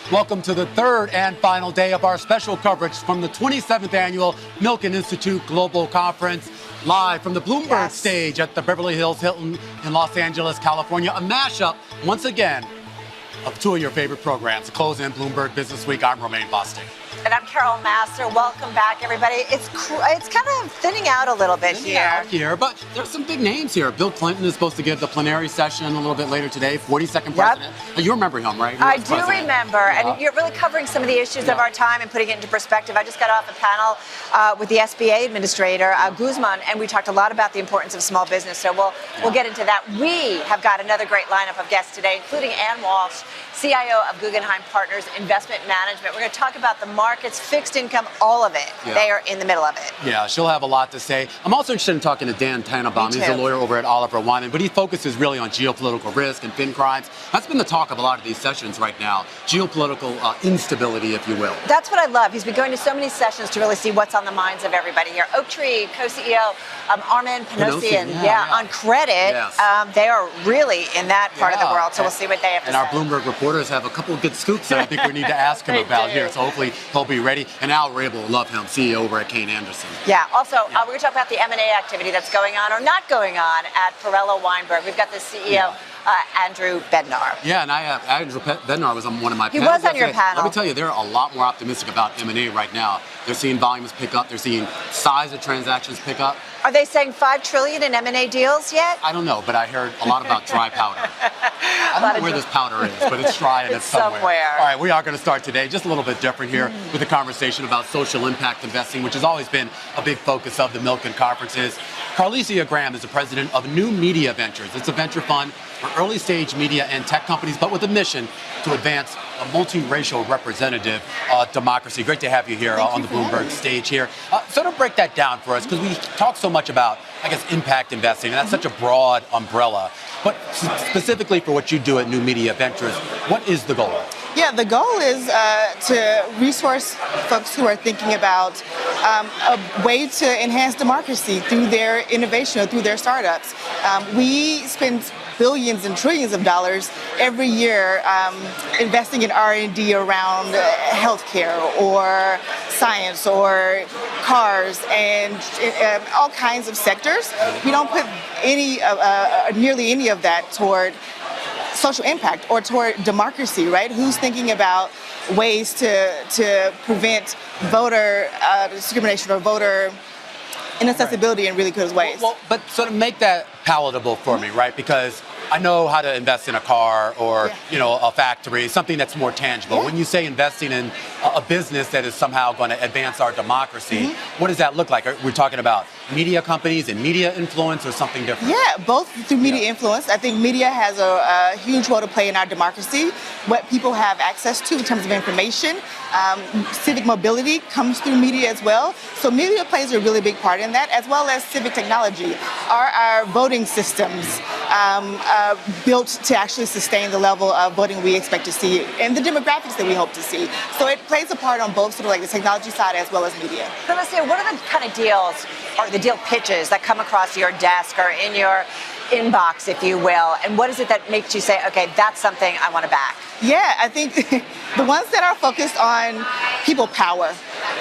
Welcome to the third and final day of our special coverage from the 27th Annual Milken Institute Global Conference, live from the Bloomberg stage at the Beverly Hills Hilton in Los Angeles, California. A mashup, once again, of two of your favorite programs. To close in Bloomberg Business Week, I'm Romaine Bostick. And I'm Massar. Welcome back, everybody. It's kind of thinning out a little bit here. But there's some big names here. Bill Clinton is supposed to give the plenary session a little bit later today, 42nd president. You remember him, right? I do remember. And you're really covering some of the issues of our time and putting it into perspective. I just got off a panel with the SBA administrator, Guzman, and we talked a lot about the importance of small business. So we'll get into that. We have got another great lineup of guests today, including Ann Walsh, CIO of Guggenheim Partners Investment Management. We're going to talk about the markets, fixed income, all of it. Yeah. They are in the middle of it. Yeah, she'll have a lot to say. I'm also interested in talking to Dan Tannebaum. He's a lawyer over at Oliver Wyman, but he focuses really on geopolitical risk and fin crimes. That's been the talk of a lot of these sessions right now. Geopolitical instability, if you will. That's what I love. He's been going to so many sessions to really see what's on the minds of everybody here. Oaktree co-CEO Armen, Panossian, on credit. Yes. They are really in that part of the world, so we'll see what they have to say. And our Bloomberg reporters have a couple of good scoops that I think we need to ask him about here, so hopefully he'll be ready. And Rabil, love him, CEO over at Kayne Anderson. Also, we're going to talk about the M&A activity that's going on or not going on at Perilla Weinberg. We've got the CEO, Andrew Bednar. Yeah, and I have Andrew Bednar was on one of my panels. He was on your panel. Let me tell you, they're a lot more optimistic about M&A right now. They're seeing volumes pick up. They're seeing size of transactions pick up. Are they saying $5 trillion in M&A deals yet? I don't know, but I heard a lot about dry powder. I don't know where this powder is, but it's dry and it's somewhere. All right, we are going to start today just a little bit different here with a conversation about social impact investing, which has always been a big focus of the Milken conferences. Carlissia Graham is the president of New Media Ventures. It's a venture fund for early stage media and tech companies, but with a mission to advance a multiracial representative democracy. Great to have you here on the Bloomberg stage here. Sort of break that down for us, because we talk so much about, I guess, impact investing, and that's such a broad umbrella. But specifically for what you do at New Media Ventures, what is the goal? Yeah, the goal is to resource folks who are thinking about a way to enhance democracy through their innovation or through their startups. We spend billions and trillions of dollars every year investing in R&D around healthcare or science or cars and all kinds of sectors. We don't put nearly any of that toward social impact or toward democracy, right? Who's thinking about ways to prevent voter discrimination or voter inaccessibility in really good ways? Well, but sort of make that palatable for me, right? Because I know how to invest in a car or, a factory, something that's more tangible. When you say investing in a business that is somehow going to advance our democracy, what does that look like? We're talking about media companies and media influence or something different? Yeah, both through media influence. I think media has a huge role to play in our democracy. What people have access to in terms of information, civic mobility comes through media as well. So media plays a really big part in that, as well as civic technology. Are our voting systems built to actually sustain the level of voting we expect to see and the demographics that we hope to see? So it plays a part on both sort of like the technology side as well as media. So let's say, what are the kind of deals or the deal pitches that come across your desk or in your inbox, if you will, and what is it that makes you say, okay, that's something I want to back? Yeah, I think the ones that are focused on people power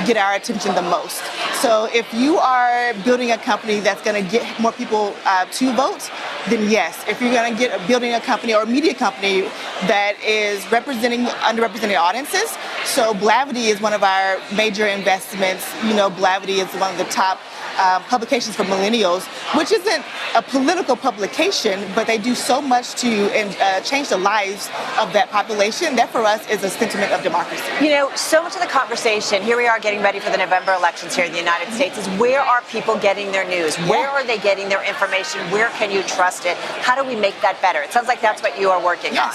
get our attention the most. So if you are building a company that's going to get more people to vote, then yes. If you're going to building a company or a media company that is representing underrepresented audiences, so Blavity is one of our major investments. Blavity is one of the top publications for millennials, which isn't a political publication, but they do so much to change the lives of that population. That for us is a sentiment of democracy. So much of the conversation, here we are getting ready for the November elections here in the United States, is where are people getting their news? Where are they getting their information? Where can you trust it? How do we make that better? It sounds like that's what you are working on.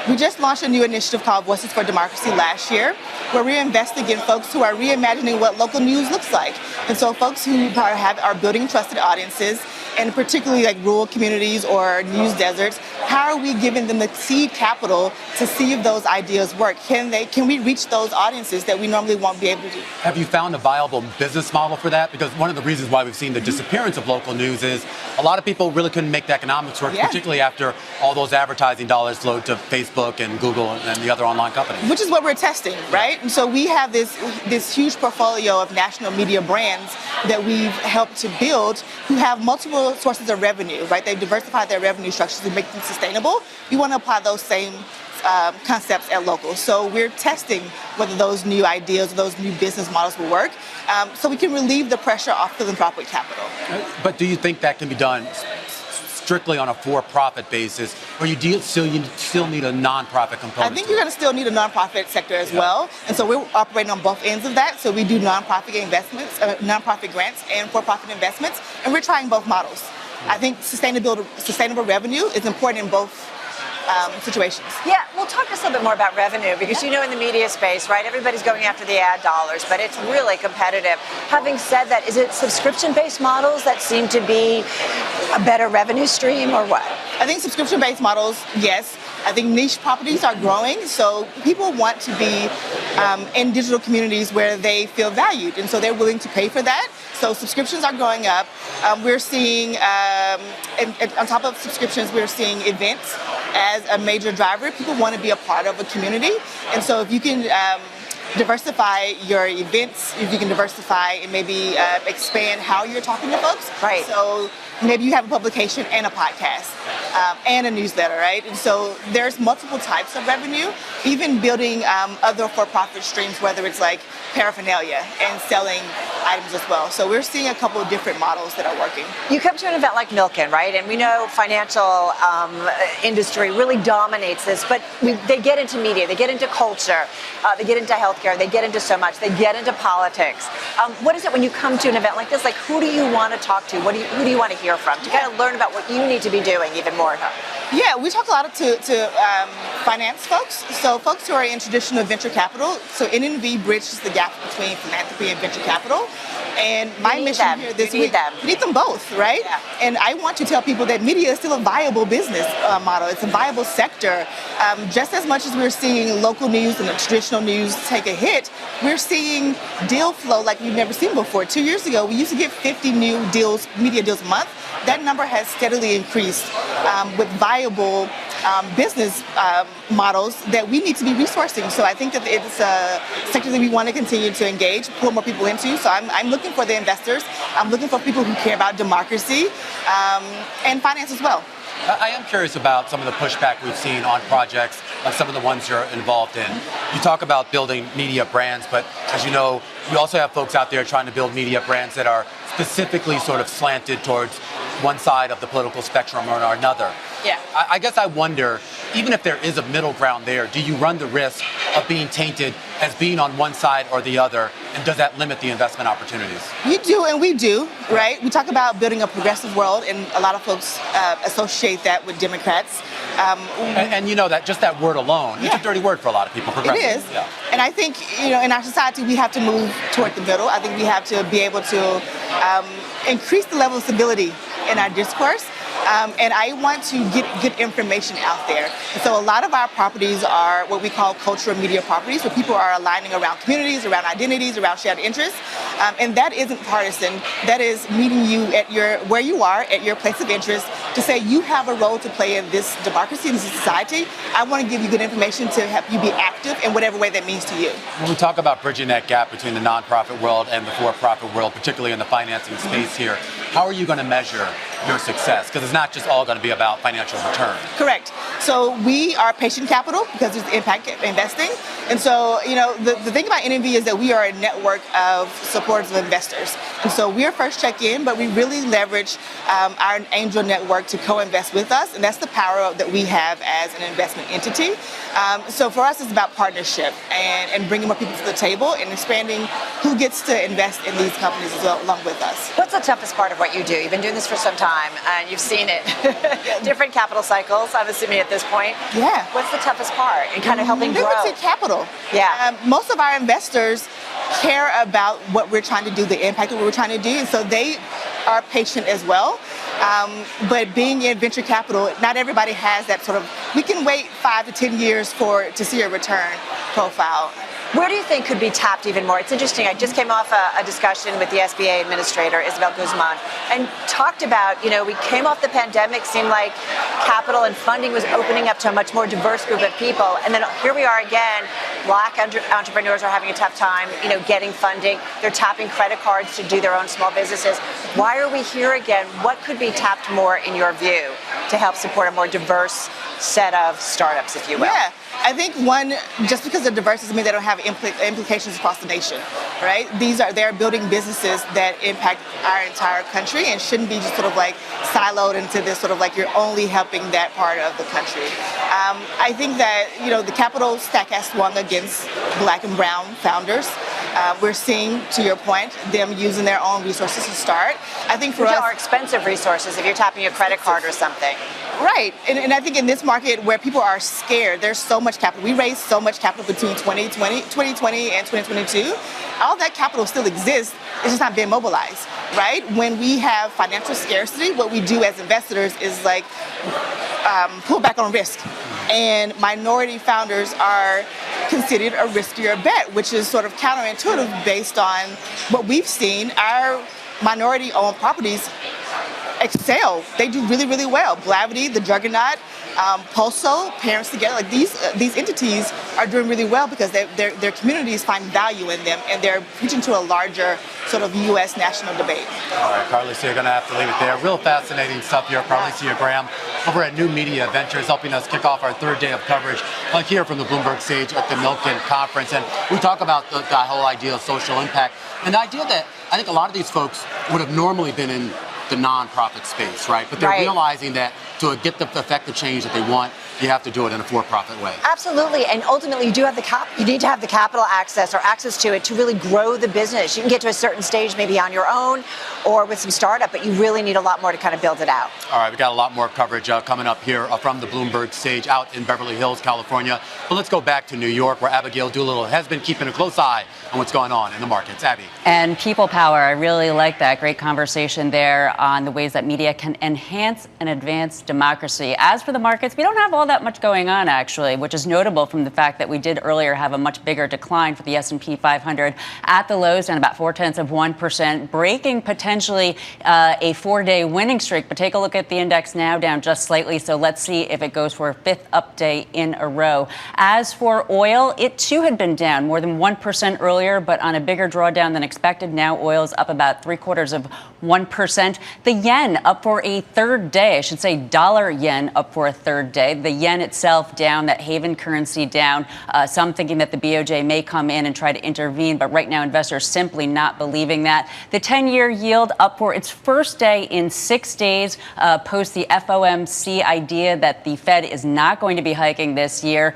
We just launched a new initiative called Voices for Democracy last year, where we're investing in folks who are reimagining what local news looks like. And so folks who are building trusted audiences and particularly like rural communities or news deserts, how are we giving them the seed capital to see if those ideas work? Can we reach those audiences that we normally won't be able to do? Have you found a viable business model for that? Because one of the reasons why we've seen the disappearance of local news is a lot of people really couldn't make the economics work, particularly after all those advertising dollars flowed to Facebook and Google and the other online companies. Which is what we're testing, right? And so we have this huge portfolio of national media brands that we've helped to build who have multiple sources of revenue, right? They've diversified their revenue structures to make them sustainable. We want to apply those same concepts at local. So we're testing whether those new ideas, those new business models will work, so we can relieve the pressure off philanthropic capital. But do you think that can be done strictly on a for-profit basis, or you still need a nonprofit component? I think you're going to still need a nonprofit sector as well, and so we're operating on both ends of that. So we do nonprofit investments, nonprofit grants, and for-profit investments, and we're trying both models. I think sustainable revenue is important in both situations. Yeah, we'll talk just a little bit more about revenue because you know in the media space, right, everybody's going after the ad dollars, but it's really competitive. Having said that, is it subscription-based models that seem to be a better revenue stream or what? I think subscription-based models, yes. I think niche properties are growing, so people want to be in digital communities where they feel valued, and so they're willing to pay for that. So subscriptions are going up. We're seeing, on top of subscriptions, we're seeing events as a major driver. People want to be a part of a community, and so if you can diversify your events, if you can diversify and maybe expand how you're talking to folks. Right. So maybe you have a publication and a podcast and a newsletter, right? And so there's multiple types of revenue, even building other for-profit streams, whether it's like paraphernalia and selling items as well. So we're seeing a couple of different models that are working. You come to an event like Milken, right? And we know financial industry really dominates this, but they get into media, they get into culture, they get into healthcare, they get into so much, they get into politics. What is it when you come to an event like this? Like, who do you want to talk to? Who do you want to hear from to kind of learn about what you need to be doing even more? Yeah, we talk a lot to finance folks, so folks who are in traditional venture capital. So NNV bridges the gap between philanthropy and venture capital. And my mission here this week, we need them both, right? Yeah. And I want to tell people that media is still a viable business model. It's a viable sector. Just as much as we're seeing local news and the traditional news take a hit, we're seeing deal flow like we've never seen before. 2 years ago, we used to get 50 new deals, media deals a month. That number has steadily increased with viable business models that we need to be resourcing. So I think that it's a sector that we want to continue to engage, pull more people into. So I'm looking for the investors. I'm looking for people who care about democracy and finance as well. I am curious about some of the pushback we've seen on projects, like some of the ones you're involved in. You talk about building media brands, but as you know, you also have folks out there trying to build media brands that are specifically sort of slanted towards one side of the political spectrum or another. Yeah. I guess I wonder, even if there is a middle ground there, do you run the risk of being tainted as being on one side or the other, and does that limit the investment opportunities? You do, and we do, right? We talk about building a progressive world, and a lot of folks associate that with Democrats. And you know that just that word alone, it's a dirty word for a lot of people, progressive. It is. Yeah. And I think, in our society, we have to move toward the middle. I think we have to be able to increase the level of stability in our discourse. And I want to get good information out there. And so a lot of our properties are what we call cultural media properties, where people are aligning around communities, around identities, around shared interests. And that isn't partisan. That is meeting you at where you are, at your place of interest, to say you have a role to play in this democracy, in this society. I want to give you good information to help you be active in whatever way that means to you. When we talk about bridging that gap between the nonprofit world and the for-profit world, particularly in the financing space here, how are you going to measure your success? Because it's not just all going to be about financial return. Correct. So we are patient capital because it's impact investing. And so, the thing about NNV is that we are a network of supporters of investors. And so we're first check in, but we really leverage our angel network to co-invest with us. And that's the power that we have as an investment entity. So for us, it's about partnership and bringing more people to the table and expanding who gets to invest in these companies as well, along with us. What's the toughest part of what you do? You've been doing this for some time and you've seen it. Different capital cycles, I'm assuming at this point. Yeah. What's the toughest part in kind of helping grow? Limited capital. Yeah. Most of our investors care about what we're trying to do, the impact of what we're trying to do, and so they are patient as well. But being in venture capital, not everybody has that sort of, we can wait 5 to 10 years to see a return profile. Where do you think could be tapped even more? It's interesting. I just came off a discussion with the SBA administrator, Isabel Guzman, and talked about, we came off the pandemic, seemed like capital and funding was opening up to a much more diverse group of people. And then here we are again, Black entrepreneurs are having a tough time, getting funding. They're tapping credit cards to do their own small businesses. Why are we here again? What could be tapped more, in your view, to help support a more diverse set of startups, if you will? Yeah. I think one, just because they're diverse doesn't mean they don't have implications across the nation, right? They're building businesses that impact our entire country and shouldn't be just sort of like siloed into this sort of like you're only helping that part of the country. I think that, the capital stack has swung against Black and brown founders. We're seeing, to your point, them using their own resources to start. I think for us, are expensive resources if you're tapping a credit card or something. Right, and I think in this market where people are scared, there's so much capital. We raised so much capital between 2020 and 2022. All that capital still exists, it's just not being mobilized, right? When we have financial scarcity, what we do as investors is like pull back on risk. And minority founders are considered a riskier bet, which is sort of counterintuitive based on what we've seen. Our minority-owned properties excel. They do really, really well. Blavity, the Juggernaut, Pulso, Parents Together, like these entities are doing really well because their communities find value in them and they're preaching to a larger sort of U.S. national debate. All right, Carlissia, you're going to have to leave it there. Real fascinating stuff here. Carlissia Graham over at New Media Ventures helping us kick off our third day of coverage here from the Bloomberg stage at the Milken conference. And we talk about the whole idea of social impact and the idea that I think a lot of these folks would have normally been in the nonprofit space, right? But they're realizing that to get the effective change that they want, you have to do it in a for-profit way. Absolutely, and ultimately you do have you need to have the capital access or access to it to really grow the business. You can get to a certain stage maybe on your own or with some startup, but you really need a lot more to kind of build it out. All right, we got a lot more coverage coming up here from the Bloomberg stage out in Beverly Hills, California. But let's go back to New York, where Abigail Doolittle has been keeping a close eye on what's going on in the markets. Abby. And people power, I really like that. Great conversation there on the ways that media can enhance and advance democracy. As for the markets, we don't have all that much going on, actually, which is notable from the fact that we did earlier have a much bigger decline for the S&P 500 at the lows, down about 0.4%, breaking potentially a 4-day winning streak. But take a look at the index now, down just slightly. So let's see if it goes for a fifth up day in a row. As for oil, it too had been down more than 1% earlier, but on a bigger drawdown than expected. Now oil is up about 0.75%. The yen up for a third day, I should say dollar yen up for a third day. The yen itself down, that haven currency down. Some thinking that the BOJ may come in and try to intervene, but right now investors simply not believing that. The 10-year yield up for its first day in 6 days, post the FOMC idea that the Fed is not going to be hiking this year.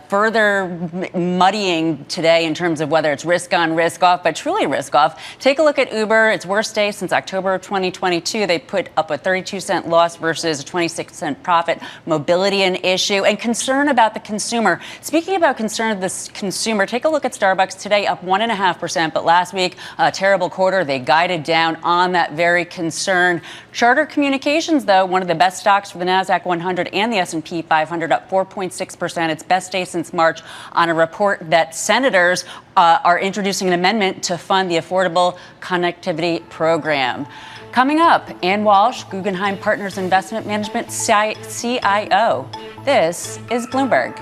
Further muddying today in terms of whether it's risk on, risk off, but truly risk off. Take a look at Uber, its worst day since October of 2022. They put up a 32-cent loss versus a 26-cent profit. Mobility an issue, and concern about the consumer. Speaking about concern of the consumer, take a look at Starbucks today, up 1.5%, but last week, a terrible quarter. They guided down on that very concern. Charter Communications, though, one of the best stocks for the NASDAQ 100 and the S&P 500, up 4.6%. Its best day since March on a report that senators are introducing an amendment to fund the Affordable Connectivity Program. Coming up, Ann Walsh, Guggenheim Partners Investment Management CIO. This is Bloomberg.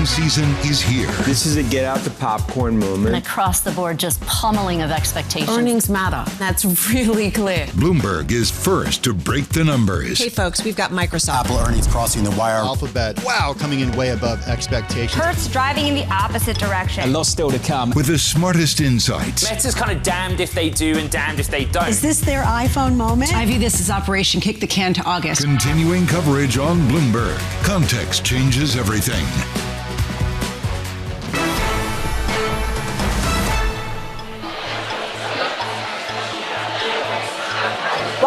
Season is here. This is a get out the popcorn moment. Across the board, just pummeling of expectations. Earnings matter. That's really clear. Bloomberg is first to break the numbers. Hey, folks, we've got Microsoft. Apple earnings crossing the wire. Alphabet, wow, coming in way above expectations. Hertz driving in the opposite direction. A lot still to come. With the smartest insights. Meta's kind of damned if they do and damned if they don't. Is this their iPhone moment? I view this as Operation Kick the Can to August. Continuing coverage on Bloomberg. Context changes everything.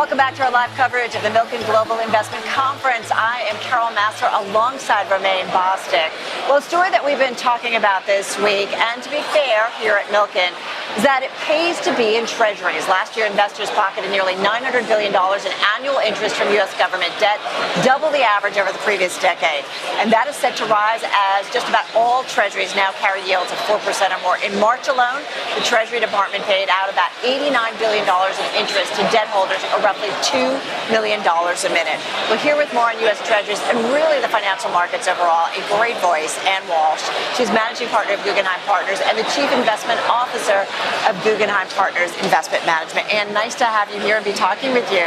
Welcome back to our live coverage of the Milken Global Investment Conference. I am Carol Massar alongside Romaine Bostick. Well, a story that we've been talking about this week, and to be fair, here at Milken, is that it pays to be in treasuries. Last year, investors pocketed nearly $900 billion in annual interest from U.S. government debt, double the average over the previous decade. And that is set to rise as just about all treasuries now carry yields of 4% or more. In March alone, the Treasury Department paid out about $89 billion in interest to debt holders, or roughly $2 million a minute. We're here with more on U.S. treasuries and really the financial markets overall. A great voice, Ann Walsh. She's managing partner of Guggenheim Partners and the chief investment officer of Guggenheim Partners Investment Management. Ann, nice to have you here and be talking with you.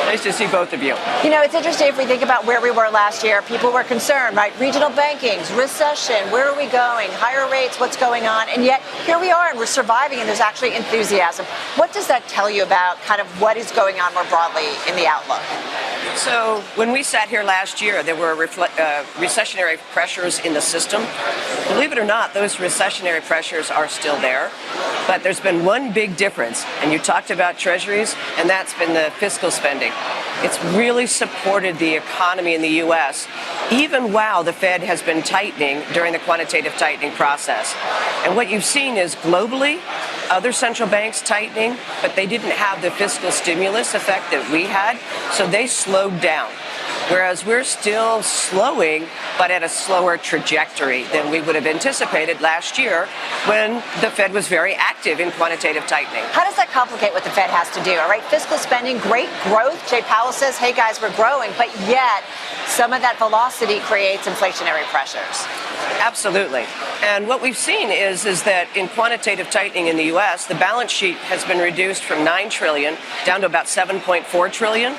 Nice to see both of you. You know, it's interesting if we think about where we were last year. People were concerned, right? Regional bankings, recession, where are we going? Higher rates, what's going on? And yet here we are and we're surviving and there's actually enthusiasm. What does that tell you about kind of what is going on more broadly in the outlook? So when we sat here last year, there were recessionary pressures in the system. Believe it or not, those recessionary pressures are still there. But there's been one big difference, and you talked about treasuries, and that's been the fiscal spending. It's really supported the economy in the U.S., even while the Fed has been tightening during the quantitative tightening process. And what you've seen is globally, other central banks tightening, but they didn't have the fiscal stimulus effect that we had, so they slowed down. Whereas we're still slowing, but at a slower trajectory than we would have anticipated last year when the Fed was very active in quantitative tightening. How does that complicate what the Fed has to do? All right, fiscal spending, great growth. Jay Powell says, hey guys, we're growing, but yet some of that velocity creates inflationary pressures. Absolutely. And what we've seen is that in quantitative tightening in the U.S., the balance sheet has been reduced from $9 trillion down to about $7.4 trillion.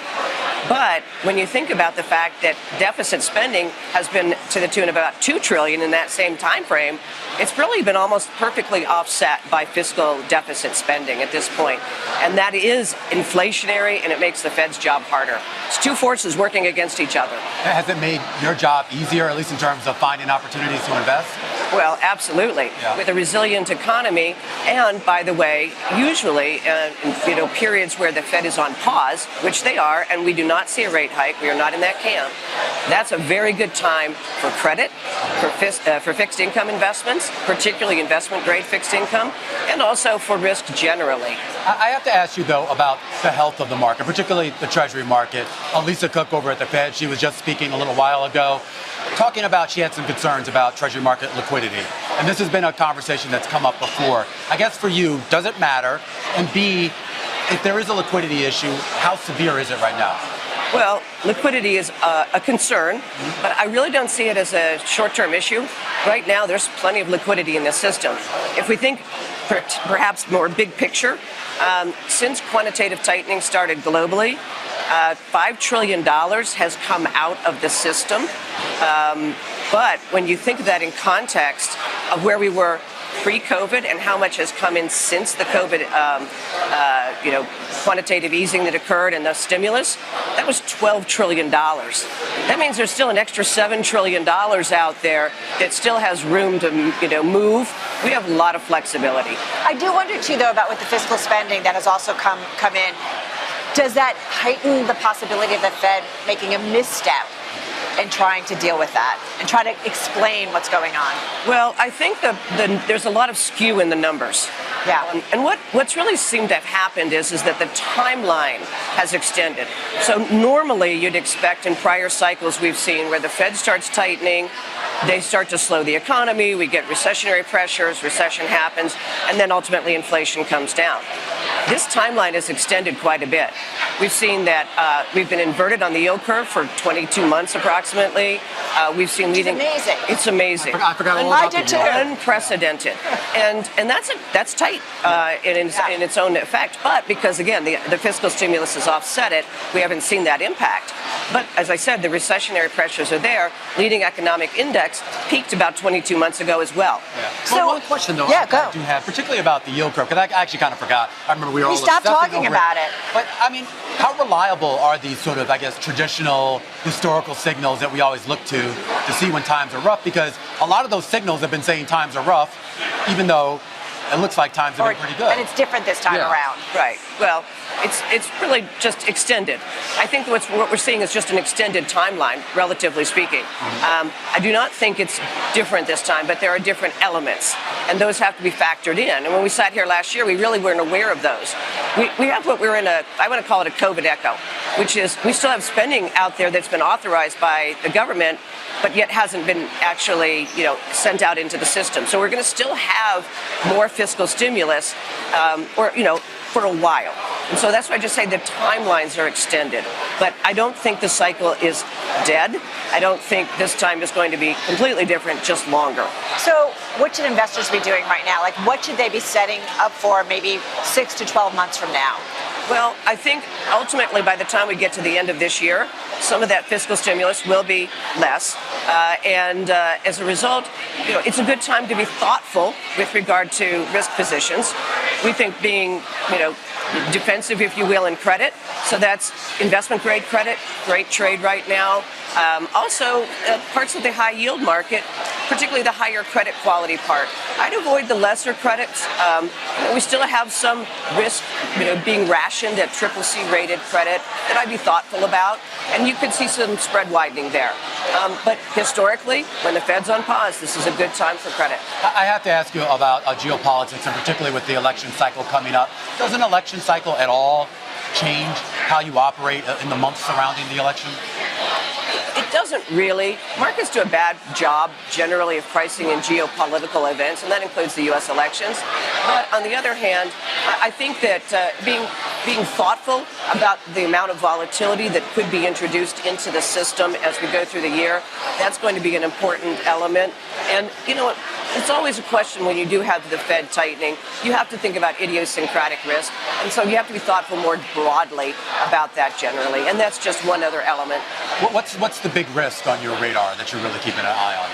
But when you think about the fact that deficit spending has been to the tune of about $2 trillion in that same time frame, it's really been almost perfectly offset by fiscal deficit spending at this point. And that is inflationary, and it makes the Fed's job harder. It's two forces working against each other. Has it made your job easier, at least in terms of finding opportunities to invest? Well, absolutely. Yeah. With a resilient economy, and by the way, usually, periods where the Fed is on pause, which they are, and we do not see a rate hike, we are not in that camp, that's a very good time for credit, for fixed income investments, particularly investment-grade fixed income, and also for risk generally. I have to ask you, though, about the health of the market, particularly the Treasury market. Lisa Cook over at the Fed, she was just speaking a little while ago, talking about she had some concerns about Treasury market liquidity. And this has been a conversation that's come up before. I guess for you, does it matter? And B, if there is a liquidity issue, how severe is it right now? Well, liquidity is a concern, but I really don't see it as a short-term issue. Right now, there's plenty of liquidity in the system. If we think perhaps more big picture, since quantitative tightening started globally, $5 trillion has come out of the system. But when you think of that in context of where we were pre-COVID and how much has come in since the COVID, quantitative easing that occurred and the stimulus, that was $12 trillion. That means there's still an extra $7 trillion out there that still has room to, move. We have a lot of flexibility. I do wonder, too, though, about with the fiscal spending that has also come in. Does that heighten the possibility of the Fed making a misstep in trying to deal with that and try to explain what's going on? Well, I think there's a lot of skew in the numbers. Yeah. And what's really seemed to have happened is that the timeline has extended. So normally you'd expect in prior cycles we've seen where the Fed starts tightening, they start to slow the economy, we get recessionary pressures, recession happens, and then ultimately inflation comes down. This timeline has extended quite a bit. We've seen that we've been inverted on the yield curve for 22 months approximately. We've seen leading. It's amazing. It's amazing. I forgot all about did too. Unprecedented, and that's tight in its own effect. But because again the fiscal stimulus has offset it, we haven't seen that impact. But as I said, the recessionary pressures are there. Leading economic index peaked about 22 months ago as well. Yeah. So one question though, I do have, particularly about the yield curve, because I actually kind of forgot. I remember we were all stopped talking about it. But I mean, how reliable are these sort of, traditional historical signals that we always look to see when times are rough? Because a lot of those signals have been saying times are rough, even though it looks like times have been pretty good. And it's different this time around. Right. Well, it's really just extended. I think what we're seeing is just an extended timeline, relatively speaking. I do not think it's different this time, but there are different elements, and those have to be factored in. And when we sat here last year, we really weren't aware of those. We have what we're in I want to call it a COVID echo, which is we still have spending out there that's been authorized by the government, but yet hasn't been actually, sent out into the system. So we're going to still have more fiscal stimulus, for a while. And so that's why I just say the timelines are extended. But I don't think the cycle is dead. I don't think this time is going to be completely different, just longer. So what should investors be doing right now? Like, what should they be setting up for maybe 6 to 12 months from now? Well, I think ultimately by the time we get to the end of this year, some of that fiscal stimulus will be less. And as a result, it's a good time to be thoughtful with regard to risk positions. We think being, defensive, if you will, in credit. So that's investment grade credit, great trade right now. Also, parts of the high yield market, particularly the higher credit quality part. I'd avoid the lesser credits. We still have some risk, being rationed at CCC rated credit that I'd be thoughtful about. And you could see some spread widening there. But historically, when the Fed's on pause, this is a good time for credit. I have to ask you about geopolitics, and particularly with the election cycle coming up. Does an election cycle at all change how you operate in the months surrounding the election? It doesn't really. Markets do a bad job generally of pricing in geopolitical events, and that includes the U.S. elections. But on the other hand, I think that being thoughtful about the amount of volatility that could be introduced into the system as we go through the year, that's going to be an important element. And, it's always a question when you do have the Fed tightening. You have to think about idiosyncratic risk. And so you have to be thoughtful more broadly about that generally. And that's just one other element. What's the big risk on your radar that you're really keeping an eye on?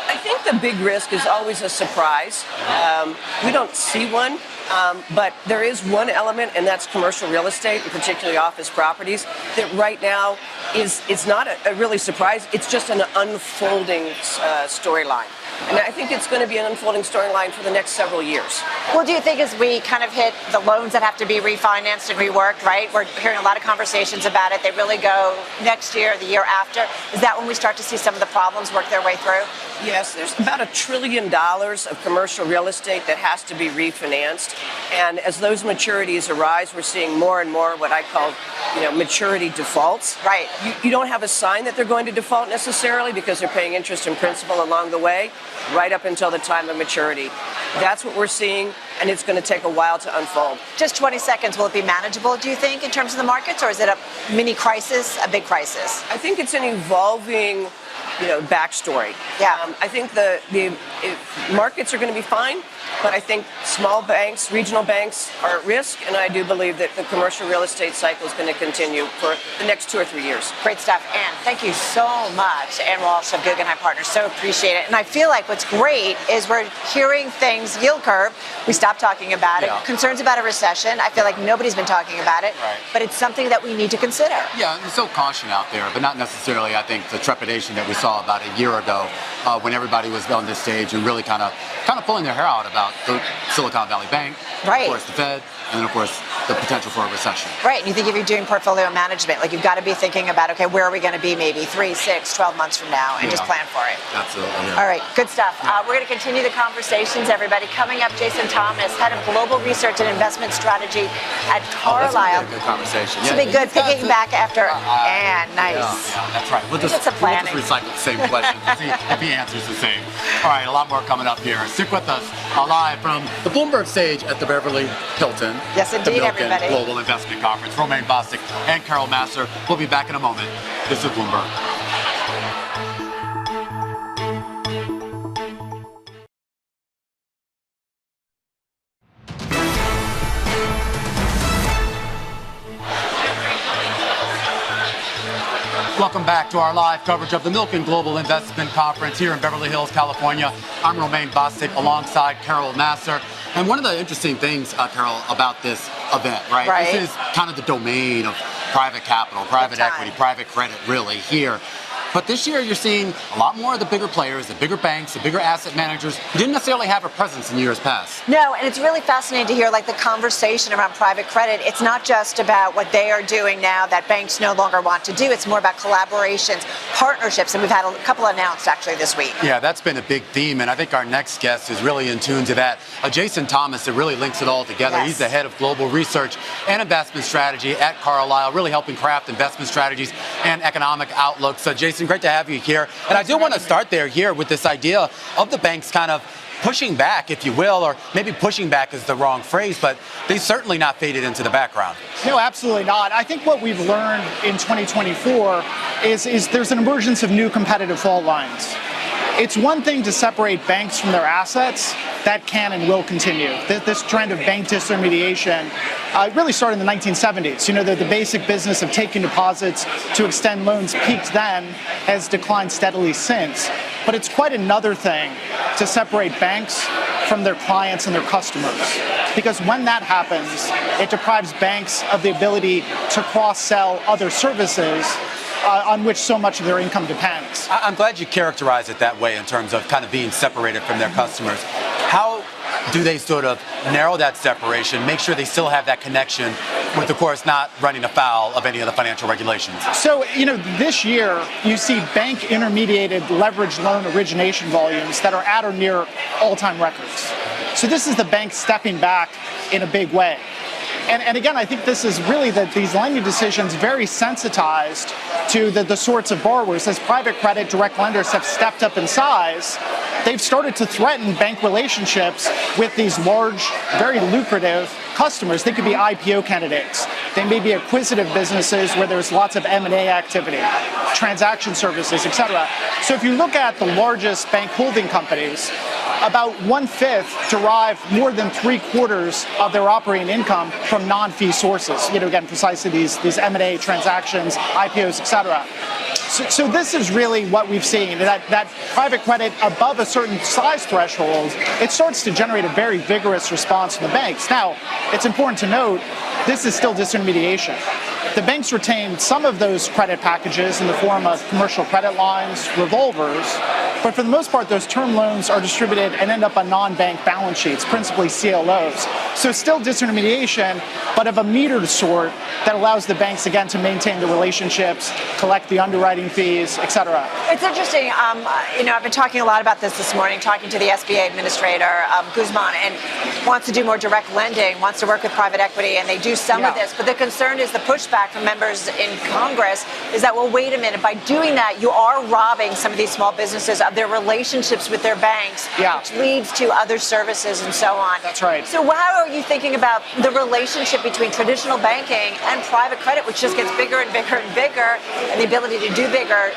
I think the big risk is always a surprise. We don't see one. But there is one element, and that's commercial real estate, and particularly office properties, that right now is not a really surprise. It's just an unfolding storyline. And I think it's going to be an unfolding storyline for the next several years. Well, do you think as we kind of hit the loans that have to be refinanced and reworked, right? We're hearing a lot of conversations about it. They really go next year, the year after. Is that when we start to see some of the problems work their way through? Yes, there's about $1 trillion of commercial real estate that has to be refinanced. And as those maturities arise, we're seeing more and more what I call, maturity defaults. Right. You don't have a sign that they're going to default necessarily because they're paying interest and principal along the way, right up until the time of maturity. That's what we're seeing, and it's going to take a while to unfold. Just 20 seconds. Will it be manageable, do you think, in terms of the markets, or is it a mini crisis, a big crisis? I think it's an evolving backstory. Yeah. I think the markets are going to be fine, but I think small banks, regional banks are at risk, and I do believe that the commercial real estate cycle is going to continue for the next 2 or 3 years. Great stuff. Anne, thank you so much. Anne Walsh of Guggenheim Partners. So appreciate it. And I feel like what's great is we're hearing things, yield curve, we stopped talking about it. Concerns about a recession. I feel like nobody's been talking about it, but it's something that we need to consider. Yeah, there's still caution out there, but not necessarily, I think, the trepidation that we saw about a year ago when everybody was on this stage and really kind of pulling their hair out about the Silicon Valley Bank, of course the Fed, and then of course the potential for a recession. Right, and you think if you're doing portfolio management, like you've got to be thinking about, okay, where are we going to be maybe 3, 6, 12 months from now, and just plan for it. Absolutely. All right, good stuff. We're going to continue the conversations, everybody. Coming up, Jason Thomas, head of global research and investment strategy at Carlyle. That's a good conversation. This will be good, picking back after Anne. Nice. Yeah, that's right. We'll just recycle the same question and see if he answers the same. All right, a lot more coming up here. Stick with us live from the Bloomberg stage at the Beverly Hilton. Yes, indeed, the Milken everybody. Global Investment Conference. Romaine, Bostick, and Massar. We'll be back in a moment. This is Bloomberg. Welcome back to our live coverage of the Milken Global Investment Conference here in Beverly Hills, California. I'm Romaine Bostick alongside Massar. And one of the interesting things, Carol, about this event, right? This is kind of the domain of private capital, private equity, private credit, really, here. But this year, you're seeing a lot more of the bigger players, the bigger banks, the bigger asset managers who didn't necessarily have a presence in years past. No, and it's really fascinating to hear like the conversation around private credit. It's not just about what they are doing now that banks no longer want to do. It's more about collaborations, partnerships, and we've had a couple announced actually this week. Yeah, that's been a big theme, and I think our next guest is really in tune to that. Jason Thomas, that really links it all together. Yes. He's the head of global research and investment strategy at Carlyle, really helping craft investment strategies and economic outlooks. So, Jason, great to have you here. And I do want to start there here with this idea of the banks kind of pushing back, if you will, or maybe pushing back is the wrong phrase, but they certainly not faded into the background. No, absolutely not. I think what we've learned in 2024 is there's an emergence of new competitive fault lines. It's one thing to separate banks from their assets. That can and will continue. This trend of bank disintermediation really started in the 1970s. You know, the basic business of taking deposits to extend loans peaked then, has declined steadily since. But it's quite another thing to separate banks from their clients and their customers. Because when that happens, it deprives banks of the ability to cross-sell other services on which so much of their income depends. I'm glad you characterize it that way in terms of kind of being separated from their customers. How do they sort of narrow that separation, make sure they still have that connection with, of course, not running afoul of any of the financial regulations? So, you know, this year you see bank intermediated leveraged loan origination volumes that are at or near all-time records. So this is the bank stepping back in a big way. And again, I think this is really that these lending decisions very sensitized to the sorts of borrowers. As private credit direct lenders have stepped up in size, they've started to threaten bank relationships with these large, very lucrative customers. They could be IPO candidates. They may be acquisitive businesses where there's lots of M&A activity, transaction services, et cetera. So if you look at the largest bank holding companies, about 1/5 derive more than 3/4 of their operating income from non-fee sources. You know, again, precisely these M&A transactions, IPOs, et cetera. So this is really what we've seen, that private credit above a certain size threshold, it starts to generate a very vigorous response from the banks. Now, it's important to note, this is still disintermediation. The banks retain some of those credit packages in the form of commercial credit lines, revolvers, but for the most part, those term loans are distributed and end up on non-bank balance sheets, principally CLOs. So still disintermediation, but of a metered sort that allows the banks, again, to maintain the relationships, collect the underwriting fees, et cetera. It's interesting. You know, I've been talking a lot about this morning, talking to the SBA administrator, Guzman, and wants to do more direct lending, wants to work with private equity, and they do some of this. But the concern is the pushback from members in Congress is that, well, wait a minute, by doing that, you are robbing some of these small businesses of their relationships with their banks, which leads to other services and so on. That's right. So how are you thinking about the relationship between traditional banking and private credit, which just gets bigger and bigger and bigger, and the ability to do bigger,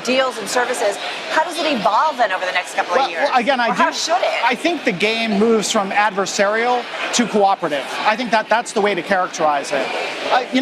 deals and services? How does it evolve then over the next couple of years? Well, again, how should it? I think the game moves from adversarial to cooperative. I think that's the way to characterize it.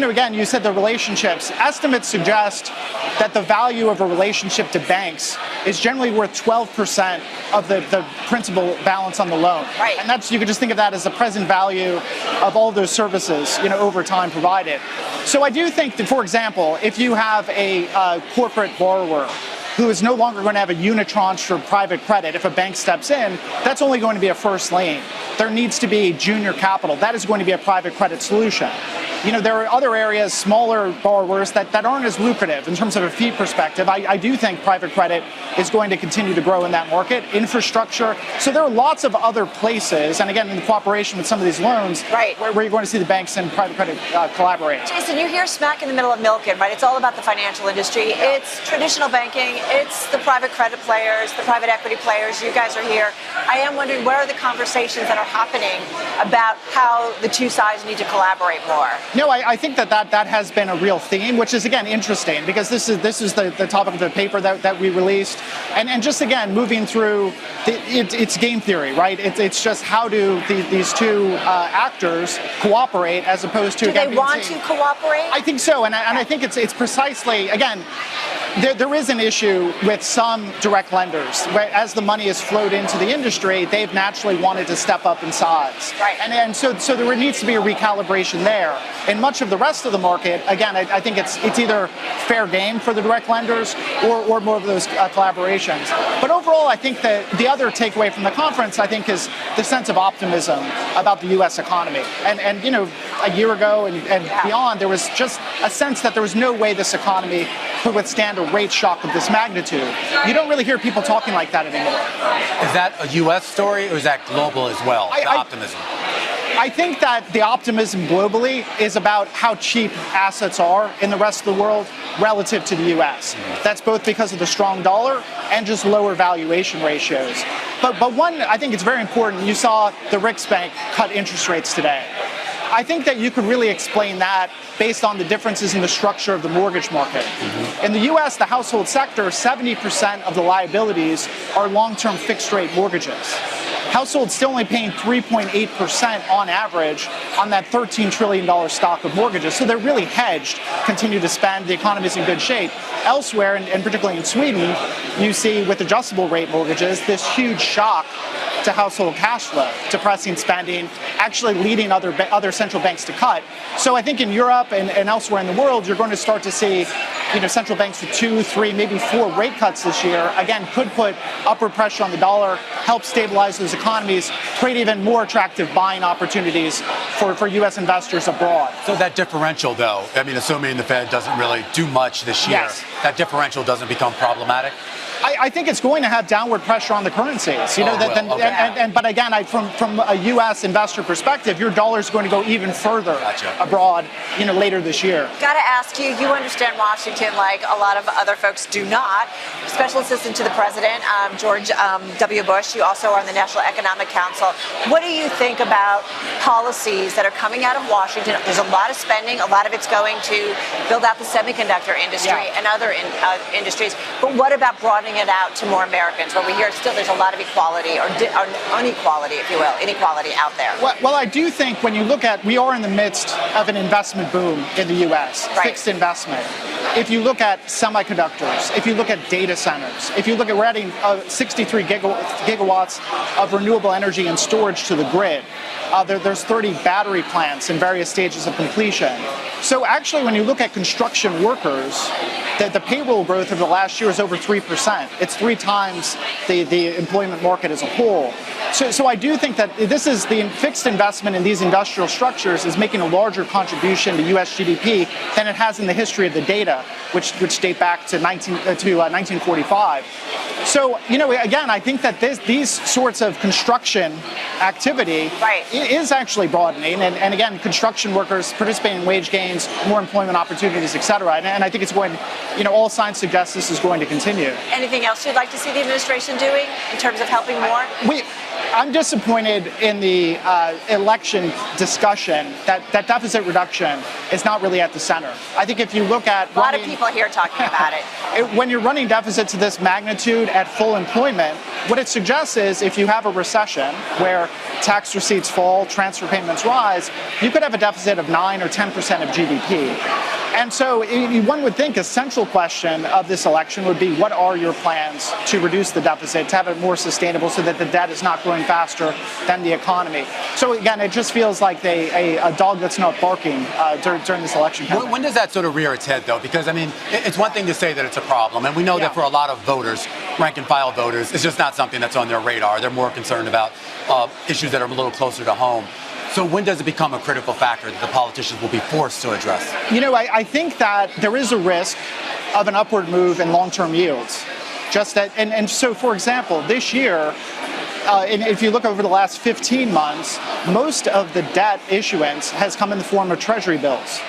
Again, you said the relationships. Estimates suggest that the value of a relationship to banks is generally worth 12% of the principal balance on the loan. Right. And that's, you could just think of that as the present value of all those services, over time provided. So I do think that, for example, if you have a corporate borrower who is no longer going to have a unitranche for private credit, if a bank steps in, that's only going to be a first lien. There needs to be junior capital. That is going to be a private credit solution. There are other areas, smaller borrowers that aren't as lucrative in terms of a fee perspective. I do think private credit is going to continue to grow in that market. Infrastructure. So there are lots of other places, and again, in cooperation with some of these loans, where you're going to see the banks and private credit collaborate. Jason, you're here smack in the middle of Milken, right? It's all about the financial industry. It's traditional banking. It's the private credit players, the private equity players. You guys are here. I am wondering, what are the conversations that are happening about how the two sides need to collaborate more? No, I think that has been a real theme, which is, again, interesting, because this is the topic of the paper that we released. And just, again, moving through, it's game theory, right? It's just how do these two actors cooperate as opposed to... Do they want to cooperate? I think so, and I think it's precisely, again, There is an issue with some direct lenders. As the money has flowed into the industry, they've naturally wanted to step up in size. Right. And so there needs to be a recalibration there. In much of the rest of the market, again, I think it's either fair game for the direct lenders or more of those collaborations. But overall, I think that the other takeaway from the conference, I think, is the sense of optimism about the U.S. economy. And you know, a year ago and beyond, there was just a sense that there was no way this economy could withstand a rate shock of this magnitude. You don't really hear people talking like that anymore. Is that a U.S. story or is that global as well, the optimism? I think that the optimism globally is about how cheap assets are in the rest of the world relative to the U.S. That's both because of the strong dollar and just lower valuation ratios. But one, I think it's very important. You saw the Riksbank cut interest rates today. I think that you could really explain that based on the differences in the structure of the mortgage market. In the U.S., the household sector, 70% of the liabilities are long-term fixed-rate mortgages. Households still only paying 3.8% on average on that $13 trillion stock of mortgages. So they're really hedged, continue to spend, the economy's in good shape. Elsewhere, and particularly in Sweden, you see with adjustable rate mortgages, this huge shock to household cash flow, depressing spending, actually leading other central banks to cut. So I think in Europe and elsewhere in the world, you're going to start to see, you know, central banks with 2, 3, maybe 4 rate cuts this year, again, could put upward pressure on the dollar, help stabilize those economies, create even more attractive buying opportunities for U.S. investors abroad. So that differential, though, I mean, assuming the Fed doesn't really do much this year, yes, that differential doesn't become problematic? I think it's going to have downward pressure on the currencies. You know, but again, from a U.S. investor perspective, your dollar is going to go even further abroad, you know, later this year. Got to ask you, you understand Washington like a lot of other folks do not. Special assistant to the president, George W. Bush. You also are on the National Economic Council. What do you think about policies that are coming out of Washington? There's a lot of spending. A lot of it's going to build out the semiconductor industry and other industries. But what about broadening it out to more Americans, where we hear still there's a lot of equality or inequality, if you will, inequality out there? Well, I do think when you look at, we are in the midst of an investment boom in the U.S., fixed investment. If you look at semiconductors, if you look at data centers, if you look at, we're adding 63 gigawatts of renewable energy and storage to the grid. There's 30 battery plants in various stages of completion. So actually, when you look at construction workers, the payroll growth over the last year is over 3%. It's 3 times the employment market as a whole. So I do think that this is the fixed investment in these industrial structures is making a larger contribution to U.S. GDP than it has in the history of the data, which date back to 1945. So, you know, again, I think that these sorts of construction activity is actually broadening. And again, construction workers participating in wage gains, more employment opportunities, et cetera. And I think it's going, you know, all signs suggest this is going to continue. Anything else you'd like to see the administration doing in terms of helping more? I'm disappointed in the election discussion that deficit reduction is not really at the center. I think if you look at a lot of people here talking about it. When you're running deficits of this magnitude at full employment, what it suggests is if you have a recession where tax receipts fall, transfer payments rise, you could have a deficit of 9 or 10% of GDP. And so one would think a central question of this election would be, what are your plans to reduce the deficit, to have it more sustainable so that the debt is not growing faster than the economy? So again, it just feels like a dog that's not barking during this election campaign. When does that sort of rear its head, though? Because, I mean, it's one thing to say that it's a problem, and we know that for a lot of voters, rank-and-file voters, it's just not something that's on their radar. They're more concerned about issues that are a little closer to home. So when does it become a critical factor that the politicians will be forced to address? You know, I think that there is a risk of an upward move in long-term yields. Just that, and so, for example, this year, and if you look over the last 15 months, most of the debt issuance has come in the form of Treasury bills.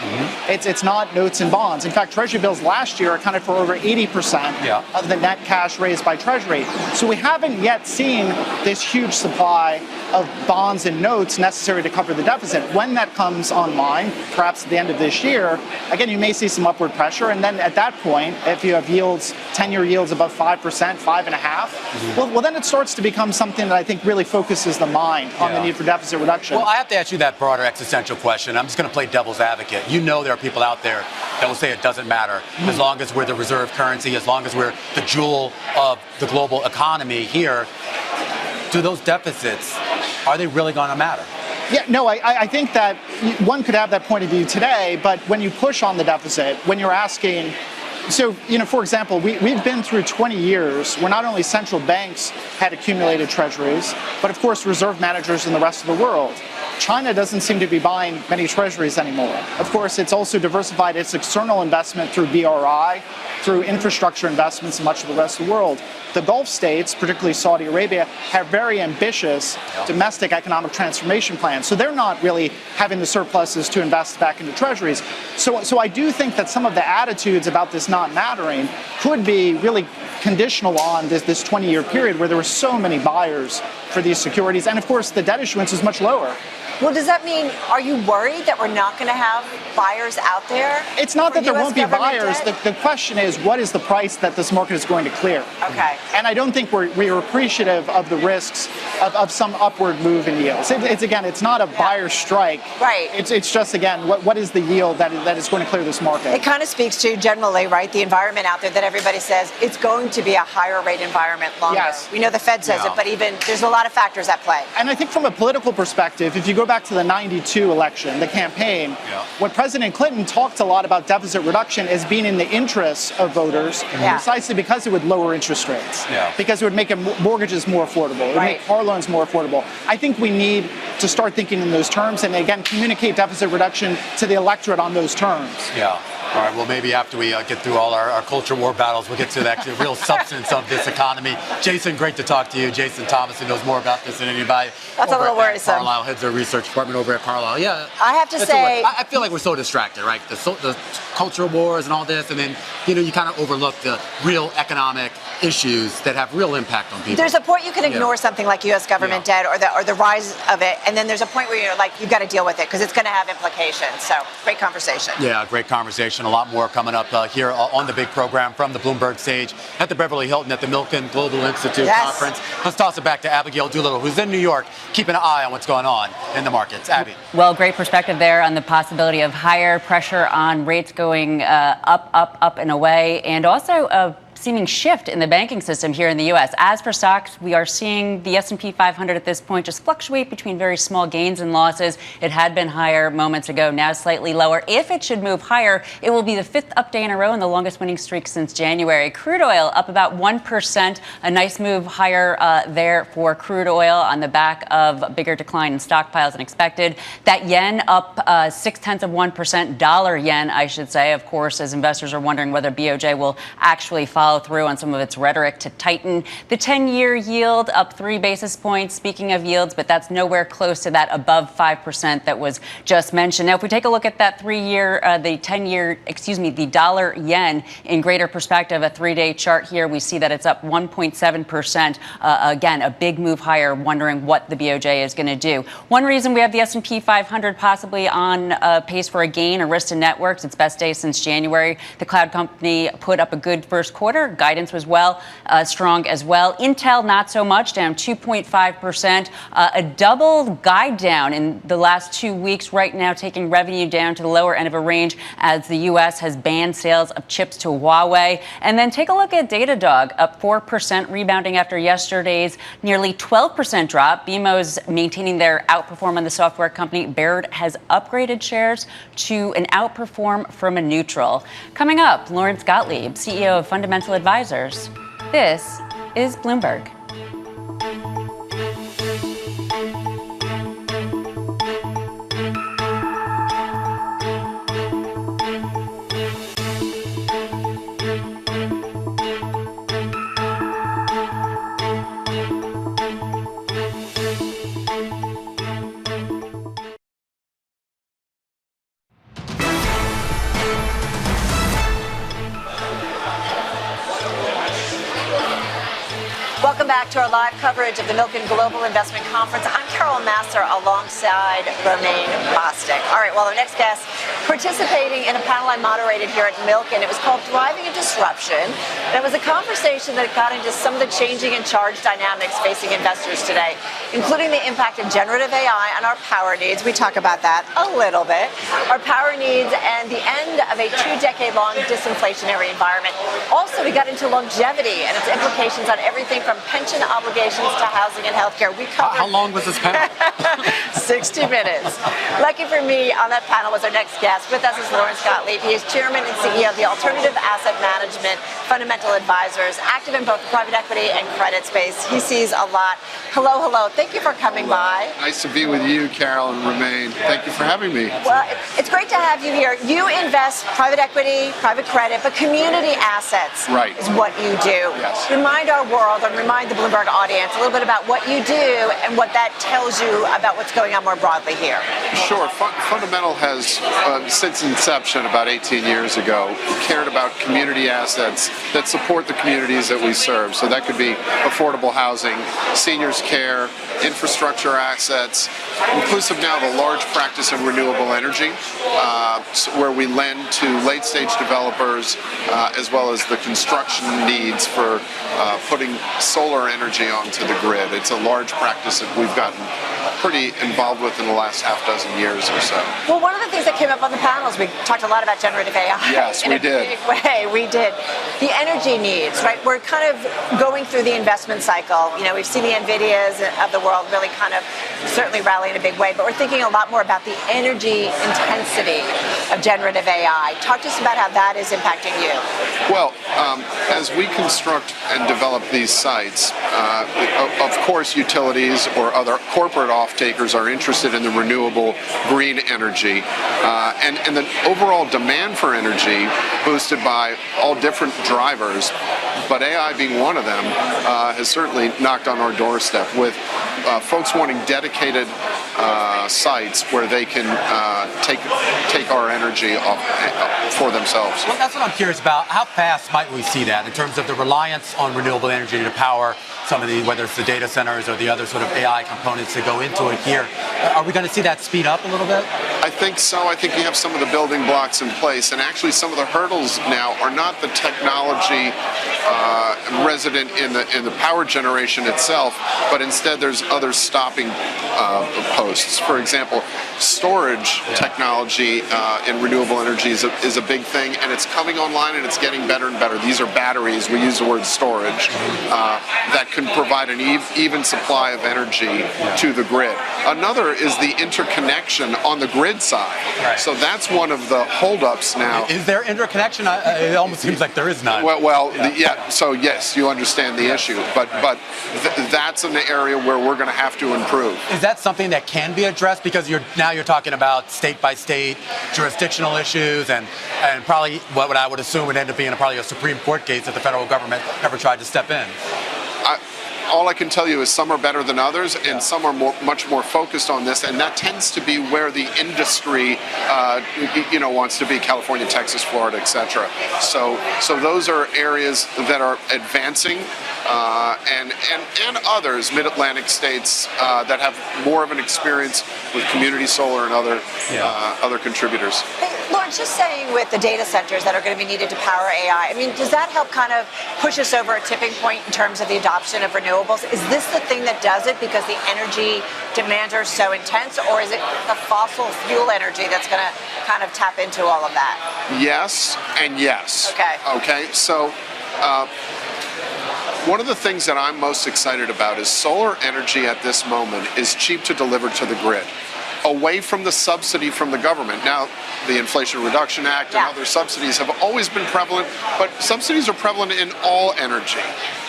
It's not notes and bonds. In fact, Treasury bills last year accounted for over 80% of the net cash raised by Treasury. So we haven't yet seen this huge supply of bonds and notes necessary to cover the deficit. When that comes online, perhaps at the end of this year, again, you may see some upward pressure. And then at that point, if you have yields, 10-year yields above 5%, 5.5%, well, then it starts to become something that I think really focuses the mind on the need for deficit reduction. Well, I have to ask you that broader existential question. I'm just going to play devil's advocate. You know there are people out there that will say it doesn't matter as long as we're the reserve currency, as long as we're the jewel of the global economy here. Do those deficits, are they really going to matter? Yeah, no, I think that one could have that point of view today, but when you push on the deficit, when you're asking, so, for example, we've been through 20 years where not only central banks had accumulated treasuries, but of course reserve managers in the rest of the world. China doesn't seem to be buying many treasuries anymore. Of course, it's also diversified its external investment through BRI, through infrastructure investments in much of the rest of the world. The Gulf states, particularly Saudi Arabia, have very ambitious domestic economic transformation plans. So they're not really having the surpluses to invest back into treasuries. So I do think that some of the attitudes about this not mattering could be really conditional on this 20-year period where there were so many buyers for these securities. And of course, the debt issuance is much lower. Well, does that mean, are you worried that we're not going to have buyers out there? It's not that there US won't be buyers. debt? The question is, what is the price that this market is going to clear? Okay. And I don't think we're appreciative of the risks of some upward move in yields. It's not a buyer strike. Right. It's just, again, what is the yield that is going to clear this market? It kind of speaks to, generally, right, the environment out there that everybody says it's going to be a higher rate environment longer. Yes. We know the Fed says it, but even there's a lot of factors at play. And I think from a political perspective, if you go back to the 92 election, the campaign, what President Clinton talked a lot about deficit reduction as being in the interests of voters, precisely because it would lower interest rates, because it would make mortgages more affordable, it would make car loans more affordable. I think we need to start thinking in those terms and, again, communicate deficit reduction to the electorate on those terms. Yeah. All right, well, maybe after we get through all our culture war battles, we'll get to the real substance of this economy. Jason, great to talk to you. Jason Thomas, who knows more about this than anybody. That's a little worrisome. Carlyle, heads their research department over at Carlyle. Yeah. I have to say, I feel like we're so distracted, right? The culture wars and all this, and then, you kind of overlook the real economic issues that have real impact on people. there's a point you can ignore something like U.S. government debt or the rise of it, and then there's a point where you're like, you've got to deal with it because it's going to have implications. So, great conversation. Yeah, great conversation. A lot more coming up here on the big program from the Bloomberg stage at the Beverly Hilton at the Milken Global Institute Conference. Let's toss it back to Abigail Doolittle, who's in New York, keeping an eye on what's going on in the markets. Abby. Well, great perspective there on the possibility of higher pressure on rates going up and away, and also a seeming shift in the banking system here in the U.S. As for stocks, we are seeing the S&P 500 at this point just fluctuate between very small gains and losses. It had been higher moments ago, now slightly lower. If it should move higher, it will be the fifth up day in a row and the longest winning streak since January. Crude oil up about 1%, a nice move higher there for crude oil on the back of a bigger decline in stockpiles than expected. That yen up 0.6%, dollar yen, I should say, of course, as investors are wondering whether BOJ will actually follow through on some of its rhetoric to tighten. The 10-year yield up 3 basis points. Speaking of yields, but that's nowhere close to that above 5% that was just mentioned. Now, if we take a look at that the dollar yen in greater perspective, a 3-day chart here, we see that it's up 1.7%. Again, a big move higher, wondering what the BOJ is going to do. One reason we have the S&P 500 possibly on pace for a gain, Arista Networks, its best day since January. The cloud company put up a good first quarter. Guidance was strong as well. Intel, not so much, down 2.5%. A double guide down in the last 2 weeks right now, taking revenue down to the lower end of a range as the U.S. has banned sales of chips to Huawei. And then take a look at Datadog, up 4%, rebounding after yesterday's nearly 12% drop. BMO's maintaining their outperform on the software company. Baird has upgraded shares to an outperform from a neutral. Coming up, Laurence Gottlieb, CEO of Fundamental Advisors. This is Bloomberg. Welcome back to our live coverage of the Milken Global Investment Conference. I'm Massar alongside Romaine, Bostick. Bostick. All right, well, our next guest participating in a panel I moderated here at Milken. It was called Thriving in Disruption. And it was a conversation that got into some of the changing and charge dynamics facing investors today, including the impact of generative AI on our power needs. We talk about that a little bit. Our power needs and the end of a 2-decade-long disinflationary environment. Also, we got into longevity and its implications on everything from pension obligations to housing and healthcare. We covered... How long was this panel? 60 minutes. Lucky for me, on that panel was our next guest. With us is Laurence Gottlieb. He is chairman and CEO of the Alternative Asset Management Fundamental Advisors, active in both the private equity and credit space. He sees a lot. Hello, hello. Thank you for coming by. Nice to be with you, Carol and Romaine. Thank you for having me. Well, it's great to have you here. You invest private equity, private credit, but community assets is what you do. Yes. Remind our world and remind the Bloomberg audience a little bit about what you do and what that tells you about what's going on more broadly here. Sure. Fundamental has, since inception about 18 years ago, cared about community assets that support the communities that we serve. So that could be affordable housing, seniors care, infrastructure assets, inclusive now of a large practice in renewable energy, where we lend to late-stage developers as well as the construction needs for putting solar energy onto the grid. It's a large practice that we've gotten pretty involved with in the last half dozen years or so. Well, one of the things that came up on the panels, we talked a lot about generative AI. Yes, in we a did. big way. We did. The energy needs, right? We're kind of going through the investment cycle. You know, we've seen the NVIDIAs of the world really kind of certainly rally in a big way, but we're thinking a lot more about the energy intensity of generative AI. Talk to us about how that is impacting you. Well, as we construct and develop these sites, of course utilities or other corporate off-takers are interested in the renewable green energy, and the overall demand for energy boosted by all different drivers, but AI being one of them, has certainly knocked on our doorstep with folks wanting dedicated sites where they can take our energy for themselves. Well, that's what I'm curious about. How fast might we see that in terms of the reliance on renewable energy to power some of the, whether it's the data centers or the other sort of AI components that go into it here? Are we going to see that speed up a little bit? I think so. I think you have some of the building blocks in place, and actually some of the hurdles now are not the technology resident in the power generation itself, but instead there's other stopping posts. For example, storage technology in renewable energy is a big thing, and it's coming online and it's getting better and better. These are batteries. We use the word storage that can provide an even supply of energy to the grid. Another is the interconnection on the grid side. Right. So that's one of the holdups now. Is there interconnection? It almost seems like there is none. So yes, you understand the issue, but that's an area where we're going to have to improve. Is that something that can be addressed? Because you're talking about state by state jurisdictional issues, and probably what I would assume would end up being probably a Supreme Court case if the federal government ever tried to step in. All I can tell you is some are better than others, and some are much more focused on this, and that tends to be where the industry, wants to be: California, Texas, Florida, etc. So those are areas that are advancing, and others, Mid-Atlantic states that have more of an experience with community solar and other contributors. Hey, Laurence, just saying with the data centers that are going to be needed to power AI, I mean, does that help kind of push us over a tipping point in terms of the adoption of renewables? Is this the thing that does it because the energy demands are so intense, or is it the fossil fuel energy that's going to kind of tap into all of that? Yes and yes. Okay. So one of the things that I'm most excited about is solar energy at this moment is cheap to deliver to the grid, away from the subsidy from the government. Now, the Inflation Reduction Act and other subsidies have always been prevalent, but subsidies are prevalent in all energy.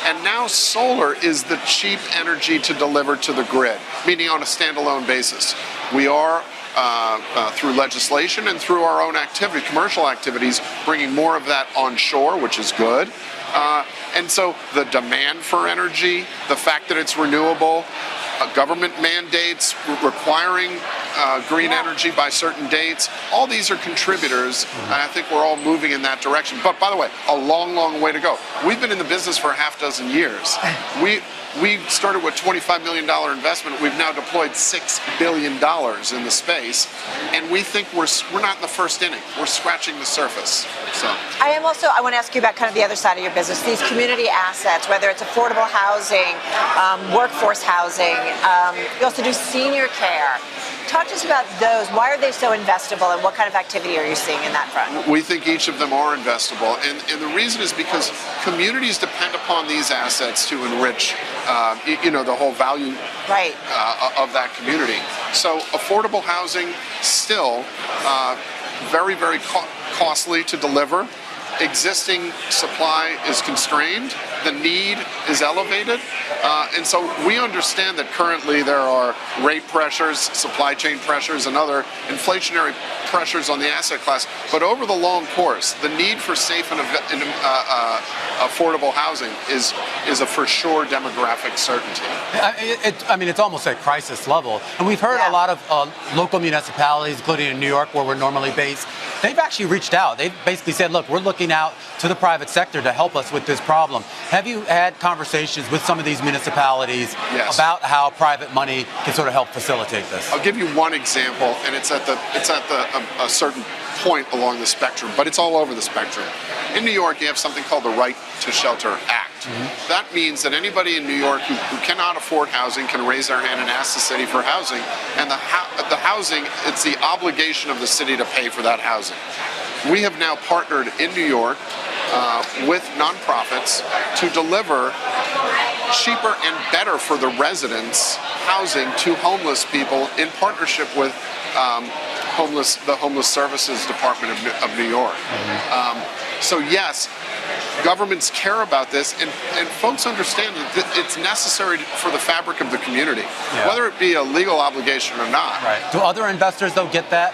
And now solar is the cheap energy to deliver to the grid, meaning on a standalone basis. We are, through legislation and through our own activity, commercial activities, bringing more of that onshore, which is good. And so the demand for energy, the fact that it's renewable, government mandates requiring green energy by certain dates. All these are contributors, and I think we're all moving in that direction. But by the way, a long, long way to go. We've been in the business for a half dozen years. We started with $25 million investment. We've now deployed $6 billion in the space, and we think we're not in the first inning. We're scratching the surface. So I want to ask you about kind of the other side of your business, these community assets, whether it's affordable housing, workforce housing. You also do senior care. Talk to us about those. Why are they so investable, and what kind of activity are you seeing in that front? We think each of them are investable, and the reason is because communities depend upon these assets to enrich, the whole value of that community. So affordable housing still very, very costly to deliver. Existing supply is constrained. The need is elevated. And so we understand that currently there are rate pressures, supply chain pressures, and other inflationary pressures on the asset class. But over the long course, the need for safe and affordable housing is a for sure demographic certainty. It's almost at crisis level. And we've heard a lot of local municipalities, including in New York, where we're normally based, they've actually reached out. They've basically said, look, we're looking out to the private sector to help us with this problem. Have you had conversations with some of these municipalities about how private money can sort of help facilitate this? I'll give you one example, and it's at a certain point along the spectrum, but it's all over the spectrum. In New York, you have something called the Right to Shelter Act. That means that anybody in New York who cannot afford housing can raise their hand and ask the city for housing, and the housing, it's the obligation of the city to pay for that housing. We have now partnered in New York with nonprofits to deliver cheaper and better for the residents housing to homeless people in partnership with the Homeless Services Department of New York. So yes, governments care about this, and folks understand that it's necessary for the fabric of the community, whether it be a legal obligation or not. Right. Do other investors, though, get that?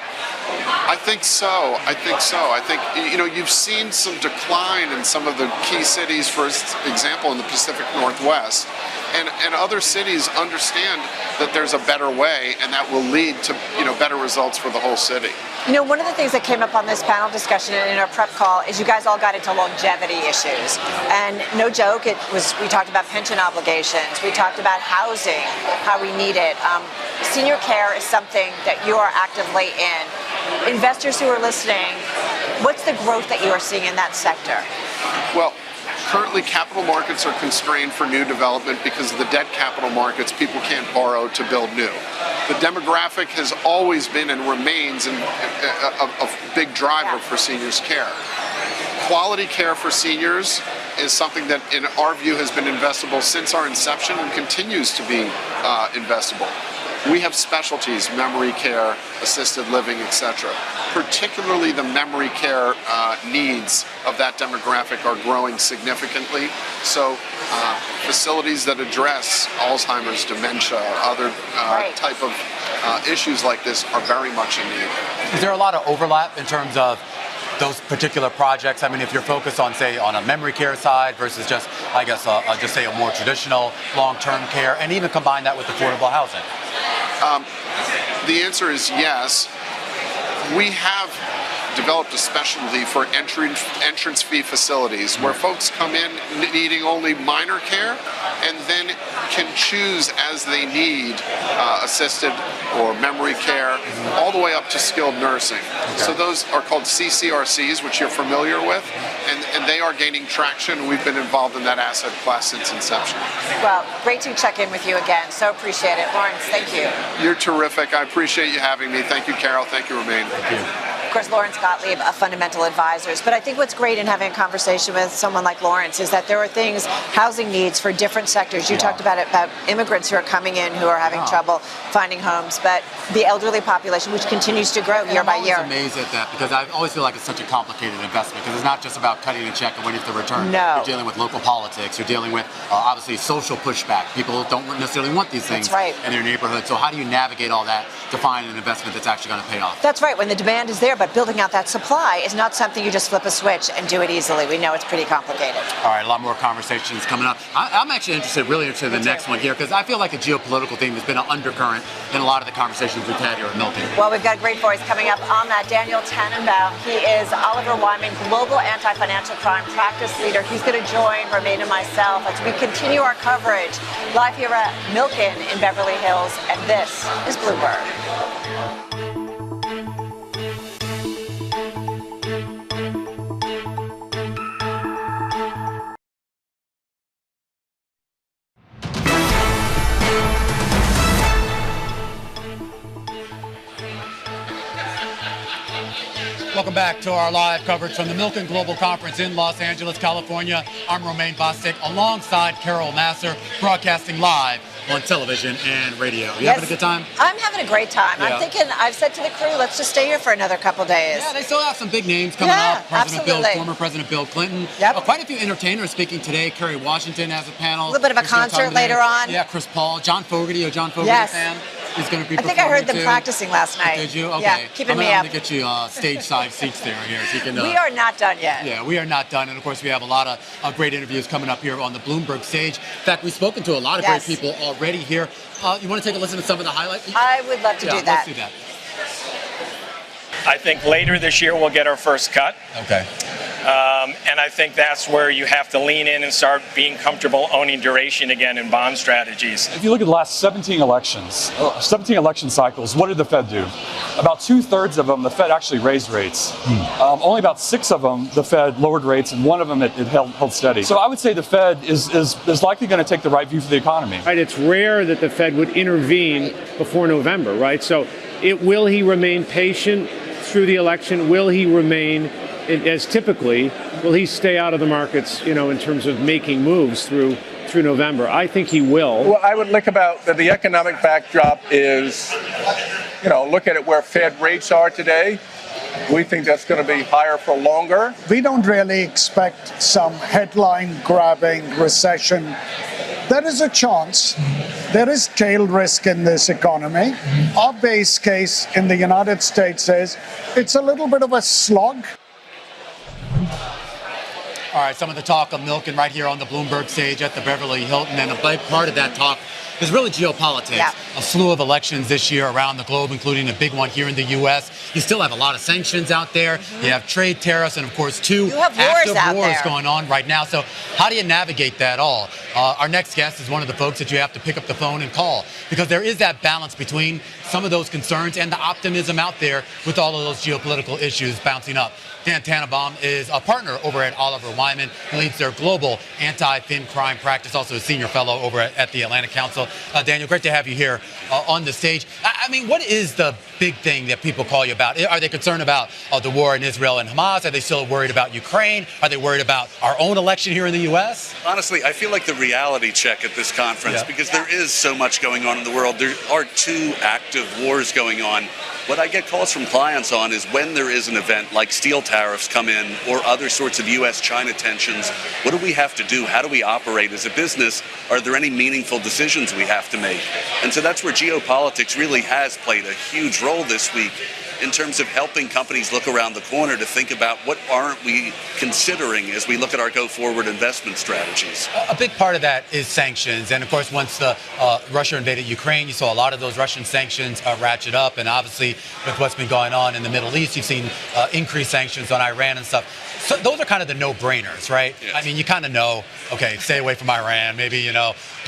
I think so. I think, you've seen some decline in some of the key cities, for example, in the Pacific Northwest. And other cities understand that there's a better way, and that will lead to, better results for the whole city. One of the things that came up on this panel discussion in our prep call is you guys all got into longevity issues. And no joke, we talked about pension obligations, we talked about housing, how we need it. Senior care is something that you are actively in. Investors who are listening, what's the growth that you are seeing in that sector? Well, currently capital markets are constrained for new development because of the debt capital markets. People can't borrow to build new. The demographic has always been and remains a big driver for seniors' care. Quality care for seniors is something that, in our view, has been investable since our inception and continues to be investable. We have specialties, memory care, assisted living, etc. Particularly the memory care needs of that demographic are growing significantly. So facilities that address Alzheimer's, dementia, other type of issues like this are very much in need. Is there a lot of overlap in terms of those particular projects? I mean, if you're focused on, say, on a memory care side versus just, I guess, just say a more traditional long-term care, and even combine that with affordable housing? The answer is yes. We have developed a specialty for entrance fee facilities where folks come in needing only minor care and then can choose as they need assisted or memory care all the way up to skilled nursing. Okay. So those are called CCRCs, which you're familiar with, and they are gaining traction. We've been involved in that asset class since inception. Well, great to check in with you again. So appreciate it. Laurence, thank you. You're terrific. I appreciate you having me. Thank you, Carol. Thank you, Romaine. Thank you. Of course, Laurence Gottlieb of Fundamental Advisors. But I think what's great in having a conversation with someone like Laurence is that there are things, housing needs for different sectors. You talked about immigrants who are coming in who are having trouble finding homes, but the elderly population, which continues to grow year by year. I'm always amazed at that because I always feel like it's such a complicated investment because it's not just about cutting a check and waiting for the return. No. You're dealing with local politics. You're dealing with, obviously, social pushback. People don't necessarily want these things in their neighborhood. So how do you navigate all that to find an investment that's actually going to pay off? That's right, when the demand is there, but but building out that supply is not something you just flip a switch and do it easily. We know it's pretty complicated. All right, a lot more conversations coming up. I'm actually really interested in the next one here, because I feel like a geopolitical theme has been an undercurrent in a lot of the conversations we've had here at Milken. Well, we've got a great voice coming up on that. Daniel Tannebaum. He is Oliver Wyman, Global Anti-Financial Crime Practice Leader. He's going to join Romaine and myself as we continue our coverage live here at Milken in Beverly Hills. And this is Bloomberg. Welcome back to our live coverage from the Milken Global Conference in Los Angeles, California. I'm Romaine Bostick alongside Carol Massar, broadcasting live on television and radio. You having a good time? I'm having a great time. Yeah. I'm thinking, I've said to the crew, let's just stay here for another couple days. Yeah, they still have some big names coming up. Absolutely. Former President Bill Clinton. Yep. Quite a few entertainers speaking today. Kerry Washington has a panel. A little bit of a concert later on. Yeah, Chris Paul. John Fogerty, a John Fogerty fan. He's going to be I think I heard them too. practicing last night. Did you? Okay. Yeah, keeping me I'm up. going to get you stage side seats there here. So you can, we are not done yet. Yeah, we are not done. And of course, we have a lot of great interviews coming up here on the Bloomberg stage. In fact, we've spoken to a lot of great people already here. You want to take a listen to some of the highlights? I would love to do that. Let's do that. I think later this year we'll get our first cut. Okay. And I think that's where you have to lean in and start being comfortable owning duration again in bond strategies. If you look at the last 17 election cycles, what did the Fed do? About 2/3 of them, the Fed actually raised rates. Only about 6 of them, the Fed lowered rates, and 1 of them it held steady. So I would say the Fed is likely going to take the right view for the economy. Right, it's rare that the Fed would intervene before November, right? So will he remain patient through the election? Will he remain, as typically, will he stay out of the markets, in terms of making moves through November? I think he will. Well, I would look about the economic backdrop is, look at it where Fed rates are today. We think that's going to be higher for longer. We don't really expect some headline-grabbing recession. There is a chance. There is tail risk in this economy. Our base case in the United States is it's a little bit of a slog. All right, some of the talk of Milken right here on the Bloomberg stage at the Beverly Hilton, and a big part of that talk is really geopolitics. Yeah. A slew of elections this year around the globe, including a big one here in the U.S. You still have a lot of sanctions out there. You have trade tariffs, and of course, 2 active wars going on right now. So how do you navigate that all? Our next guest is one of the folks that you have to pick up the phone and call, because there is that balance between some of those concerns and the optimism out there with all of those geopolitical issues bouncing up. Dan Tannebaum is a partner over at Oliver Wyman. He leads their global anti-fin crime practice, also a senior fellow over at the Atlantic Council. Daniel, great to have you here on the stage. I mean, what is the big thing that people call you about? Are they concerned about the war in Israel and Hamas? Are they still worried about Ukraine? Are they worried about our own election here in the U.S.? Honestly, I feel like the reality check at this conference, because there is so much going on in the world. There are 2 active wars going on. What I get calls from clients on is when there is an event like steel tariffs come in or other sorts of U.S.-China tensions, what do we have to do? How do we operate as a business? Are there any meaningful decisions we have to make? And so that's where geopolitics really has played a huge role this week in terms of helping companies look around the corner to think about what aren't we considering as we look at our go-forward investment strategies. A big part of that is sanctions. And of course, once Russia invaded Ukraine, you saw a lot of those Russian sanctions ratchet up. And obviously, with what's been going on in the Middle East, you've seen increased sanctions on Iran and stuff. So those are kind of the no-brainers, right? Yes. I mean, you kind of know, okay, stay away from Iran, maybe,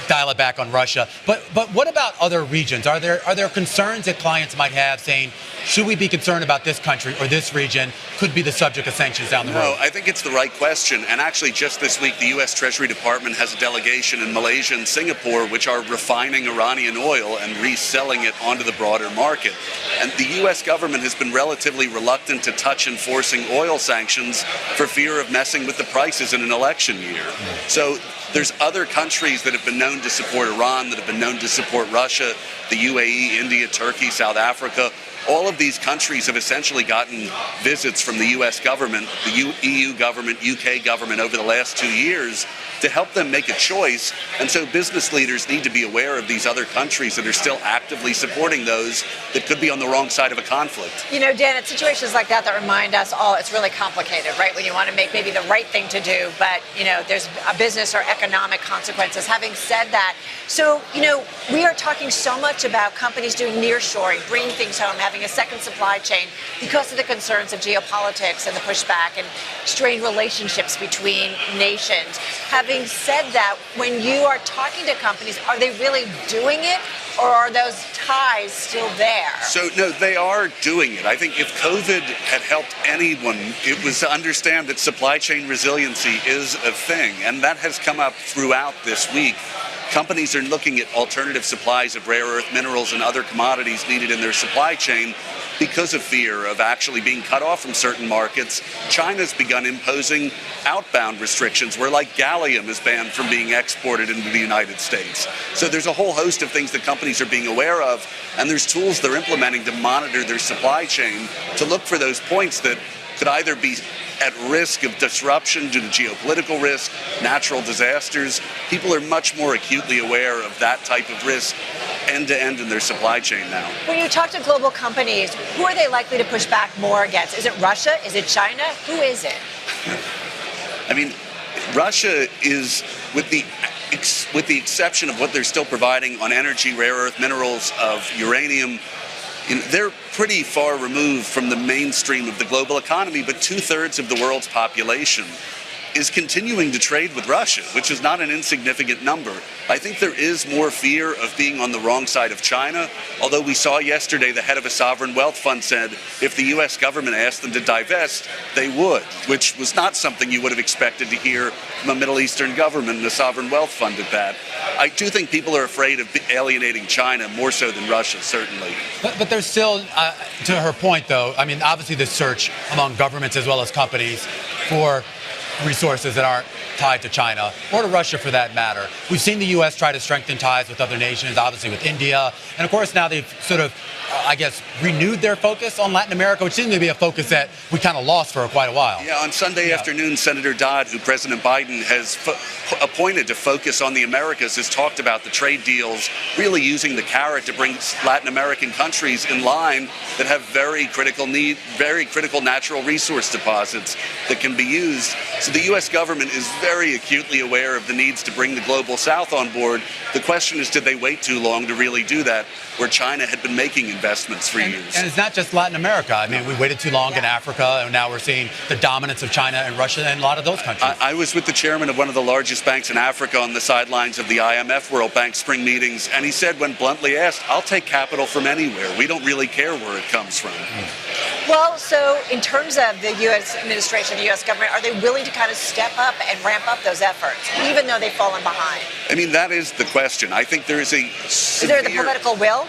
dial it back on Russia. But what about other regions? Are there concerns that clients might have saying, should we be concerned about this country or this region could be the subject of sanctions down the road? No, I think it's the right question. And actually, just this week, the U.S. Treasury Department has a delegation in Malaysia and Singapore which are refining Iranian oil and reselling it onto the broader market. And the U.S. government has been relatively reluctant to touch enforcing oil sanctions for fear of messing with the prices in an election year. So there's other countries that have been known to support Iran, that have been known to support Russia, the UAE, India, Turkey, South Africa, all of these countries have essentially gotten visits from the U.S. government, the EU government, UK government over the last 2 years to help them make a choice. And so business leaders need to be aware of these other countries that are still actively supporting those that could be on the wrong side of a conflict. You know, Dan, it's situations like that that remind us all it's really complicated, right? When you want to make maybe the right thing to do, but, you know, there's a business or economic consequences. Having said that, so, you know, we are talking so much about companies doing nearshoring, bringing things home, having a second supply chain because of the concerns of geopolitics and the pushback and strained relationships between nations. Having said that, when you are talking to companies, are they really doing it, or are those ties still there? So, no, they are doing it. I think if COVID had helped anyone, it was to understand that supply chain resiliency is a thing, and that has come up throughout this week. Companies are looking at alternative supplies of rare earth minerals and other commodities needed in their supply chain because of fear of actually being cut off from certain markets. China's begun imposing outbound restrictions where, like, gallium is banned from being exported into the United States. So there's a whole host of things that companies are being aware of, and there's tools they're implementing to monitor their supply chain to look for those points that could either be at risk of disruption due to geopolitical risk, natural disasters. People are much more acutely aware of that type of risk end-to-end in their supply chain now. When you talk to global companies, who are they likely to push back more against? Is it Russia? Is it China? Who is it? I mean, Russia is, with the exception of what they're still providing on energy, rare earth minerals, of uranium, they're pretty far removed from the mainstream of the global economy, but 2/3 of the world's population is continuing to trade with Russia, which is not an insignificant number. I think there is more fear of being on the wrong side of China, although we saw yesterday the head of a sovereign wealth fund said if the U.S. government asked them to divest, they would, which was not something you would have expected to hear from a Middle Eastern government and a sovereign wealth fund at that. I do think people are afraid of alienating China more so than Russia, certainly. But there's still, to her point, though, I mean, obviously the search among governments as well as companies for resources that aren't tied to China, or to Russia for that matter. We've seen the U.S. try to strengthen ties with other nations, obviously with India. And of course, now they've sort of, I guess, renewed their focus on Latin America, which seemed to be a focus that we kind of lost for quite a while. Yeah, on Sunday afternoon, Senator Dodd, who President Biden has appointed to focus on the Americas, has talked about the trade deals, really using the carrot to bring Latin American countries in line that have very critical natural resource deposits that can be used. So the U.S. government is very acutely aware of the needs to bring the global South on board. The question is, did they wait too long to really do that, where China had been making investments for years? And it's not just Latin America. I mean, we waited too long in Africa, and now we're seeing the dominance of China and Russia and a lot of those countries. I was with the chairman of one of the largest banks in Africa on the sidelines of the IMF World Bank spring meetings, and he said, when bluntly asked, I'll take capital from anywhere. We don't really care where it comes from. Well, so in terms of the U.S. administration, the U.S. government, are they willing to kind of step up and ramp up those efforts, even though they've fallen behind? I mean, that is the question. I think there is a Is there the political will?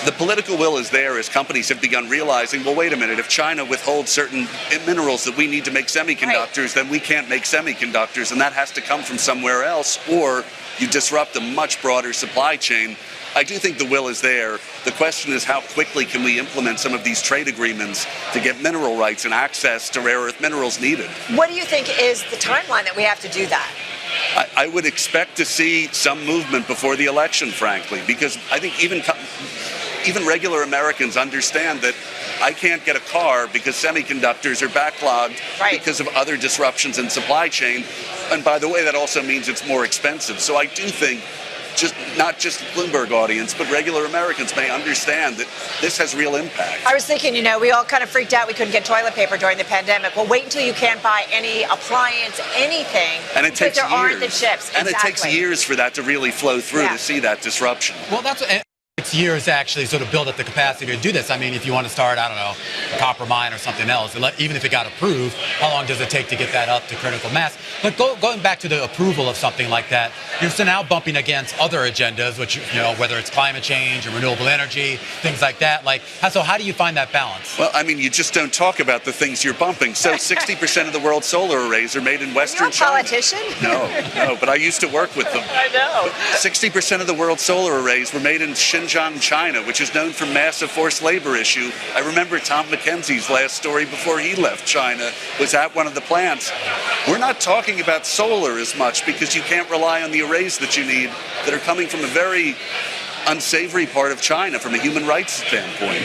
The political will is there as companies have begun realizing, well, wait a minute, if China withholds certain minerals that we need to make semiconductors, then we can't make semiconductors, and that has to come from somewhere else, or you disrupt a much broader supply chain. I do think the will is there. The question is, how quickly can we implement some of these trade agreements to get mineral rights and access to rare earth minerals needed? What do you think is the timeline that we have to do that? I would expect to see some movement before the election, frankly, because I think even regular Americans understand that I can't get a car because semiconductors are backlogged because of other disruptions in supply chain. And by the way, that also means it's more expensive. So I do think not just the Bloomberg audience, but regular Americans may understand that this has real impact. I was thinking, we all kind of freaked out we couldn't get toilet paper during the pandemic. Well, wait until you can't buy any appliance, anything, and it takes there years. Aren't the chips. And exactly. It takes years for that to really flow through to see that disruption. Well, that's what... It's years to actually sort of build up the capacity to do this. I mean, if you want to start, I don't know, a copper mine or something else, even if it got approved, how long does it take to get that up to critical mass? But going back to the approval of something like that, you're still now bumping against other agendas, which, whether it's climate change or renewable energy, things like that. So how do you find that balance? Well, I mean, you just don't talk about the things you're bumping. So 60% of the world's solar arrays are made in Western China. Are you a politician? No, but I used to work with them. I know. 60% of the world's solar arrays were made in Xinjiang Xinjiang, China, which is known for massive forced labor issue. I remember Tom McKenzie's last story before he left China was at one of the plants. We're not talking about solar as much because you can't rely on the arrays that you need that are coming from a very unsavory part of China from a human rights standpoint.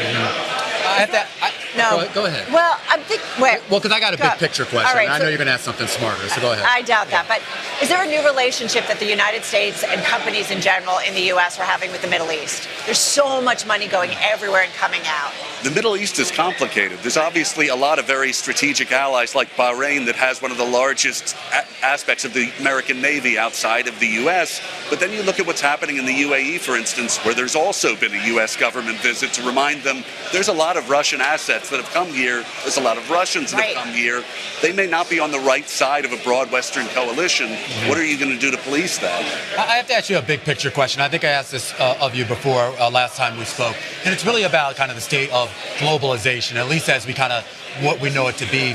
No. Go ahead. Well, I'm thinking. Well, because I got a big picture question. All right, I know you're going to ask something smarter, so go ahead. I doubt that. But is there a new relationship that the United States and companies in general in the U.S. are having with the Middle East? There's so much money going everywhere and coming out. The Middle East is complicated. There's obviously a lot of very strategic allies like Bahrain that has one of the largest aspects of the American Navy outside of the U.S. But then you look at what's happening in the UAE, for instance, where there's also been a U.S. government visit to remind them there's a lot of Russian assets that have come here. There's a lot of Russians that have come here. They may not be on the right side of a broad Western coalition. What are you going to do to police that? I have to ask you a big picture question. I think I asked this of you before last time we spoke. And it's really about kind of the state of globalization, at least as we kind of what we know it to be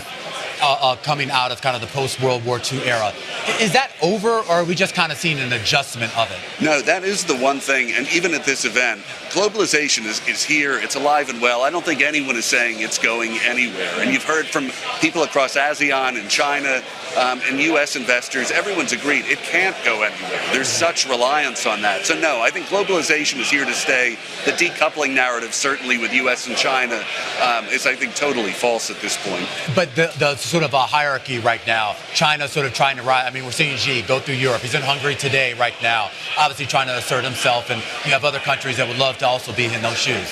coming out of kind of the post-World War II era. Is that over, or are we just kind of seeing an adjustment of it? No, that is the one thing, and even at this event, globalization is here, it's alive and well. I don't think anyone is saying it's going anywhere. And you've heard from people across ASEAN and China and U.S. investors, everyone's agreed it can't go anywhere. There's such reliance on that. So no, I think globalization is here to stay. The decoupling narrative, certainly with U.S. and China, is, I think, totally false at this point. But the sort of a hierarchy right now, China sort of trying to rise. I mean, we're seeing Xi go through Europe. He's in Hungary today, right now, obviously trying to assert himself. And you have other countries that would love to also be in those shoes.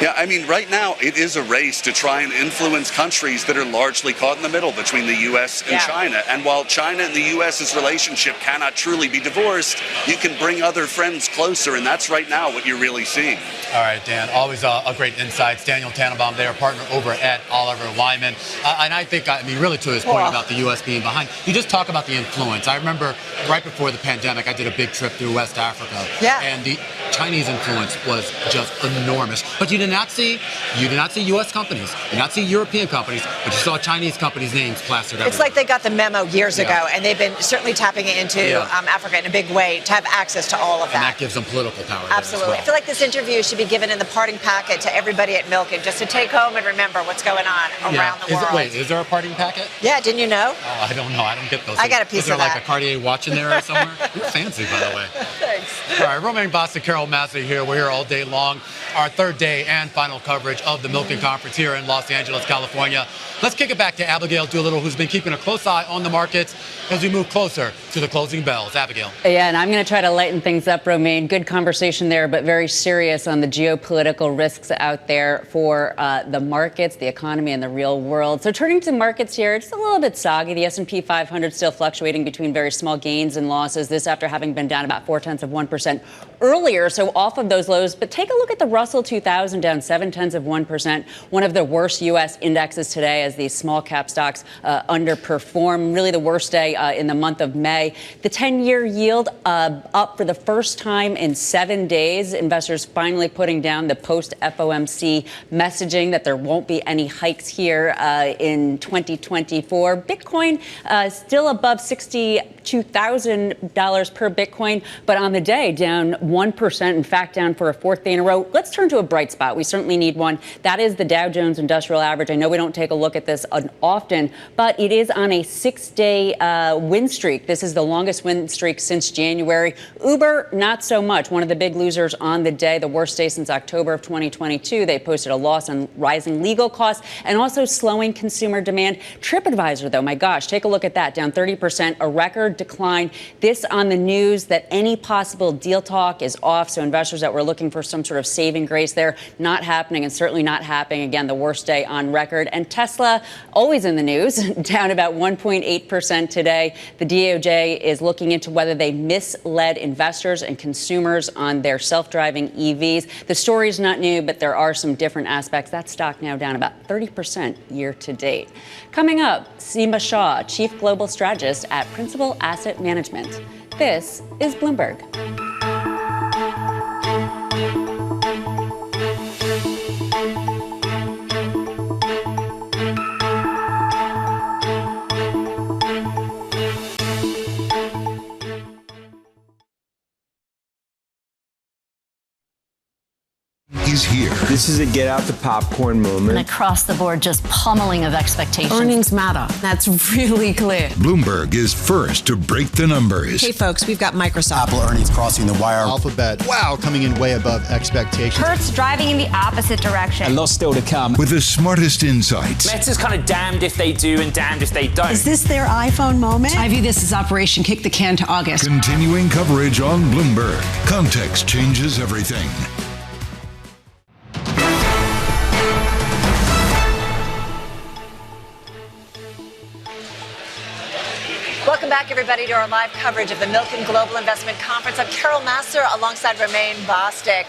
Yeah, I mean, right now it is a race to try and influence countries that are largely caught in the middle between the U.S. and China. And while China and the U.S.'s relationship cannot truly be divorced, you can bring other friends closer, and that's right now what you're really seeing. All right, Dan, always a great insights. Daniel Tannebaum there, partner over at Oliver Wyman. And I think, I mean, really to his point about the U.S. being behind, you just talk about the influence. I remember right before the pandemic, I did a big trip through West Africa. Yeah. And the Chinese influence was just enormous. But you did not see U.S. companies, you did not see European companies, but you saw Chinese companies' names plastered everywhere. It's like they got the memo years ago, and they've been certainly tapping it into Africa in a big way to have access to all of that. And that gives them political power. Absolutely. I feel like this interview should be given in the parting packet to everybody at Milken, just to take home and remember what's going on around the world. Is there a parting packet? Yeah, didn't you know? Oh, I don't know. I don't get those. I got a piece of that. Is there like a Cartier watch in there somewhere? You're fancy, by the way. Thanks. All right, Romaine, Bostick, Carol Massar here. We're here all day long. Our third day and final coverage of the Milken Conference here in Los Angeles, California. Let's kick it back to Abigail Doolittle, who's been keeping a close eye on the markets as we move closer to the closing bells. Abigail. Yeah, and I'm going to try to lighten things up, Romaine. Good conversation there, but very serious on the geopolitical risks out there for the markets, the economy, and the real world. So turning to markets here, it's a little bit soggy. The S&P 500 still fluctuating between very small gains and losses. This after having been down about 0.4% earlier, so off of those lows. But take a look at the Russell 2000, down 0.7%, one of the worst U.S. indexes today as these small cap stocks underperform. Really the worst day in the month of May. The 10-year yield up for the first time in 7 days. Investors finally putting down the post-FOMC messaging that there won't be any hikes here in 2024. Bitcoin still above $62,000 per Bitcoin, but on the day down 1%, in fact, down for a fourth day in a row. Let's turn to a bright spot. We certainly need one. That is the Dow Jones Industrial Average. I know we don't take a look at this often, but it is on a 6-day win streak. This is the longest win streak since January. Uber, not so much. One of the big losers on the day, the worst day since October of 2022. They posted a loss on rising legal costs and also slowing consumer demand. TripAdvisor, though, my gosh, take a look at that, down 30%, a record decline. This on the news that any possible deal talk is off, so investors that were looking for some sort of saving grace there, not happening, and certainly not happening. Again, the worst day on record. And Tesla, always in the news, down about 1.8% today. The DOJ is looking into whether they misled investors and consumers on their self-driving EVs. The story is not new, but there are some different aspects. That stock now down about 30% year to date. Coming up, Seema Shah, Chief Global Strategist at Principal Asset Management. This is Bloomberg. here. This is a get out the popcorn moment. An across the board just pummeling of expectations. Earnings matter. That's really clear. Bloomberg is first to break the numbers. Hey, folks, we've got Microsoft. Apple earnings crossing the wire. Alphabet, wow, coming in way above expectations. Hertz driving in the opposite direction. And lots still to come. With the smartest insights. Meta's kind of damned if they do and damned if they don't. Is this their iPhone moment? I view this as Operation Kick the Can to August. Continuing coverage on Bloomberg. Context changes everything. Welcome back, everybody, to our live coverage of the Milken Global Investment Conference. I'm Carol Massar alongside Romaine Bostick.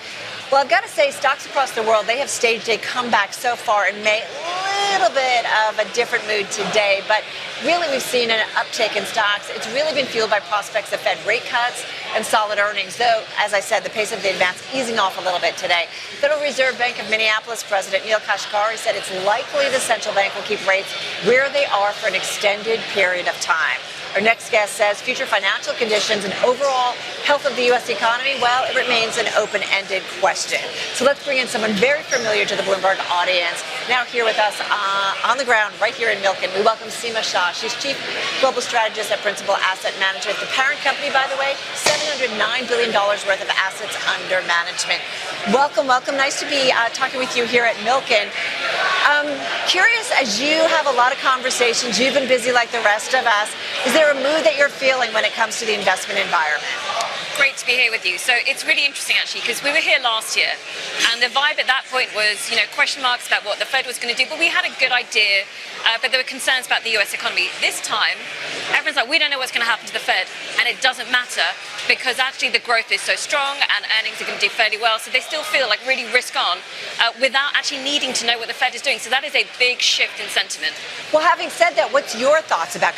Well, I've got to say, stocks across the world, they have staged a comeback so far in May. A little bit of a different mood today, but really we've seen an uptick in stocks. It's really been fueled by prospects of Fed rate cuts and solid earnings, though, as I said, the pace of the advance easing off a little bit today. Federal Reserve Bank of Minneapolis President Neil Kashkari said it's likely the central bank will keep rates where they are for an extended period of time. Our next guest says future financial conditions and overall health of the U.S. economy, well, it remains an open-ended question. So let's bring in someone very familiar to the Bloomberg audience. Now here with us on the ground right here in Milken, we welcome Seema Shah. She's Chief Global Strategist at Principal Asset Management. The parent company, by the way, $709 billion worth of assets under management. Welcome, welcome. Nice to be talking with you here at Milken. Curious, as you have a lot of conversations, you've been busy like the rest of us, is there a mood that you're feeling when it comes to the investment environment? Great to be here with you. So it's really interesting, actually, because we were here last year, and the vibe at that point was, question marks about what the Fed was going to do, but we had a good idea, but there were concerns about the U.S. economy. This time, everyone's like, we don't know what's going to happen to the Fed, and it doesn't matter, because actually the growth is so strong, and earnings are going to do fairly well, so they still feel like really risk on, without actually needing to know what the Fed is doing. So that is a big shift in sentiment. Well, having said that, what's your thoughts about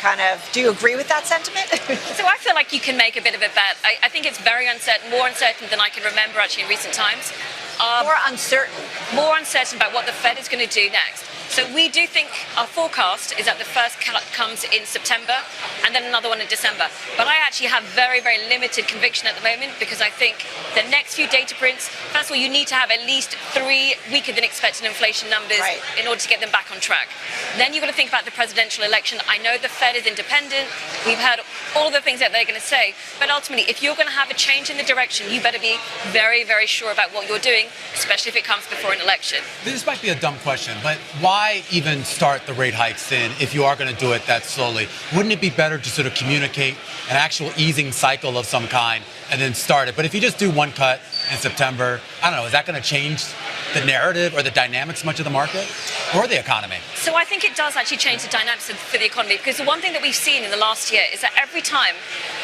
do you agree with that sentiment? So I feel like you can make a bit of a bet. I think it's very uncertain, more uncertain than I can remember actually in recent times. More uncertain? More uncertain about what the Fed is going to do next. So we do think our forecast is that the first cut comes in September and then another one in December. But I actually have very, very limited conviction at the moment because I think the next few data prints, first of all, you need to have at least 3 weaker than expected inflation numbers in order to get them back on track. Then you've got to think about the presidential election. I know the Fed is independent. We've heard all of the things that they're going to say. But ultimately, if you're going to have a change in the direction, you better be very, very sure about what you're doing, especially if it comes before an election. This might be a dumb question, but why even start the rate hikes in if you are going to do it that slowly? Wouldn't it be better to sort of communicate an actual easing cycle of some kind and then start it? But if you just do one cut in September, I don't know, is that going to change the narrative or the dynamics much of the market or the economy? So I think it does actually change the dynamics for the economy, because the one thing that we've seen in the last year is that every time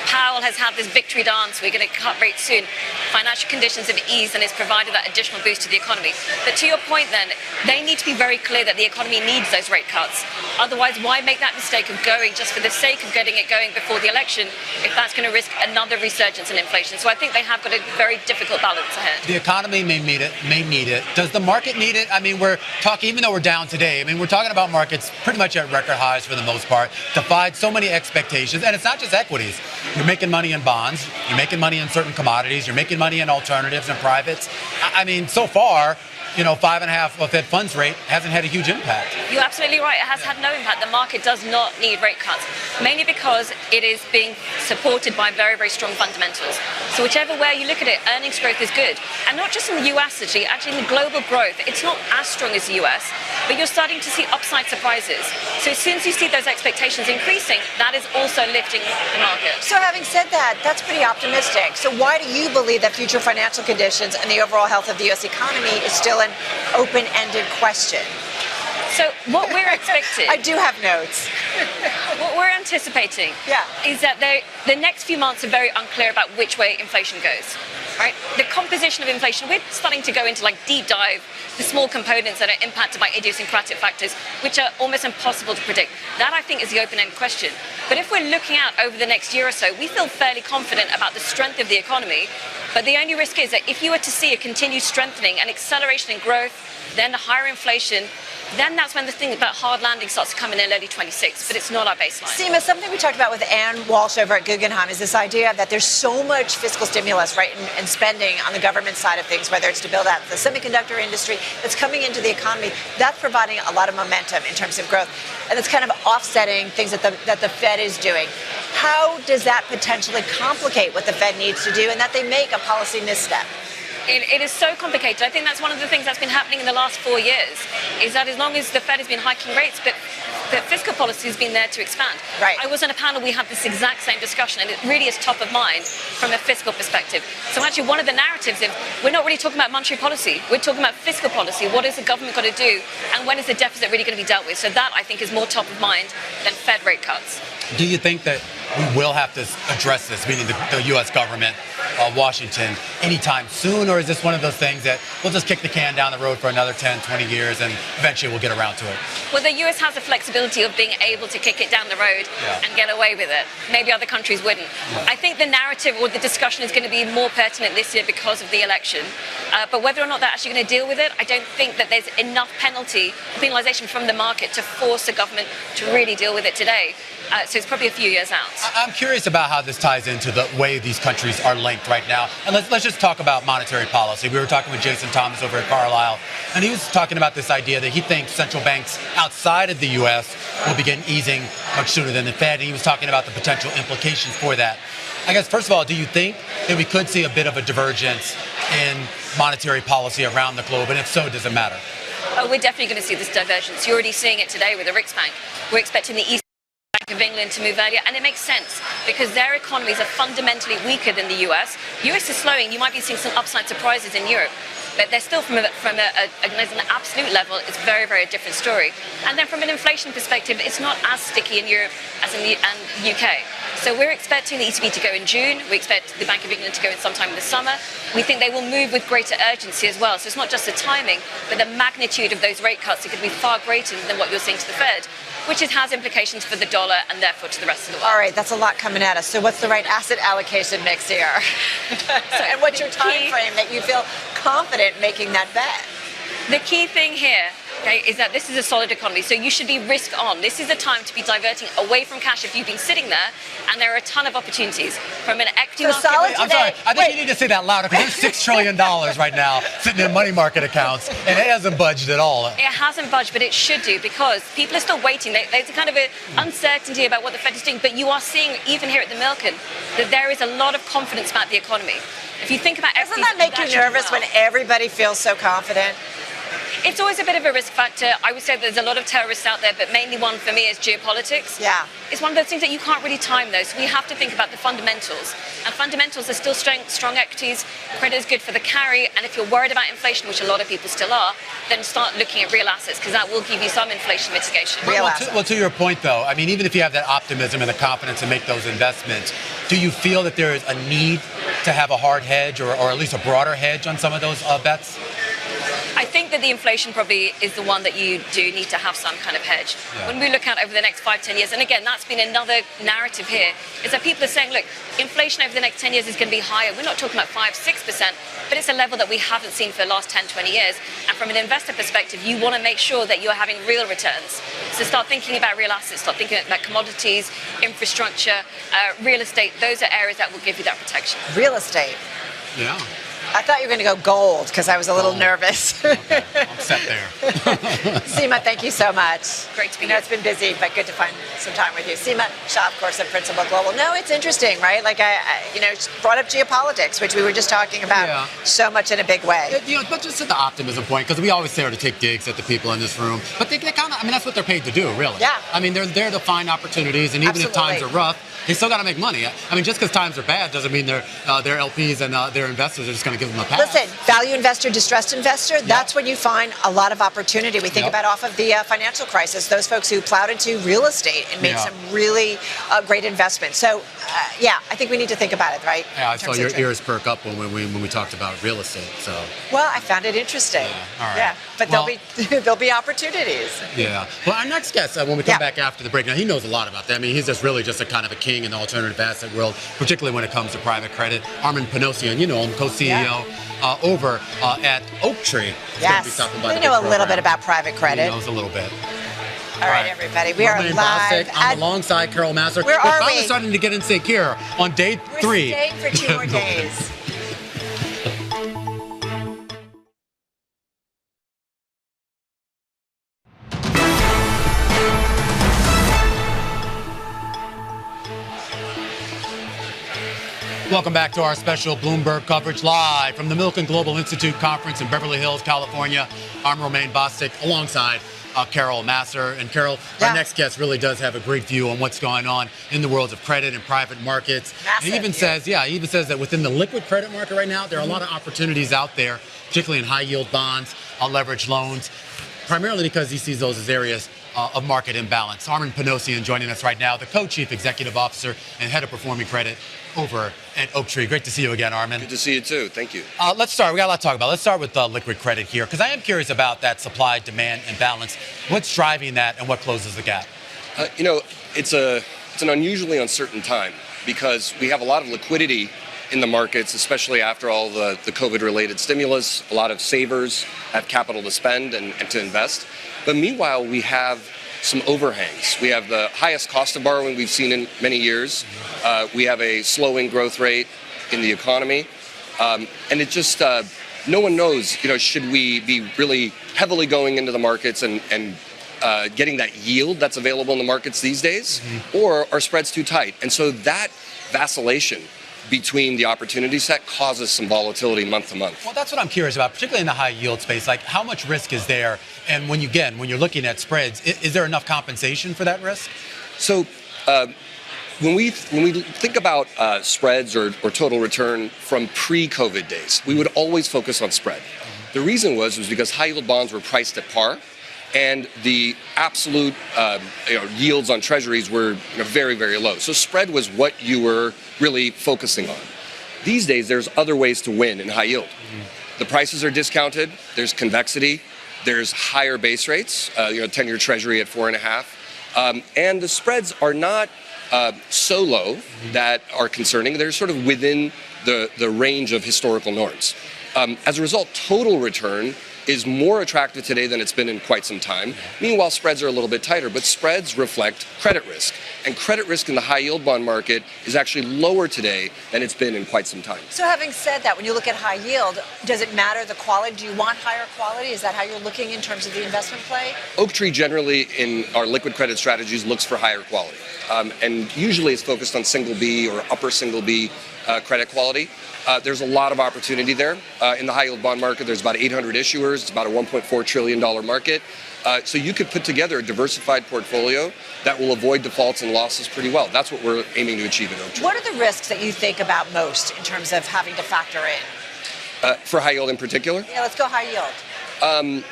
Powell has had this victory dance, we're going to cut rates soon, financial conditions have eased and it's provided that additional boost to the economy. But to your point then, they need to be very clear that the economy needs those rate cuts. Otherwise, why make that mistake of going just for the sake of getting it going before the election if that's going to risk another resurgence in inflation? So I think they have got a very difficult balance ahead. The economy may need it. Does the market need it? I mean, we're talking, even though we're down today, I mean, we're talking about markets pretty much at record highs for the most part, defied so many expectations. And it's not just equities. You're making money in bonds. You're making money in certain commodities. You're making money in alternatives and privates. I mean, so far, 5.5% of Fed funds rate hasn't had a huge impact. You're absolutely right. It has had no impact. The market does not need rate cuts, mainly because it is being supported by very, very strong fundamentals. So whichever way you look at it, earnings growth is good. And not just in the US, actually in the global growth, it's not as strong as the US, but you're starting to see upside surprises. So as soon as you see those expectations increasing, that is also lifting the market. So having said that, that's pretty optimistic. So why do you believe that future financial conditions and the overall health of the US economy is still an open-ended question? So what we're expecting... I do have notes. What we're anticipating is that the next few months are very unclear about which way inflation goes. Right? The composition of inflation, we're starting to go into deep dive the small components that are impacted by idiosyncratic factors, which are almost impossible to predict. That, I think, is the open-end question. But if we're looking out over the next year or so, we feel fairly confident about the strength of the economy, But the only risk is that if you were to see a continued strengthening and acceleration in growth, then the higher inflation, then that's when the thing about hard landing starts to come in early 26, but it's not our baseline. Seema, something we talked about with Walsh over at Guggenheim is this idea that there's so much fiscal stimulus, right, and spending on the government side of things, whether it's to build out the semiconductor industry that's coming into the economy, that's providing a lot of momentum in terms of growth, and it's kind of offsetting things that the Fed is doing. How does that potentially complicate what the Fed needs to do and that they make a policy misstep? It is so complicated. I think that's one of the things that's been happening in the last 4 years, is that as long as the Fed has been hiking rates, but the fiscal policy has been there to expand. Right. I was on a panel, we had this exact same discussion, and it really is top of mind from a fiscal perspective. So actually one of the narratives is we're not really talking about monetary policy, we're talking about fiscal policy. What is the government got to do, and when is the deficit really going to be dealt with? So that, I think, is more top of mind than Fed rate cuts. Do you think that we will have to address this, meaning the U.S. government, Washington, anytime soon, or is this one of those things that we'll just kick the can down the road for another 10, 20 years and eventually we'll get around to it? Well, the US has the flexibility of being able to kick it down the road and get away with it. Maybe other countries wouldn't. I think the narrative or the discussion is going to be more pertinent this year because of the election. But whether or not they're actually going to deal with it, I don't think that there's enough penalization from the market to force the government to really deal with it today. So it's probably a few years out. I'm curious about how this ties into the way these countries are linked right now. And let's just talk about monetary policy. We were talking with Jason Thomas over at Carlyle, and he was talking about this idea that he thinks central banks outside of the U.S. will begin easing much sooner than the Fed. And he was talking about the potential implications for that. I guess, first of all, do you think that we could see a bit of a divergence in monetary policy around the globe? And if so, does it matter? Oh, we're definitely going to see this divergence. You're already seeing it today with the Riksbank. We're expecting the East Bank of England to move earlier, and it makes sense because their economies are fundamentally weaker than the US. US is slowing. You might be seeing some upside surprises in Europe, but they're still from an absolute level, it's very, very different story. And then from an inflation perspective, it's not as sticky in Europe as in the UK. So we're expecting the ECB to go in June. We expect the Bank of England to go in sometime in the summer. We think they will move with greater urgency as well. So it's not just the timing, but the magnitude of those rate cuts. It could be far greater than what you're seeing to the Fed, which has implications for the dollar and therefore to the rest of the world. All right, that's a lot coming at us. So what's the right asset allocation mix here? And what's your time frame that you feel confident making that bet? The key thing here, okay, is that this is a solid economy, so you should be risk on. This is a time to be diverting away from cash if you've been sitting there, and there are a ton of opportunities from an equity market. I'm sorry, I think you need to say that louder because there's $6 trillion right now sitting in money market accounts, and it hasn't budged at all. It hasn't budged, but it should do because people are still waiting. There's a kind of an uncertainty about what the Fed is doing, but you are seeing, even here at the Milken, that there is a lot of confidence about the economy. If you think about doesn't that make you nervous when everybody feels so confident? It's always a bit of a risk factor. I would say there's a lot of terrorists out there, but mainly one for me is geopolitics. Yeah. It's one of those things that you can't really time though, so we have to think about the fundamentals. And fundamentals are still strong equities, credit is good for the carry, and if you're worried about inflation, which a lot of people still are, then start looking at real assets, because that will give you some inflation mitigation. Well, to your point though, I mean, even if you have that optimism and the confidence to make those investments, do you feel that there is a need to have a hard hedge or at least a broader hedge on some of those bets? I think that the inflation probably is the one that you do need to have some kind of hedge. Yeah. When we look at over the next 5-10 years, and again, that's been another narrative here, is that people are saying, look, inflation over the next 10 years is going to be higher. We're not talking about 5-6%, but it's a level that we haven't seen for the last 10-20 years. And from an investor perspective, you want to make sure that you're having real returns. So start thinking about real assets, start thinking about commodities, infrastructure, real estate. Those are areas that will give you that protection. Real estate? Yeah. I thought you were going to go gold because I was a little nervous. Okay, I'm set there. Seema, thank you so much. Great to be here. It's been busy, but good to find some time with you. Seema Shah, of course, at Principal Global. No, it's interesting, right? Like I brought up geopolitics, which we were just talking about so much in a big way. But just at the optimism point, because we always say to take digs at the people in this room, but they kind of, I mean, that's what they're paid to do, really. Yeah. I mean, they're there to find opportunities, and even if times are rough, they still got to make money. I mean, just because times are bad doesn't mean their LPs and their investors are just going to going to give them a pass. Listen, value investor, distressed investor, that's when you find a lot of opportunity. We think about off of the financial crisis, those folks who plowed into real estate and made some really great investments. So, I think we need to think about it, right? Yeah, I saw your ears perk up when we talked about real estate. So. Well, I found it interesting. All right. Yeah, but there'll be opportunities. Yeah. Well, our next guest, when we come back after the break, now he knows a lot about that. I mean, he's just really just a kind of a king in the alternative asset world, particularly when it comes to private credit. Armen, Panossian, you know him, co-CEO over at Oaktree. Yes, we know a little bit about private credit. He knows a little bit. All right, everybody, we are Romaine, live. Bostick, I'm alongside Carol Massar. Where are finally we? starting to get in sync here on day 3. We're staying for 2 more days. Welcome back to our special Bloomberg coverage live from the Milken Global Institute Conference in Beverly Hills, California. I'm Romaine Bostick alongside Carol Massar. And Carol, our next guest really does have a great view on what's going on in the worlds of credit and private markets. Massive, he even says that within the liquid credit market right now, there are a lot of opportunities out there, particularly in high yield bonds, leveraged loans, primarily because he sees those as areas of market imbalance. Armen Panossian joining us right now, the co-chief executive officer and head of performing credit over at Oaktree. Great to see you again, Armen. Good to see you too. Thank you. Let's start. We got a lot to talk about. Let's start with liquid credit here, because I am curious about that supply-demand imbalance. What's driving that, and what closes the gap? It's an unusually uncertain time because we have a lot of liquidity in the markets, especially after all the COVID-related stimulus. A lot of savers have capital to spend and to invest. But meanwhile, we have some overhangs. We have the highest cost of borrowing we've seen in many years. We have a slowing growth rate in the economy. And it just, no one knows, should we be really heavily going into the markets and getting that yield that's available in the markets these days, or are spreads too tight? And so that vacillation between the opportunity set causes some volatility month to month. Well, that's what I'm curious about, particularly in the high yield space. Like, how much risk is there? And when you're looking at spreads, is there enough compensation for that risk? So when we think about spreads or total return from pre-COVID days, we would always focus on spread. The reason was because high yield bonds were priced at par, and the absolute yields on treasuries were very, very low. So spread was what you were really focusing on. These days, there's other ways to win in high yield. The prices are discounted. There's convexity. There's higher base rates. 10-year treasury at 4.5, and the spreads are not so low that are concerning. They're sort of within the range of historical norms. As a result, total return is more attractive today than it's been in quite some time. Meanwhile, spreads are a little bit tighter, but spreads reflect credit risk. And credit risk in the high yield bond market is actually lower today than it's been in quite some time. So having said that, when you look at high yield, does it matter the quality? Do you want higher quality? Is that how you're looking in terms of the investment play? Oaktree generally in our liquid credit strategies looks for higher quality. And usually it's focused on single B or upper single B credit quality. There's a lot of opportunity there. In the high yield bond market, there's about 800 issuers. It's about a $1.4 trillion market. So you could put together a diversified portfolio that will avoid defaults and losses pretty well. That's what we're aiming to achieve at Oaktree. What are the risks that you think about most in terms of having to factor in? For high yield in particular? Yeah, let's go high yield.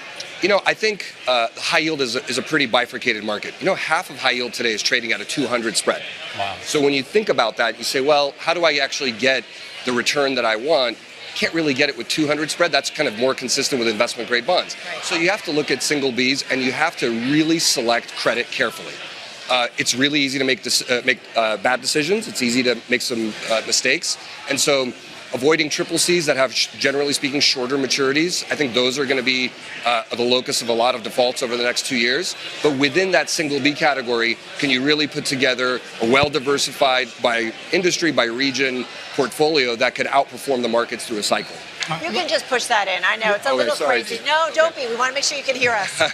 I think high yield is a pretty bifurcated market. Half of high yield today is trading at a 200 spread. Wow. So when you think about that, you say, well, how do I actually get the return that I want? Can't really get it with 200 spread. That's kind of more consistent with investment grade bonds. Right. So you have to look at single Bs, and you have to really select credit carefully. It's really easy to make bad decisions. It's easy to make some mistakes. And so avoiding triple Cs that have, generally speaking, shorter maturities, I think those are going to be the locus of a lot of defaults over the next 2 years. But within that single B category, can you really put together a well-diversified by industry, by region portfolio that could outperform the markets through a cycle? You can just push that in. I know it's a little crazy. No, don't be. We want to make sure you can hear us. All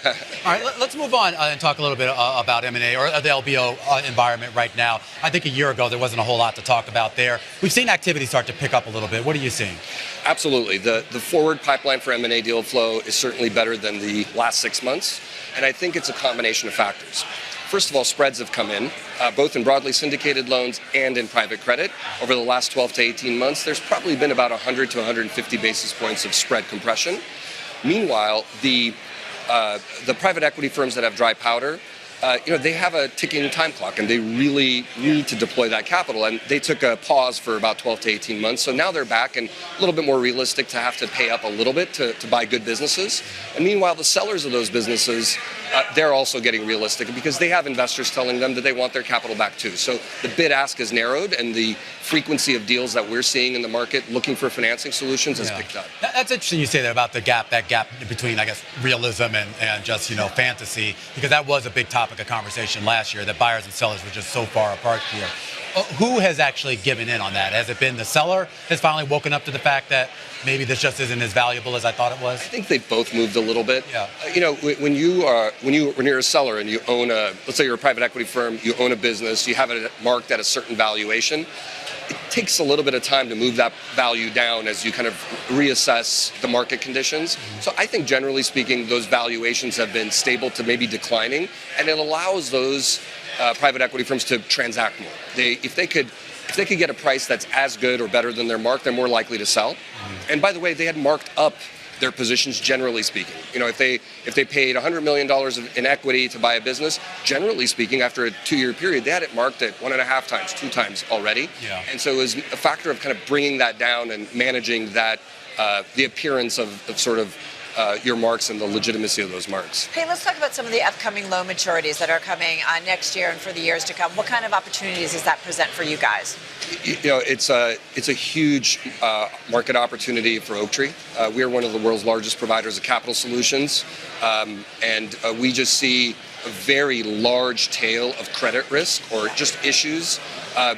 right, let's move on and talk a little bit about M&A or the LBO environment right now. I think a year ago there wasn't a whole lot to talk about there. We've seen activity start to pick up a little bit. What are you seeing? Absolutely. The forward pipeline for M&A deal flow is certainly better than the last 6 months, and I think it's a combination of factors. First of all, spreads have come in, both in broadly syndicated loans and in private credit. Over the last 12 to 18 months, there's probably been about 100 to 150 basis points of spread compression. Meanwhile, the private equity firms that have dry powder, they have a ticking time clock, and they really need to deploy that capital. And they took a pause for about 12 to 18 months. So now they're back and a little bit more realistic to have to pay up a little bit to buy good businesses. And meanwhile, the sellers of those businesses, they're also getting realistic because they have investors telling them that they want their capital back too. So the bid ask has narrowed, and the frequency of deals that we're seeing in the market looking for financing solutions has picked up. That's interesting you say that about that gap between, I guess, realism and just, fantasy, because that was a big topic of conversation last year, that buyers and sellers were just so far apart here. Who has actually given in on that? Has it been the seller has finally woken up to the fact that maybe this just isn't as valuable as I thought it was? I think they've both moved a little bit. Yeah. When you're a seller and you own let's say you're a private equity firm, you own a business, you have it marked at a certain valuation. It takes a little bit of time to move that value down as you kind of reassess the market conditions. So I think generally speaking, those valuations have been stable to maybe declining, and it allows those private equity firms to transact more. If they could get a price that's as good or better than their mark, they're more likely to sell. And by the way, they had marked up their positions, generally speaking. If they paid $100 million in equity to buy a business, generally speaking, after a 2-year period, they had it marked at 1.5 times, 2 times already. Yeah. And so it was a factor of kind of bringing that down and managing that, the appearance of sort of your marks and the legitimacy of those marks. Hey, let's talk about some of the upcoming loan maturities that are coming next year and for the years to come. What kind of opportunities does that present for you guys? It's a huge market opportunity for Oaktree. We are one of the world's largest providers of capital solutions, and we just see a very large tail of credit risk or just issues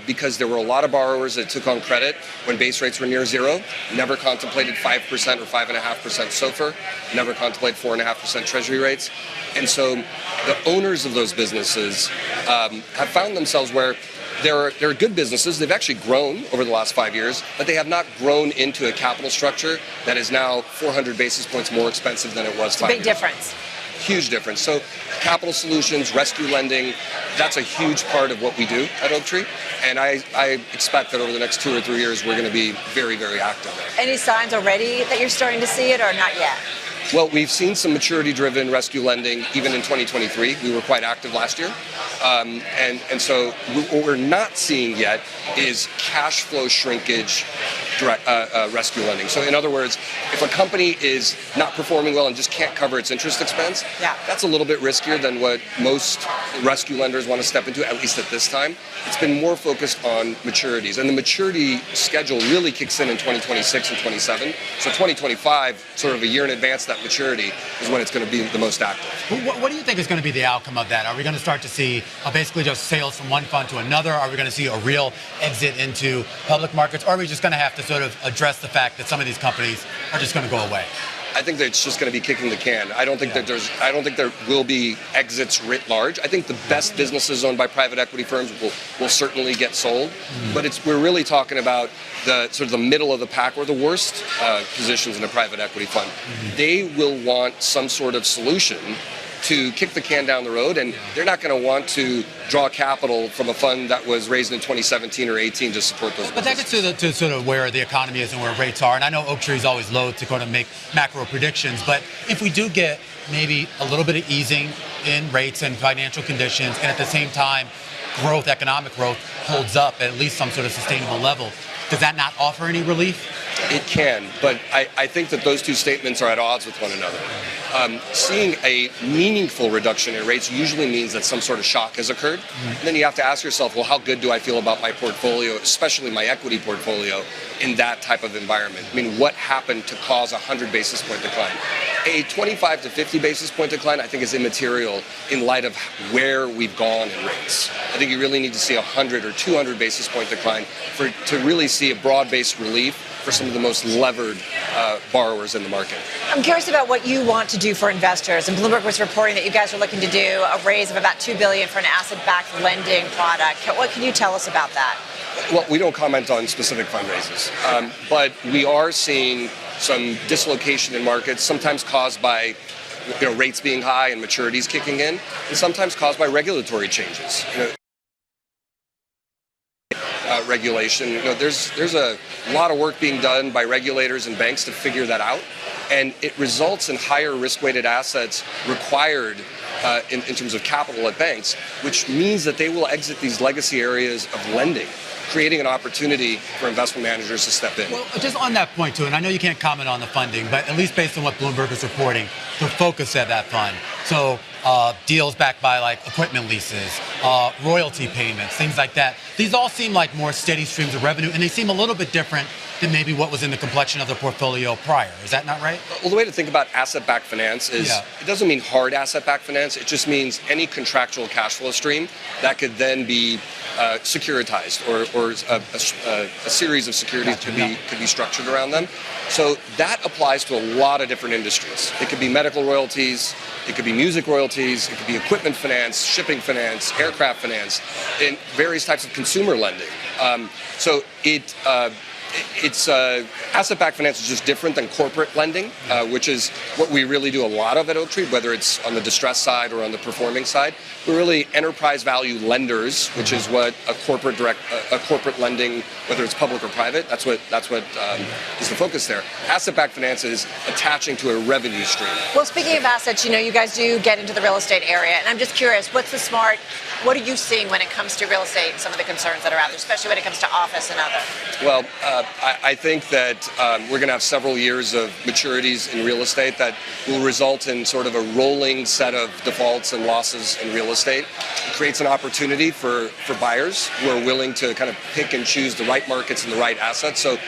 because there were a lot of borrowers that took on credit when base rates were near zero, never contemplated 5% or 5.5% SOFR, never contemplated 4.5% Treasury rates. And so the owners of those businesses have found themselves where they're good businesses. They've actually grown over the last 5 years, but they have not grown into a capital structure that is now 400 basis points more expensive than it was 5 years ago. Big difference. Huge difference. So capital solutions, rescue lending, that's a huge part of what we do at Oaktree. And I expect that over the next 2 or 3 years, we're going to be very, very active there. Any signs already that you're starting to see it or not yet? Well, we've seen some maturity-driven rescue lending even in 2023. We were quite active last year. And so what we're not seeing yet is cash flow shrinkage rescue lending. So in other words, if a company is not performing well and just can't cover its interest expense, that's a little bit riskier than what most rescue lenders want to step into, at least at this time. It's been more focused on maturities. And the maturity schedule really kicks in 2026 and 27. So 2025, sort of a year in advance that maturity, is when it's going to be the most active. What do you think is going to be the outcome of that? Are we going to start to see basically just sales from one fund to another? Are we going to see a real exit into public markets? Or are we just going to have to sort of address the fact that some of these companies are just going to go away? I think that it's just going to be kicking the can. I don't think there will be exits writ large. I think the best businesses owned by private equity firms will certainly get sold. But we're really talking about the sort of the middle of the pack or the worst positions in a private equity fund. They will want some sort of solution to kick the can down the road, and they're not going to want to draw capital from a fund that was raised in 2017 or 18 to support those. But that gets to sort of where the economy is and where rates are. And I know Oaktree is always loath to kind of make macro predictions, but if we do get maybe a little bit of easing in rates and financial conditions, and at the same time, economic growth holds up at least some sort of sustainable level, does that not offer any relief? It can, but I think that those two statements are at odds with one another. Seeing a meaningful reduction in rates usually means that some sort of shock has occurred. And then you have to ask yourself, well, how good do I feel about my portfolio, especially my equity portfolio, in that type of environment? I mean, what happened to cause a 100 basis point decline? A 25 to 50 basis point decline, I think, is immaterial in light of where we've gone in rates. I think you really need to see a 100 or 200 basis point decline to really see a broad-based relief for some of the most levered borrowers in the market. I'm curious about what you want to do for investors. And Bloomberg was reporting that you guys are looking to do a raise of about $2 billion for an asset-backed lending product. What can you tell us about that? Well, we don't comment on specific fundraisers, but we are seeing some dislocation in markets, sometimes caused by rates being high and maturities kicking in, and sometimes caused by regulatory changes. Regulation. There's a lot of work being done by regulators and banks to figure that out, and it results in higher risk-weighted assets required in terms of capital at banks, which means that they will exit these legacy areas of lending, creating an opportunity for investment managers to step in. Well, just on that point, too, and I know you can't comment on the funding, but at least based on what Bloomberg is reporting, the focus of that fund. So deals backed by like equipment leases, royalty payments, things like that. These all seem like more steady streams of revenue, and they seem a little bit different than maybe what was in the complexion of the portfolio prior. Is that not right? Well, the way to think about asset-backed finance is it doesn't mean hard asset-backed finance. It just means any contractual cash flow stream that could then be securitized, or a series of securities could be structured around them. So that applies to a lot of different industries. It could be medical royalties, it could be music royalties, it could be equipment finance, shipping finance, aircraft finance, and various types of consumer lending. It's asset-backed finance is just different than corporate lending, which is what we really do a lot of at Oaktree, whether it's on the distress side or on the performing side. We're really enterprise value lenders, which is what a corporate lending, whether it's public or private, that's what is the focus there. Asset-backed finance is attaching to a revenue stream. Well, speaking of assets, you guys do get into the real estate area, and I'm just curious, what are you seeing when it comes to real estate and some of the concerns that are out there, especially when it comes to office and other? Well, I think that we're going to have several years of maturities in real estate that will result in sort of a rolling set of defaults and losses in real estate. It creates an opportunity for buyers who are willing to kind of pick and choose the right markets and the right assets. So,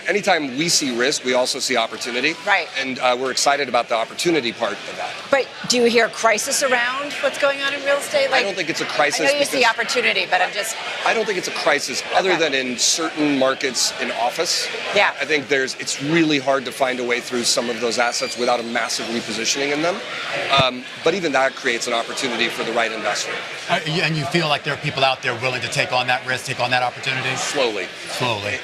anytime we see risk, we also see opportunity. Right. And we're excited about the opportunity part of that. But do you hear crisis around what's going on in real estate? I don't think it's a crisis. I know you see opportunity, but I don't think it's a crisis other than in certain markets in office. Yeah. I think it's really hard to find a way through some of those assets without a massive repositioning in them. But even that creates an opportunity for the right investor. And you feel like there are people out there willing to take on that risk, take on that opportunity? Slowly.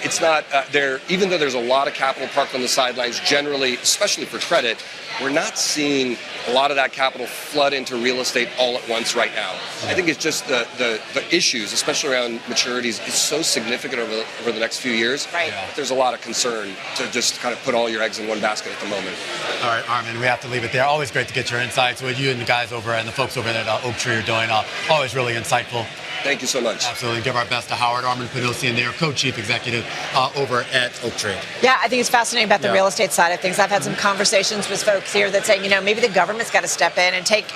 It's not there, even though there's a lot of capital parked on the sidelines, generally, especially for credit, we're not seeing a lot of that capital flood into real estate all at once right now. I think it's just the issues, especially around maturities, is so significant over the next few years. Right. There's a lot of concern to just kind of put all your eggs in one basket at the moment. All right, Armen, we have to leave it there. Always great to get your insights. What you and the guys over and the folks over at Oaktree are doing, always really insightful. Thank you so much. Absolutely. Give our best to Howard, Armen, Panossian there, co-chief executive over at Oaktree. Yeah, I think it's fascinating about the real estate side of things. I've had some conversations with folks here that say, maybe the government's got to step in and take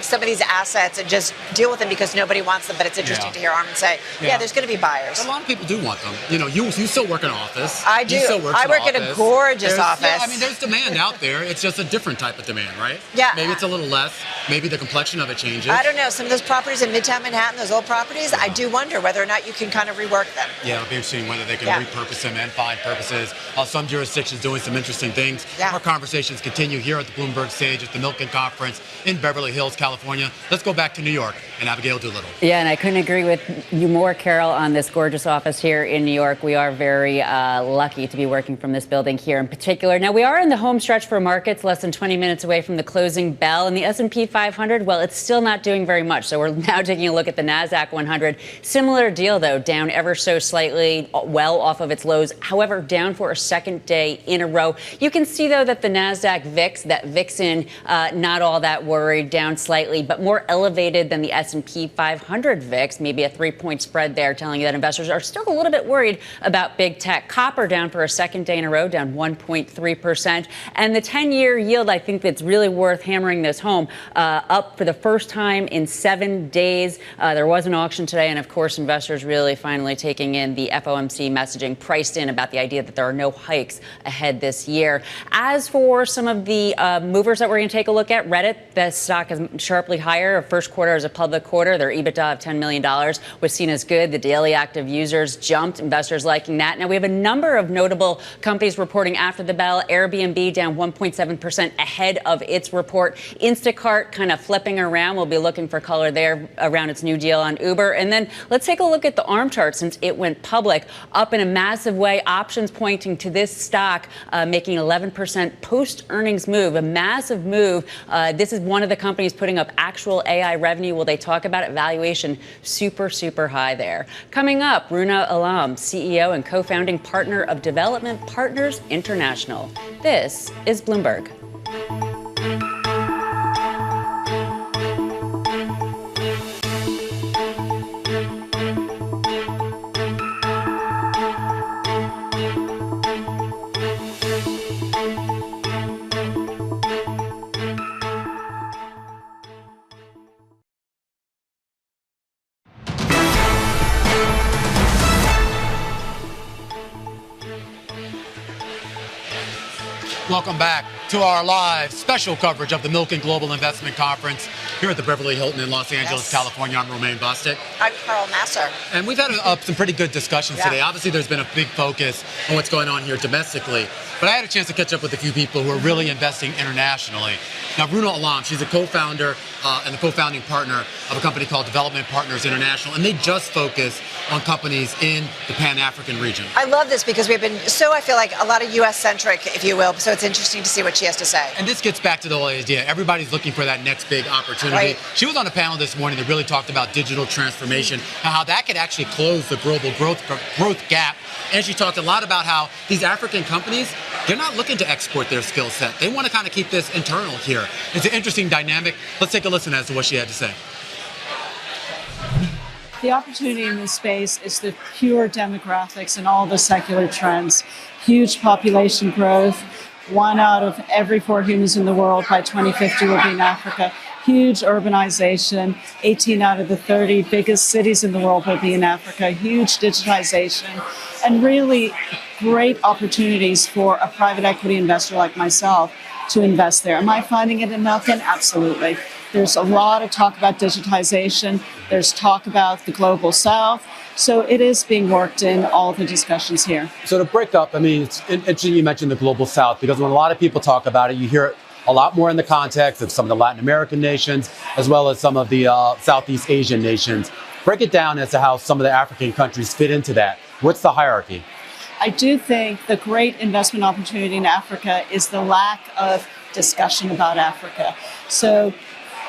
some of these assets and just deal with them because nobody wants them. But it's interesting to hear Armen say, there's going to be buyers. A lot of people do want them. You still work in an office. I do. I work in a gorgeous office. Yeah, there's demand out there. It's just a different type of demand, right? Yeah. Maybe it's a little less. Maybe the complexion of it changes. I don't know. Some of those properties in Midtown Manhattan, those old properties, I do wonder whether or not you can kind of rework them. Yeah, it'll be interesting whether they can repurpose them and find purposes. Some jurisdictions doing some interesting things. Yeah. Our conversations continue here at the Bloomberg stage at the Milken Conference in Beverly Hills, California. Let's go back to New York and Abigail Doolittle. Yeah, and I couldn't agree with you more, Carol, on this gorgeous office here in New York. We are very lucky to be working from this building here in particular. Now, we are in the home stretch for markets, less than 20 minutes away from the closing bell. And the S&P 500, well, it's still not doing very much. So we're now taking a look at the NASDAQ 100. Similar deal, though, down ever so slightly, well off of its lows. However, down for a second day in a row. You can see, though, that the NASDAQ VIX, that VIXen, not all that worried, down slightly, but more elevated than the S&P 500 VIX, maybe a 3-point spread there, telling you that investors are still a little bit worried about big tech. Copper down for a second day in a row, down 1.3%. And the 10-year yield, I think that's really worth hammering this home, up for the first time in 7 days. There was an auction today, and of course, investors really finally taking in the FOMC messaging priced in about the idea that there are no hikes ahead this year. As for some of the movers that we're going to take a look at, Reddit, the stock is sharply higher. First quarter is a public quarter. Their EBITDA of $10 million was seen as good. The daily active users jumped, investors liking that. Now, we have a number of notable companies reporting after the bell. Airbnb down 1.7% ahead of its report. Instacart kind of flipping around. We'll be looking for color there around its new deal on Uber. October. And then let's take a look at the ARM chart since it went public, up in a massive way. Options pointing to this stock making 11% post-earnings move, a massive move. This is one of the companies putting up actual AI revenue. Will they talk about it? Valuation super, super high there. Coming up, Runa, CEO and co-founding partner of Development Partners International. This is Bloomberg. Welcome back to our live special coverage of the Milken Global Investment Conference here at the Beverly Hilton in Los Angeles, California. I'm Romaine Bostick. I'm Massar. And we've had some pretty good discussions today. Obviously, there's been a big focus on what's going on here domestically. But I had a chance to catch up with a few people who are really investing internationally. Now, Runa, she's a co-founder and the co-founding partner of a company called Development Partners International, and they just focus on companies in the Pan-African region. I love this because we've been I feel like a lot of U.S.-centric, if you will, so it's interesting to see what she has to say. And this gets back to the whole idea. Everybody's looking for that next big opportunity. Right. She was on a panel this morning that really talked about digital transformation and how that could actually close the global growth gap. And she talked a lot about how these African companies, they're not looking to export their skill set. They want to kind of keep this internal here. It's an interesting dynamic. Let's take a listen as to what she had to say. The opportunity in this space is the pure demographics and all the secular trends. Huge population growth. 1 out of every 4 humans in the world by 2050 will be in Africa. Huge urbanization. 18 out of the 30 biggest cities in the world will be in Africa. Huge digitization. And really great opportunities for a private equity investor like myself to invest there. Am I finding it in Milken? Absolutely. There's a lot of talk about digitization. There's talk about the global south. So it is being worked in all the discussions here. So to break up, I mean, it's interesting you mentioned the global south, because when a lot of people talk about it, you hear it a lot more in the context of some of the Latin American nations, as well as some of the Southeast Asian nations. Break it down as to how some of the African countries fit into that. What's the hierarchy? I do think the great investment opportunity in Africa is the lack of discussion about Africa. So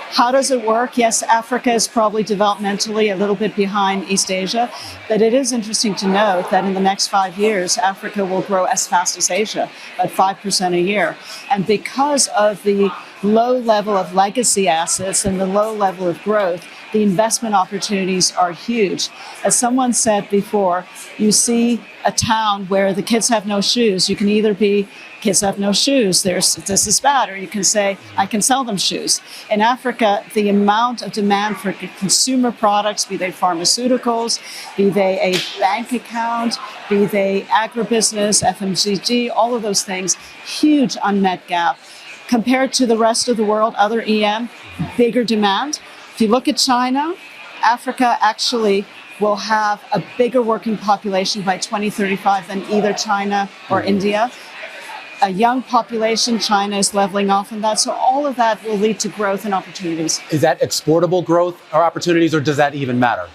how does it work? Yes, Africa is probably developmentally a little bit behind East Asia, but it is interesting to note that in the next 5 years, Africa will grow as fast as Asia, at 5% a year. And because of the low level of legacy assets and the low level of growth, the investment opportunities are huge. As someone said before, you see a town where the kids have no shoes. You can either be kids have no shoes, this is bad, or you can say, I can sell them shoes. In Africa, the amount of demand for consumer products, be they pharmaceuticals, be they a bank account, be they agribusiness, FMCG, all of those things, huge unmet gap. Compared to the rest of the world, other EM, bigger demand. If you look at China, Africa actually will have a bigger working population by 2035 than either China or India. A young population, China is leveling off on that. So all of that will lead to growth and opportunities. Is that exportable growth or opportunities, or does that even matter?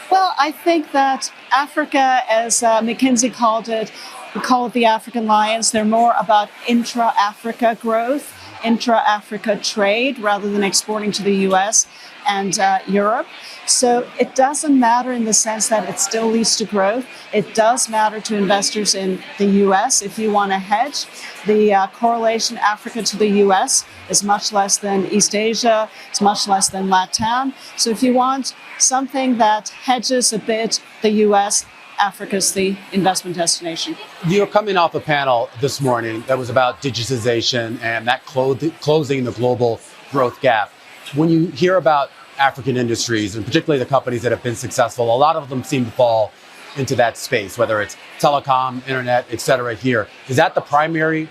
Well, I think that Africa, as McKinsey called it, we call it the African Lions. They're more about intra-Africa growth, intra-Africa trade, rather than exporting to the US and Europe. So it doesn't matter in the sense that it still leads to growth. It does matter to investors in the US if you want to hedge. The correlation Africa to the US is much less than East Asia. It's much less than LATAM. So if you want something that hedges a bit the US, Africa's the investment destination. You're coming off a panel this morning that was about digitization and that closing the global growth gap. When you hear about African industries, and particularly the companies that have been successful, a lot of them seem to fall into that space, whether it's telecom, internet, et cetera here. Is that the primary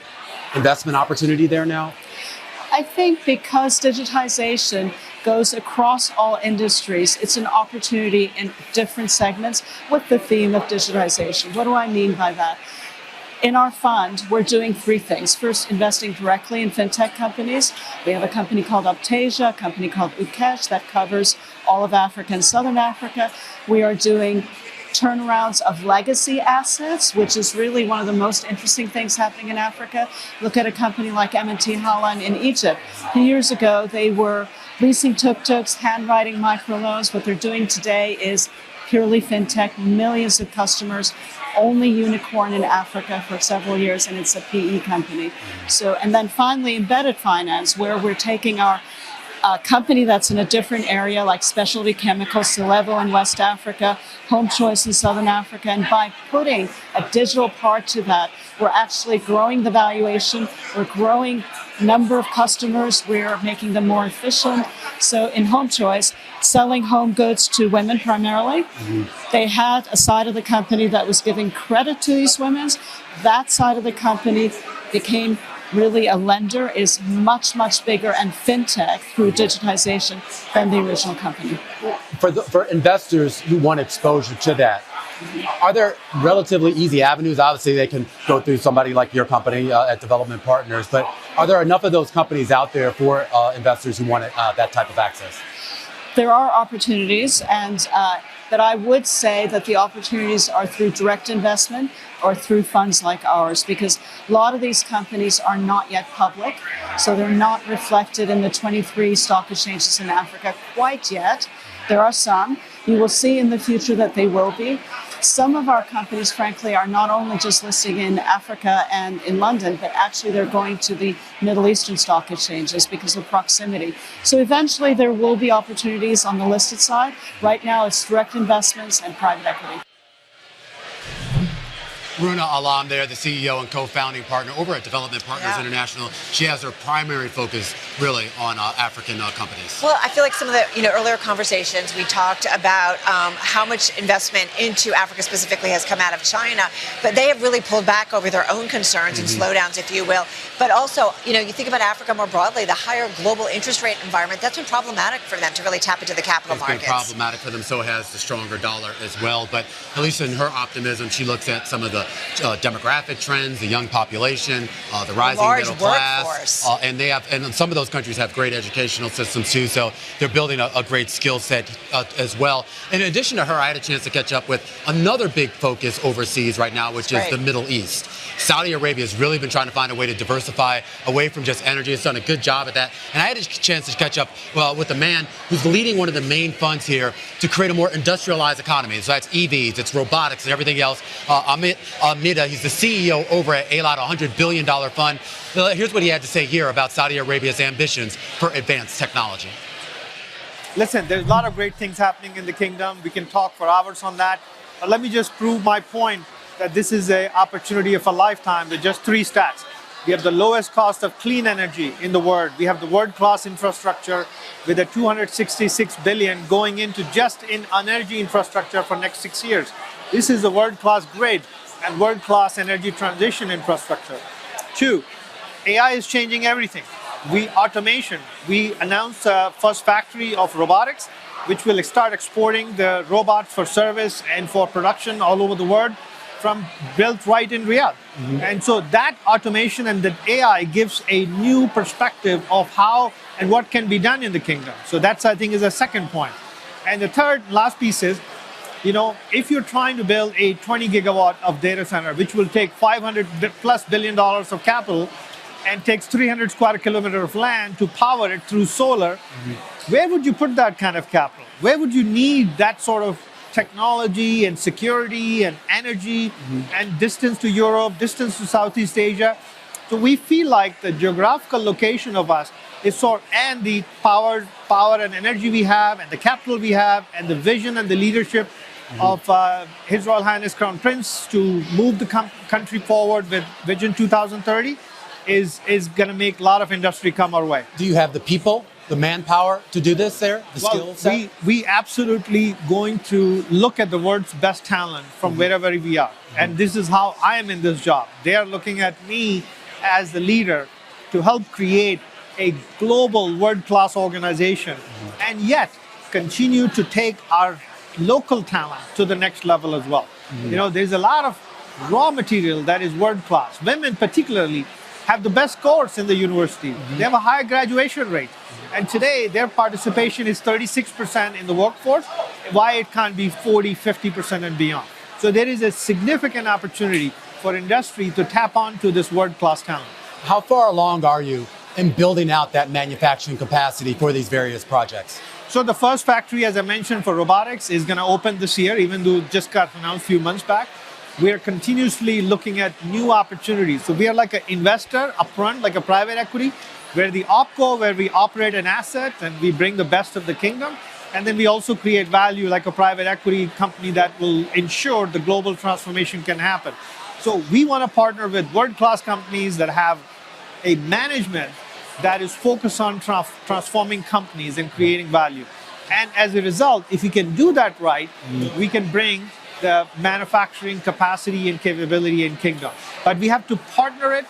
investment opportunity there now? I think because digitization goes across all industries, it's an opportunity in different segments with the theme of digitization. What do I mean by that? In our fund, we're doing 3 things. First, investing directly in fintech companies. We have a company called Optasia, a company called Ukesh that covers all of Africa and Southern Africa. We are doing turnarounds of legacy assets, which is really one of the most interesting things happening in Africa. Look at a company like M&T Holland in Egypt. A few years ago, they were leasing tuk-tuks, handwriting microloans. What they're doing today is purely fintech, millions of customers, only unicorn in Africa for several years, and it's a PE company. So, and then finally, embedded finance, where we're taking our company that's in a different area, like specialty chemicals, Celevo in West Africa, Home Choice in Southern Africa, and by putting a digital part to that, we're actually growing the valuation, we're growing number of customers, we're making them more efficient. So in Home Choice, selling home goods to women primarily, they had a side of the company that was giving credit to these women. That side of the company became really a lender, is much, much bigger and fintech through digitization than the original company. For investors who want exposure to that, are there relatively easy avenues? Obviously, they can go through somebody like your company at Development Partners, but are there enough of those companies out there for investors who want that type of access? There are opportunities, and but I would say that the opportunities are through direct investment or through funds like ours, because a lot of these companies are not yet public, so they're not reflected in the 23 stock exchanges in Africa quite yet. There are some. You will see in the future that they will be. Some of our companies, frankly, are not only just listing in Africa and in London, but actually they're going to the Middle Eastern stock exchanges because of proximity. So eventually there will be opportunities on the listed side. Right now it's direct investments and private equity. Runa Alam there, the CEO and co-founding partner over at Development Partners International. She has her primary focus really on African companies. Well, I feel like some of the earlier conversations we talked about how much investment into Africa specifically has come out of China, but they have really pulled back over their own concerns and slowdowns, if you will. But also, you think about Africa more broadly, the higher global interest rate environment, that's been problematic for them to really tap into the capital markets. It's been problematic for them, so has the stronger dollar as well. But at least in her optimism, she looks at some of the demographic trends, the young population, the rising middle class, and some of those countries have great educational systems too. So they're building a great skill set as well. In addition to her, I had a chance to catch up with another big focus overseas right now, which is the Middle East. Saudi Arabia has really been trying to find a way to diversify away from just energy. It's done a good job at that. And I had a chance to catch up with a man who's leading one of the main funds here to create a more industrialized economy. So that's EVs, it's robotics, and everything else. Amit, Midha, he's the CEO over at ALOT, a $100 billion fund. Here's what he had to say here about Saudi Arabia's ambitions for advanced technology. Listen, there's a lot of great things happening in the kingdom. We can talk for hours on that. But let me just prove my point that this is an opportunity of a lifetime with just 3 stats. We have the lowest cost of clean energy in the world. We have the world-class infrastructure with a $266 billion going into just in energy infrastructure for next 6 years. This is the world-class grid and world-class energy transition infrastructure. 2, AI is changing everything. Automation. We announced the first factory of robotics, which will start exporting the robots for service and for production all over the world, built right in Riyadh. And so that automation and that AI gives a new perspective of how and what can be done in the kingdom. So that's, I think, is a second point. And the third, last piece is, if you're trying to build a 20 gigawatt of data center, which will take $500+ billion of capital and takes 300 square kilometers of land to power it through solar, where would you put that kind of capital? Where would you need that sort of technology and security and energy and distance to Europe, distance to Southeast Asia? So we feel like the geographical location of us is and the power and energy we have and the capital we have and the vision and the leadership of His Royal Highness Crown Prince to move the country forward with Vision 2030 is going to make a lot of industry come our way. Do you have the people, the manpower to do this there, the skill set? We absolutely going to look at the world's best talent from wherever we are. And this is how I am in this job. They are looking at me as the leader to help create a global world-class organization and yet continue to take our local talent to the next level as well. There's a lot of raw material that is world-class. Women particularly have the best scores in the university. They have a high graduation rate. And today, their participation is 36% in the workforce. Why it can't be 40, 50% and beyond? So there is a significant opportunity for industry to tap onto this world-class talent. How far along are you in building out that manufacturing capacity for these various projects? So the first factory, as I mentioned, for robotics is going to open this year, even though it just got announced a few months back. We are continuously looking at new opportunities. So we are like an investor upfront, like a private equity, where the opco, where we operate an asset and we bring the best of the kingdom. And then we also create value like a private equity company that will ensure the global transformation can happen. So we want to partner with world-class companies that have a management that is focused on transforming companies and creating value. And as a result, if we can do that right, we can bring the manufacturing capacity and capability in kingdom. But we have to partner it.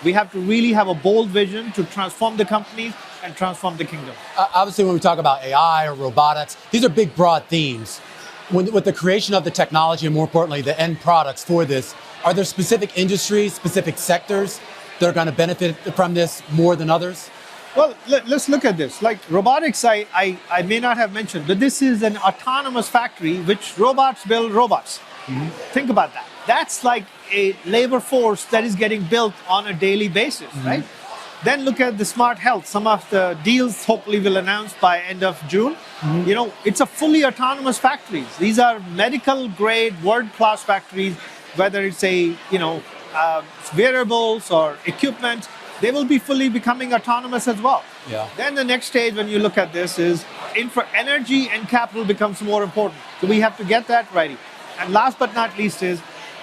We have to really have a bold vision to transform the companies and transform the kingdom. Obviously, when we talk about AI or robotics, these are big, broad themes. With the creation of the technology and, more importantly, the end products for this, are there specific industries, specific sectors that are going to benefit from this more than others? Well, let's look at this. Like robotics, I may not have mentioned, but this is an autonomous factory which robots build robots. Think about that. That's like a labor force that is getting built on a daily basis, right? Then look at the smart health. Some of the deals hopefully will announce by end of June. You know, it's a fully autonomous factories. These are medical grade, world-class factories, whether it's a, wearables or equipment, they will be fully becoming autonomous as well. Yeah. Then the next stage when you look at this is energy and capital becomes more important. So we have to get that ready. And last but not least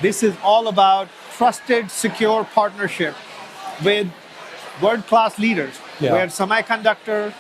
this is all about trusted, secure partnership with world-class leaders, where semiconductor,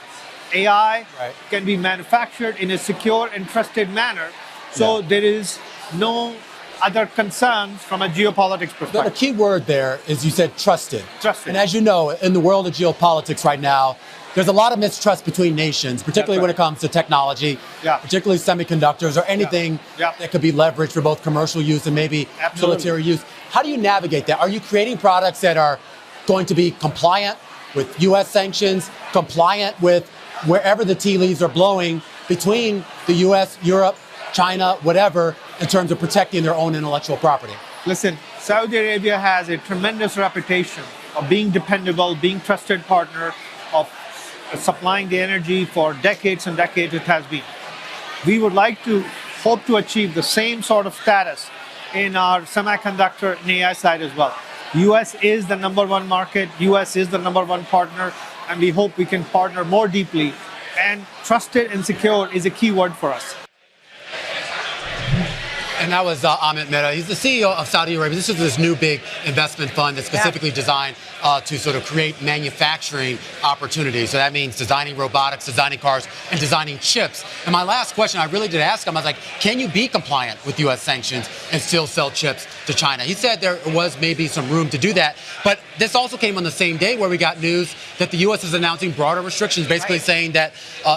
AI can be manufactured in a secure and trusted manner. So there is no other concerns from a geopolitics perspective. The key word there is you said trusted. Trusted. And as you know, in the world of geopolitics right now, there's a lot of mistrust between nations, particularly when it comes to technology, particularly semiconductors or anything that could be leveraged for both commercial use and maybe military use. How do you navigate that? Are you creating products that are going to be compliant with U.S. sanctions, compliant with wherever the tea leaves are blowing between the U.S., Europe, China, whatever, in terms of protecting their own intellectual property? Listen, Saudi Arabia has a tremendous reputation of being dependable, being trusted partner, of supplying the energy for decades and decades it has been. We would like to hope to achieve the same sort of status in our semiconductor and AI side as well. US is the number one market, US is the number one partner, and we hope we can partner more deeply. And trusted and secure is a key word for us. And that was Amit Midha. He's the CEO of Saudi Arabia. This is this new big investment fund that's specifically designed to sort of create manufacturing opportunities. So that means designing robotics, designing cars, and designing chips. And my last question, I really did ask him, I was like, can you be compliant with U.S. sanctions and still sell chips to China? He said there was maybe some room to do that. But this also came on the same day where we got news that the U.S. is announcing broader restrictions, basically saying that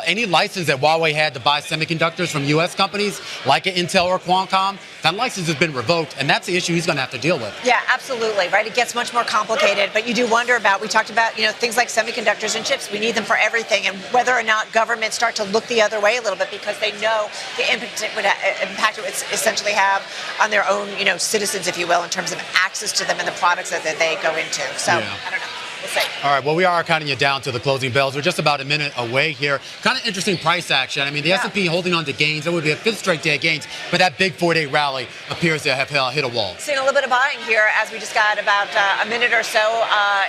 any license that Huawei had to buy semiconductors from U.S. companies, like an Intel or Qualcomm, that license has been revoked, and that's the issue he's going to have to deal with. Yeah, absolutely, right? It gets much more complicated, but you do wonder about, we talked about, things like semiconductors and chips. We need them for everything, and whether or not governments start to look the other way a little bit because they know the impact it would essentially have on their own, citizens, if you will, in terms of access to them and the products that they go into. So, I don't know. We'll see. All right, well, we are counting you down to the closing bells. We're just about a minute away here. Kind of interesting price action. I mean, the S&P holding on to gains. It would be a fifth straight day of gains, but that big 4-day rally appears to have hit a wall. Seeing a little bit of buying here as we just got about a minute or so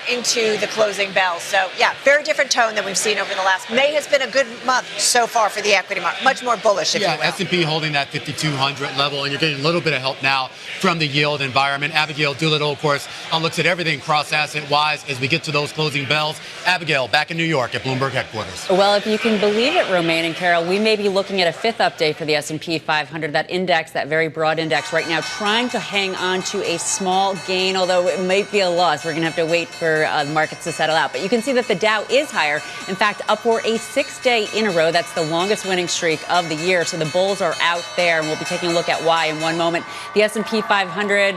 into the closing bell. So, yeah, very different tone than we've seen over the last. May has been a good month so far for the equity market. Much more bullish, if you will. S&P holding that 5,200 level, and you're getting a little bit of help now from the yield environment. Abigail Doolittle, of course, looks at everything cross-asset-wise as we get to those closing bells. Abigail, back in New York at Bloomberg headquarters. Well, if you can believe it, Romaine and Carol, we may be looking at a fifth update for the S&P 500, that index, that very broad index right now, trying to hang on to a small gain, although it might be a loss. We're going to have to wait for the markets to settle out. But you can see that the Dow is higher, in fact, up for a 6th day in a row. That's the longest winning streak of the year. So the bulls are out there, and we'll be taking a look at why in one moment. The S&P 500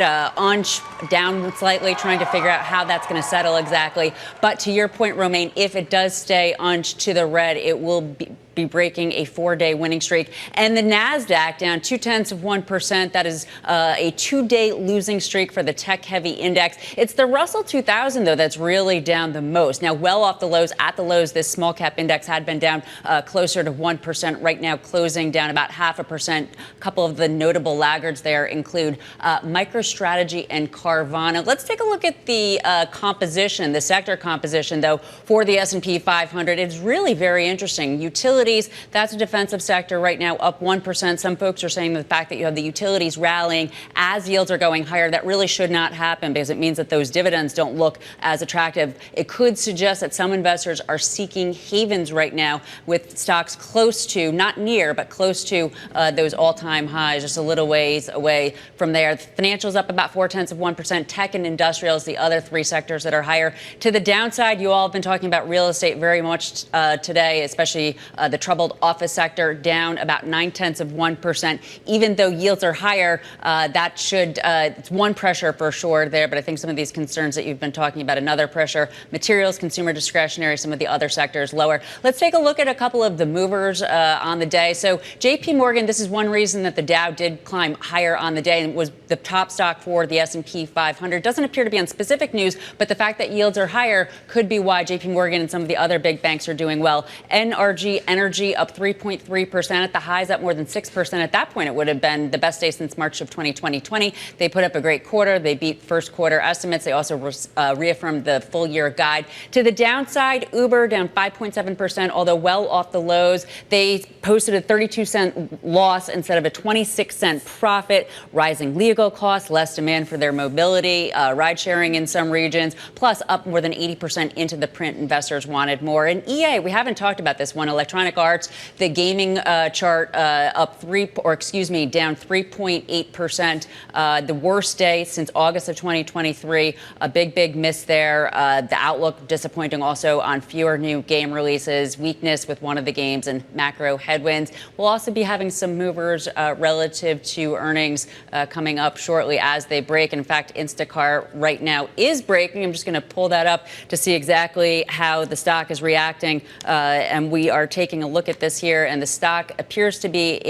down slightly, trying to figure out how that's going to settle exactly. exactly. But to your point, Romaine, if it does stay on to the red, it will be breaking a 4-day winning streak. And the NASDAQ down 0.2%. That is a 2-day losing streak for the tech-heavy index. It's the Russell 2000, though, that's really down the most. Now, well off the lows. At the lows, this small-cap index had been down closer to 1%. Right now, closing down about 0.5%. A couple of the notable laggards there include MicroStrategy and Carvana. Let's take a look at the composition, the sector composition, though, for the S&P 500. It's really very interesting. Utilities, that's a defensive sector right now, up 1%. Some folks are saying the fact that you have the utilities rallying as yields are going higher, that really should not happen because it means that those dividends don't look as attractive. It could suggest that some investors are seeking havens right now with stocks close to, not near, but close to those all-time highs, just a little ways away from there. The financials up about 0.4%. Tech and industrials, the other three sectors that are higher. To the downside, you all have been talking about real estate very much today, especially the troubled office sector, down about 0.9%. Even though yields are higher, that should, it's one pressure for sure there, but I think some of these concerns that you've been talking about, another pressure, materials, consumer discretionary, some of the other sectors lower. Let's take a look at a couple of the movers on the day. So JP Morgan, this is one reason that the Dow did climb higher on the day and was the top stock for the S&P 500. Doesn't appear to be on specific news, but the fact that yields are higher could be why JP Morgan and some of the other big banks are doing well. NRG Energy up 3.3% at the highs, up more than 6%. At that point, it would have been the best day since March of 2020. They put up a great quarter. They beat first quarter estimates. They also reaffirmed the full year guide. To the downside, Uber down 5.7%, although well off the lows. They posted a 32-cent loss instead of a 26-cent profit. Rising legal costs, less demand for their mobility, ride sharing in some regions, plus up more than 80% into the print. Investors wanted more. And EA, we haven't talked about this one. Electronic Arts, the gaming chart down 3.8%. The worst day since August of 2023. A big miss there. The outlook disappointing also on fewer new game releases, weakness with one of the games, and macro headwinds. We'll also be having some movers relative to earnings coming up shortly as they break. In fact, Instacart right now is breaking. I'm just going to pull that up to see exactly how the stock is reacting. And we are taking a look at this here, and the stock appears to be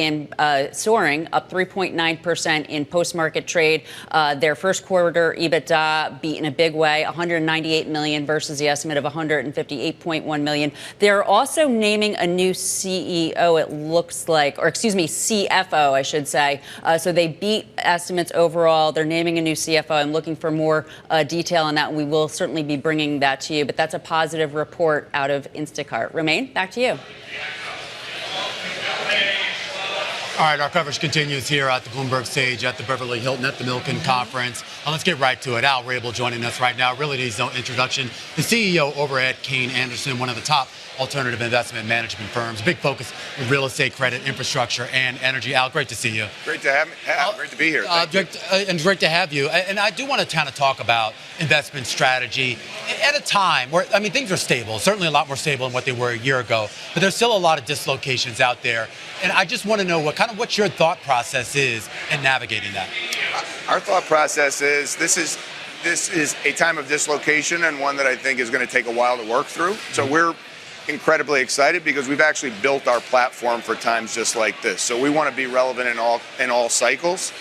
soaring, up 3.9% in post-market trade. Their first quarter EBITDA beat in a big way, $198 million versus the estimate of $158.1 million. They're also naming a new CEO, it looks like, or CFO, I should say. So they beat estimates overall. They're naming a new CFO. I'm looking for more detail on that. We will certainly be bringing that to you, but that's a positive report out of Instacart. Romaine, back to you. All right, our coverage continues here at the Bloomberg stage at the Beverly Hilton at the Milken conference. Let's get right to it. Rabil joining us right now. Really needs no introduction. The CEO over at Kayne Anderson, one of the top alternative investment management firms. Big focus with real estate, credit, infrastructure, and energy. Al, great to see you. Great to have me. Great to be here. And great to have you. And I do want to kind of talk about investment strategy at a time where, I mean, things are stable, certainly a lot more stable than what they were a year ago, but there's still a lot of dislocations out there. And I just want to know what your thought process is in navigating that. Our thought process is this is a time of dislocation, and one that I think is going to take a while to work through. So we're incredibly excited because we've actually built our platform for times just like this. So we want to be relevant in all cycles,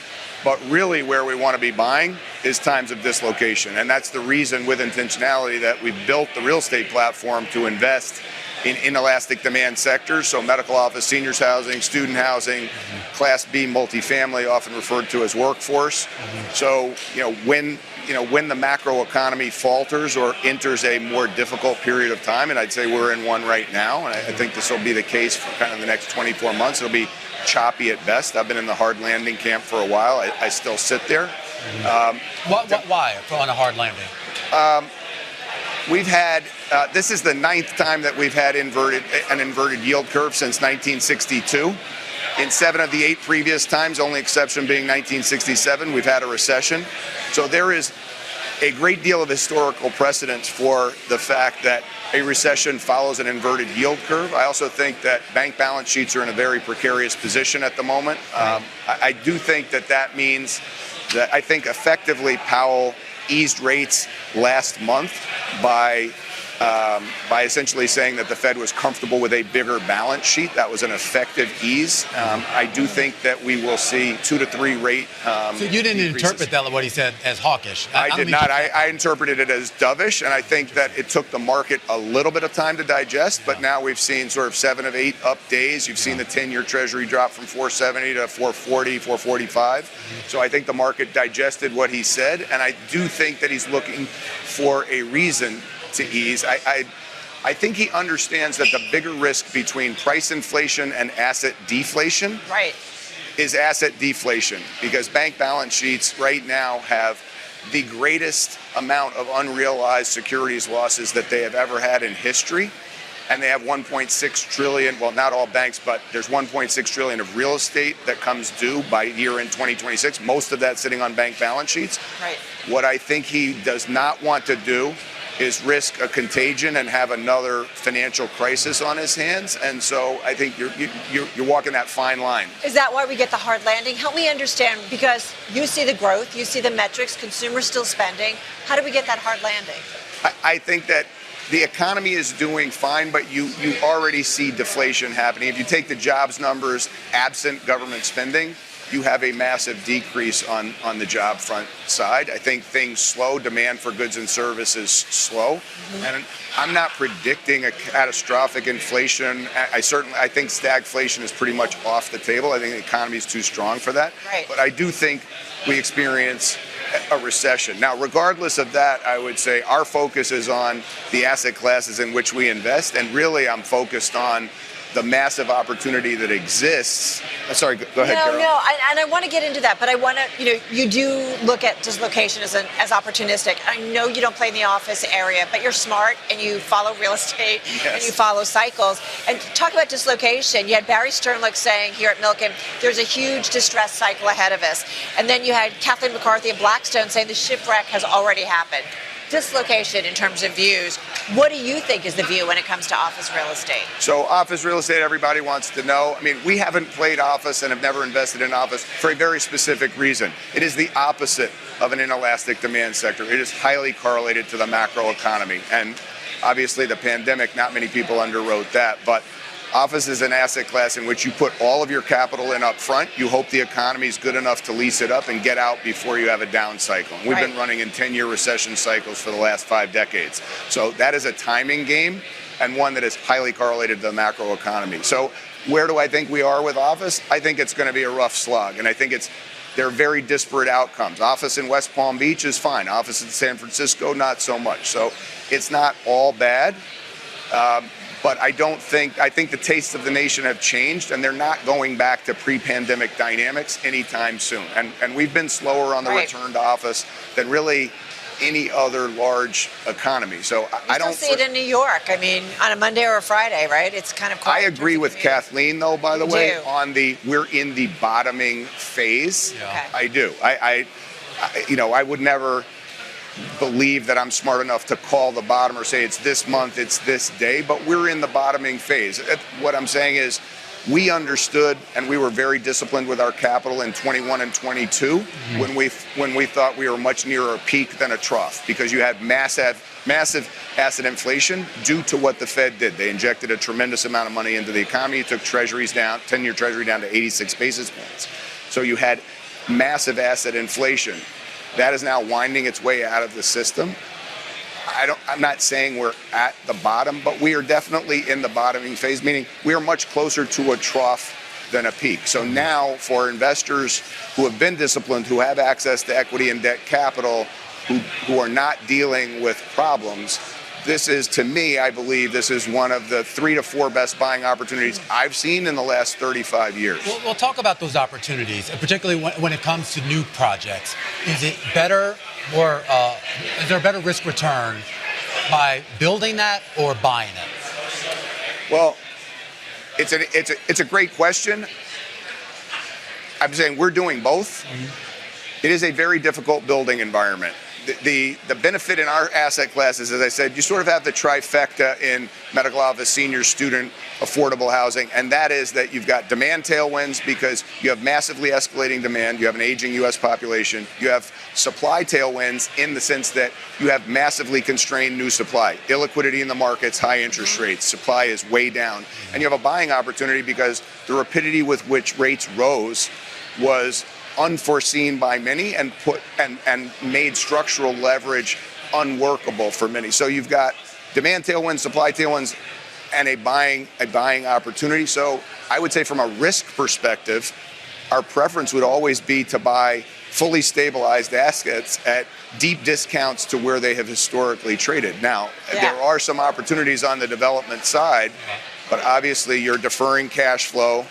but really where we want to be buying is times of dislocation. And that's the reason, with intentionality, that we've built the real estate platform to invest in inelastic demand sectors. So medical office, seniors housing, student housing, Class B multifamily, often referred to as workforce. So, when the macro economy falters or enters a more difficult period of time, and I'd say we're in one right now, and I think this will be the case for kind of the next 24 months. It'll be choppy at best. I've been in the hard landing camp for a while. I still sit there. Why on a hard landing? We've had, this is the 9th time that we've had an inverted yield curve since 1962. In 7 of the 8 previous times, only exception being 1967, we've had a recession. So there is a great deal of historical precedence for the fact that a recession follows an inverted yield curve. I also think that bank balance sheets are in a very precarious position at the moment. I do think that means that I think effectively Powell eased rates last month, by essentially saying that the Fed was comfortable with a bigger balance sheet. That was an effective ease. I do think that we will see 2 to 3 rate So you didn't decreases. interpret that, what he said, as hawkish? I did not. I interpreted it as dovish, and I think that it took the market a little bit of time to digest, but now we've seen sort of 7 of 8 up days. You've seen the 10-year Treasury drop from 470 to 440, 445. So I think the market digested what he said, and I do think that he's looking for a reason to ease. I think he understands that the bigger risk between price inflation and asset deflation is asset deflation, because bank balance sheets right now have the greatest amount of unrealized securities losses that they have ever had in history. And they have 1.6 trillion, well, not all banks, but there's 1.6 trillion of real estate that comes due by year in 2026. Most of that sitting on bank balance sheets. Right. What I think he does not want to do is risk a contagion and have another financial crisis on his hands. And so I think you're walking that fine line. Is that why we get the hard landing? Help me understand, because you see the growth, you see the metrics, consumers still spending. How do we get that hard landing? I think that the economy is doing fine, but you already see deflation happening. If you take the jobs numbers absent government spending, you have a massive decrease on the job front side. I think things slow. Demand for goods and services slow. And I'm not predicting a catastrophic inflation. I think stagflation is pretty much off the table. I think the economy is too strong for that. Right. But I do think we experience a recession. Now, regardless of that, I would say our focus is on the asset classes in which we invest, and really I'm focused on the massive opportunity that exists. Sorry, go ahead, Carol. No, and I want to get into that, but I want to, you do look at dislocation as opportunistic. I know you don't play in the office area, but you're smart and you follow real estate and you follow cycles. And talk about dislocation. You had Barry Sternlicht saying here at Milken, there's a huge distress cycle ahead of us. And then you had Kathleen McCarthy of Blackstone saying the shipwreck has already happened. Dislocation in terms of views. What do you think is the view when it comes to office real estate? So office real estate, everybody wants to know. I mean, we haven't played office and have never invested in office for a very specific reason. It is the opposite of an inelastic demand sector. It is highly correlated to the macro economy. And obviously the pandemic, not many people underwrote that, but office is an asset class in which you put all of your capital in up front. You hope the economy is good enough to lease it up and get out before you have a down cycle. And we've been running in 10-year recession cycles for the last 5 decades. So that is a timing game, and one that is highly correlated to the macro economy. So where do I think we are with office? I think it's going to be a rough slog, and I think there are very disparate outcomes. Office in West Palm Beach is fine. Office in San Francisco, not so much. So it's not all bad. But I think the tastes of the nation have changed, and they're not going back to pre-pandemic dynamics anytime soon. And we've been slower on the return to office than really any other large economy. So I don't see it in New York. I mean, on a Monday or a Friday, right? It's kind of quiet. I agree with Kathleen, though, by the way, on we're in the bottoming phase. Yeah. I do. I would never believe that I'm smart enough to call the bottom or say it's this month, it's this day, but we're in the bottoming phase. What I'm saying is we understood, and we were very disciplined with our capital in 21 and 22 when we thought we were much nearer a peak than a trough, because you had massive asset inflation due to what the Fed did. They injected a tremendous amount of money into the economy. It took treasuries down, 10-year treasury down to 86 basis points. So you had massive asset inflation. That is now winding its way out of the system. I'm not saying we're at the bottom, but we are definitely in the bottoming phase, meaning we are much closer to a trough than a peak. So now for investors who have been disciplined, who have access to equity and debt capital, who are not dealing with problems, this is, to me, I believe this is one of the 3 to 4 best buying opportunities I've seen in the last 35 years. We'll talk about those opportunities, particularly when it comes to new projects. Is it better, or is there a better risk return by building that or buying it? Well, it's a great question. I'm saying we're doing both. it is a very difficult building environment. The benefit in our asset classes, as I said, you sort of have the trifecta in medical office, senior, student, affordable housing, and that is that you've got demand tailwinds because you have massively escalating demand, you have an aging U.S. population, you have supply tailwinds in the sense that you have massively constrained new supply, illiquidity in the markets, high interest rates, supply is way down, and you have a buying opportunity because the rapidity with which rates rose was unforeseen by many and made structural leverage unworkable for many. So you've got demand tailwinds, supply tailwinds, and a buying opportunity. So I would say from a risk perspective, our preference would always be to buy fully stabilized assets at deep discounts to where they have historically traded. Now, there are some opportunities on the development side, but obviously you're deferring cash flow.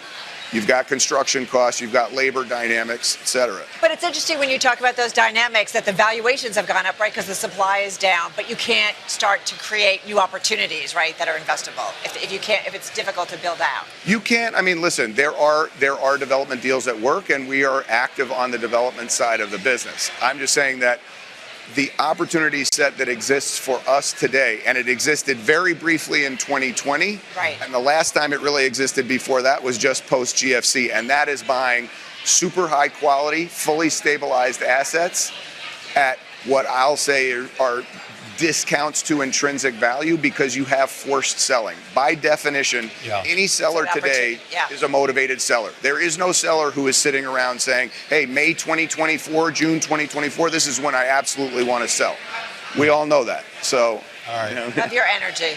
You've got construction costs, you've got labor dynamics, et cetera. But it's interesting when you talk about those dynamics that the valuations have gone up, right, because the supply is down, but you can't start to create new opportunities, right, that are investable if it's difficult to build out. You can't, I mean, listen, there are development deals at work, and we are active on the development side of the business. I'm just saying that the opportunity set that exists for us today, and it existed very briefly in 2020, right. And the last time it really existed before that was just post-GFC, and that is buying super high quality, fully stabilized assets at what I'll say are discounts to intrinsic value because you have forced selling. By definition, any seller today is a motivated seller. There is no seller who is sitting around saying, hey, May 2024, June 2024, this is when I absolutely want to sell. We all know that. So, all right. Love your energy.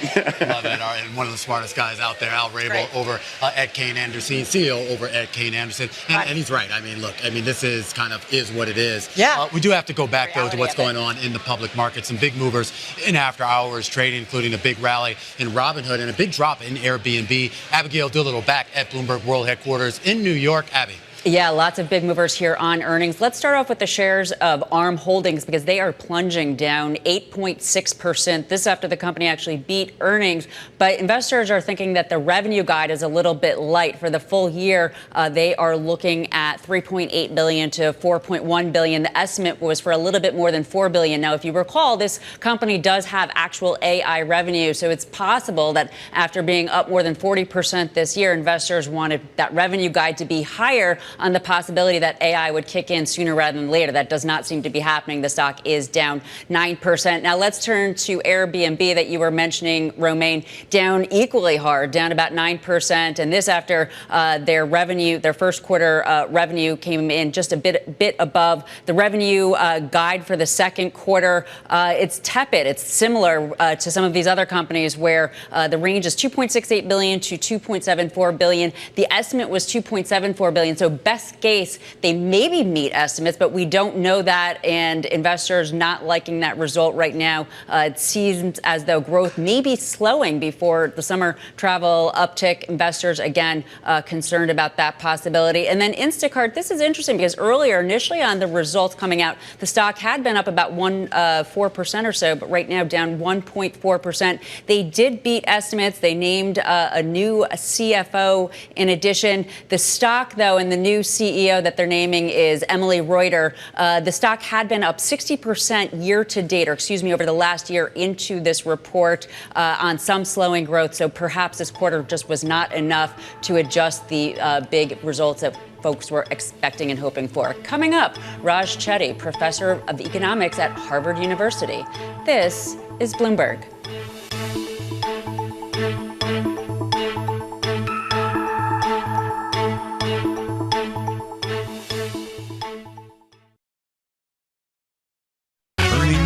Love it. All right. And one of the smartest guys out there, Al Rabil, over at Kayne Anderson, CEO over at Kayne Anderson. And he's right. I mean, look, this is is what it is. Yeah. We do have to go back, though, to what's going on in the public market. Some big movers in after hours trading, including a big rally in Robinhood and a big drop in Airbnb. Abigail Doolittle back at Bloomberg World Headquarters in New York. Abby. Yeah, lots of big movers here on earnings. Let's start off with the shares of Arm Holdings because they are plunging down 8.6%. This after the company actually beat earnings. But investors are thinking that the revenue guide is a little bit light. For the full year, they are looking at $3.8 billion to $4.1 billion. The estimate was for a little bit more than $4 billion. Now, if you recall, this company does have actual AI revenue. So it's possible that after being up more than 40% this year, investors wanted that revenue guide to be higher on the possibility that AI would kick in sooner rather than later. That does not seem to be happening. The stock is down 9%. Now let's turn to Airbnb that you were mentioning, Romaine, down equally hard, down about 9%. And this after their revenue, their first quarter revenue came in just a bit above the revenue guide for the second quarter. It's tepid. It's similar to some of these other companies where the range is $2.68 billion to $2.74 billion. The estimate was $2.74 billion. So best case, they maybe meet estimates, but we don't know that, and investors not liking that result right now. It seems as though growth may be slowing before the summer travel uptick. Investors, again, concerned about that possibility. And then Instacart, this is interesting because earlier, initially on the results coming out, the stock had been up about 4% or so, but right now down 1.4%. They did beat estimates. They named a new CFO in addition. The stock, though, and the new CEO that they're naming is Emily Reuter. The stock had been up 60% year to date, over the last year into this report on some slowing growth. So perhaps this quarter just was not enough to adjust the big results that folks were expecting and hoping for. Coming up, Raj Chetty, professor of economics at Harvard University. This is Bloomberg.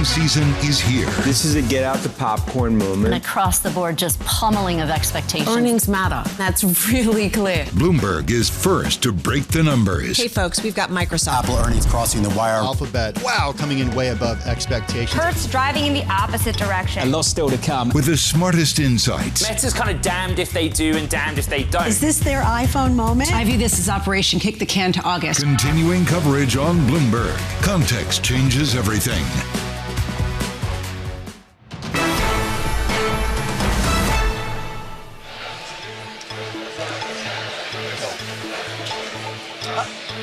Season is here. This is a get out the popcorn moment. And across the board, just pummeling of expectations. Earnings matter. That's really clear. Bloomberg is first to break the numbers. Hey, folks, we've got Microsoft. Apple earnings crossing the wire. Alphabet, coming in way above expectations. Hertz driving in the opposite direction. And lots still to come. With the smartest insights. Meta's kind of damned if they do and damned if they don't. Is this their iPhone moment? I view this as Operation Kick the Can to August. Continuing coverage on Bloomberg. Context changes everything.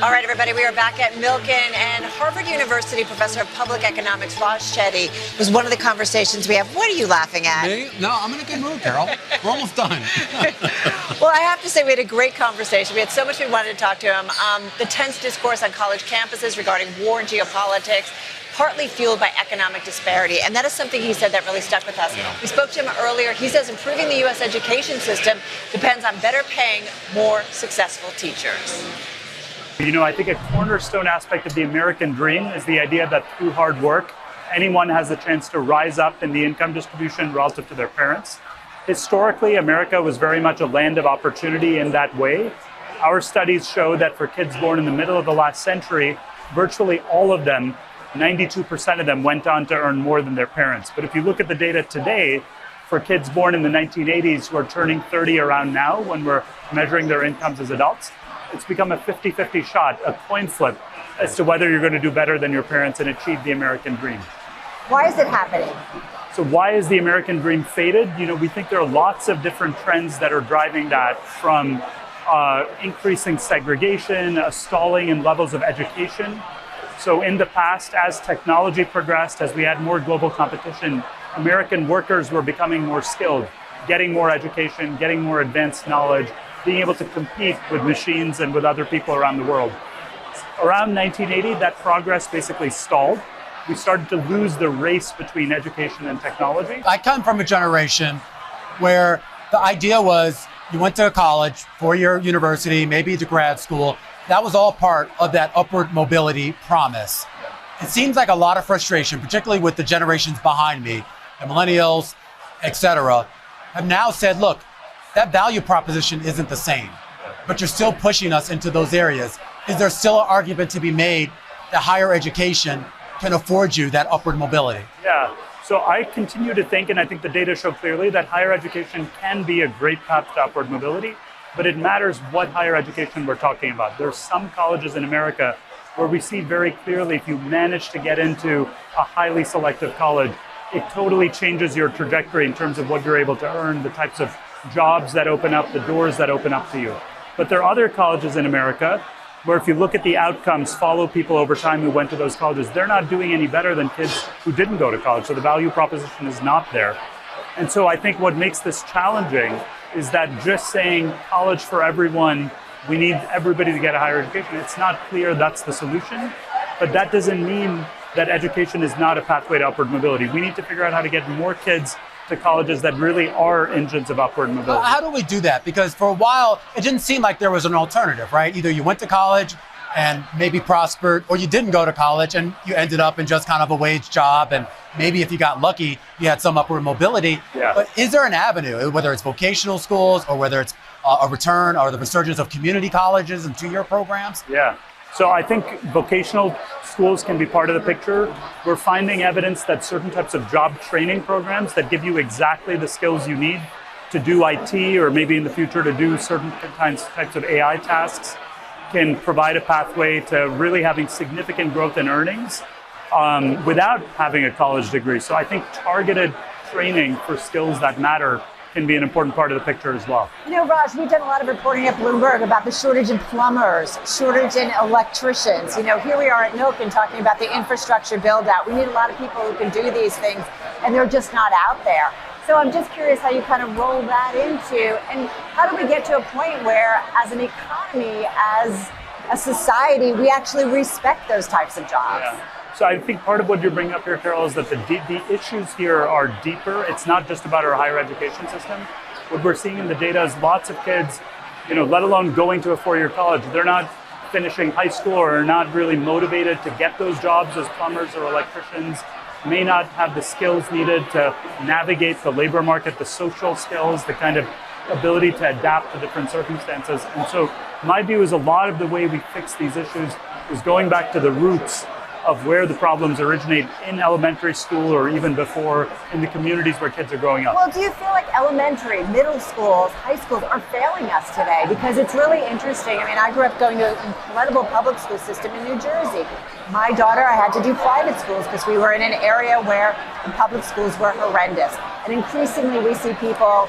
All right, everybody, we are back at Milken, and Harvard University professor of public economics, Chetty, was one of the conversations we have. What are you laughing at? Me? No, I'm in a good mood, Carol. We're almost done. Well, I have to say we had a great conversation. We had so much we wanted to talk to him. The tense discourse on college campuses regarding war and geopolitics, partly fueled by economic disparity. And that is something he said that really stuck with us. We spoke to him earlier. He says improving the U.S. education system depends on better paying more successful teachers. You know, I think a cornerstone aspect of the American dream is the idea that through hard work, anyone has a chance to rise up in the income distribution relative to their parents. Historically, America was very much a land of opportunity in that way. Our studies show that for kids born in the middle of the last century, virtually all of them, 92% of them, went on to earn more than their parents. But if you look at the data today, for kids born in the 1980s who are turning 30 around now, when we're measuring their incomes as adults, it's become a 50-50 shot, a coin flip, as to whether you're going to do better than your parents and achieve the American dream. Why is it happening? So why is the American dream faded? You know, we think there are lots of different trends that are driving that, from increasing segregation, a stalling in levels of education. So in the past, as technology progressed, as we had more global competition, American workers were becoming more skilled, getting more education, getting more advanced knowledge, being able to compete with machines and with other people around the world. Around 1980, that progress basically stalled. We started to lose the race between education and technology. I come from a generation where the idea was you went to college, 4-year university, maybe to grad school. That was all part of that upward mobility promise. It seems like a lot of frustration, particularly with the generations behind me, the millennials, et cetera, have now said, look, that value proposition isn't the same, but you're still pushing us into those areas. Is there still an argument to be made that higher education can afford you that upward mobility? Yeah, so I continue to think, and I think the data show clearly, that higher education can be a great path to upward mobility, but it matters what higher education we're talking about. There are some colleges in America where we see very clearly if you manage to get into a highly selective college, it totally changes your trajectory in terms of what you're able to earn, the types of jobs that open up, the doors that open up to you. But there are other colleges in America where if you look at the outcomes, follow people over time who went to those colleges, they're not doing any better than kids who didn't go to college. So the value proposition is not there. And so I think what makes this challenging is that just saying college for everyone, we need everybody to get a higher education, it's not clear that's the solution. But that doesn't mean that education is not a pathway to upward mobility. We need to figure out how to get more kids to colleges that really are engines of upward mobility. How do we do that? Because for a while, it didn't seem like there was an alternative, right? Either you went to college and maybe prospered, or you didn't go to college and you ended up in just kind of a wage job. And maybe if you got lucky, you had some upward mobility. Yeah. But is there an avenue, whether it's vocational schools or whether it's a return or the resurgence of community colleges and 2-year programs? Yeah. So I think vocational schools can be part of the picture. We're finding evidence that certain types of job training programs that give you exactly the skills you need to do IT, or maybe in the future to do certain types of AI tasks, can provide a pathway to really having significant growth in earnings without having a college degree. So I think targeted training for skills that matter can be an important part of the picture as well. You know, Raj, we've done a lot of reporting at Bloomberg about the shortage in plumbers, shortage in electricians. You know, here we are at Milken talking about the infrastructure build out. We need a lot of people who can do these things, and they're just not out there. So I'm just curious how you kind of roll that into, and how do we get to a point where, as an economy, as a society, we actually respect those types of jobs? Yeah. So I think part of what you're bringing up here, Carol, is that the issues here are deeper. It's not just about our higher education system. What we're seeing in the data is lots of kids, you know, let alone going to a 4-year college, they're not finishing high school or are not really motivated to get those jobs as plumbers or electricians, may not have the skills needed to navigate the labor market, the social skills, the kind of ability to adapt to different circumstances. And so my view is a lot of the way we fix these issues is going back to the roots of where the problems originate in elementary school or even before in the communities where kids are growing up. Well, do you feel like elementary, middle schools, high schools are failing us today? Because it's really interesting. I mean, I grew up going to an incredible public school system in New Jersey. My daughter, I had to do private schools because we were in an area where the public schools were horrendous. and increasingly we see people,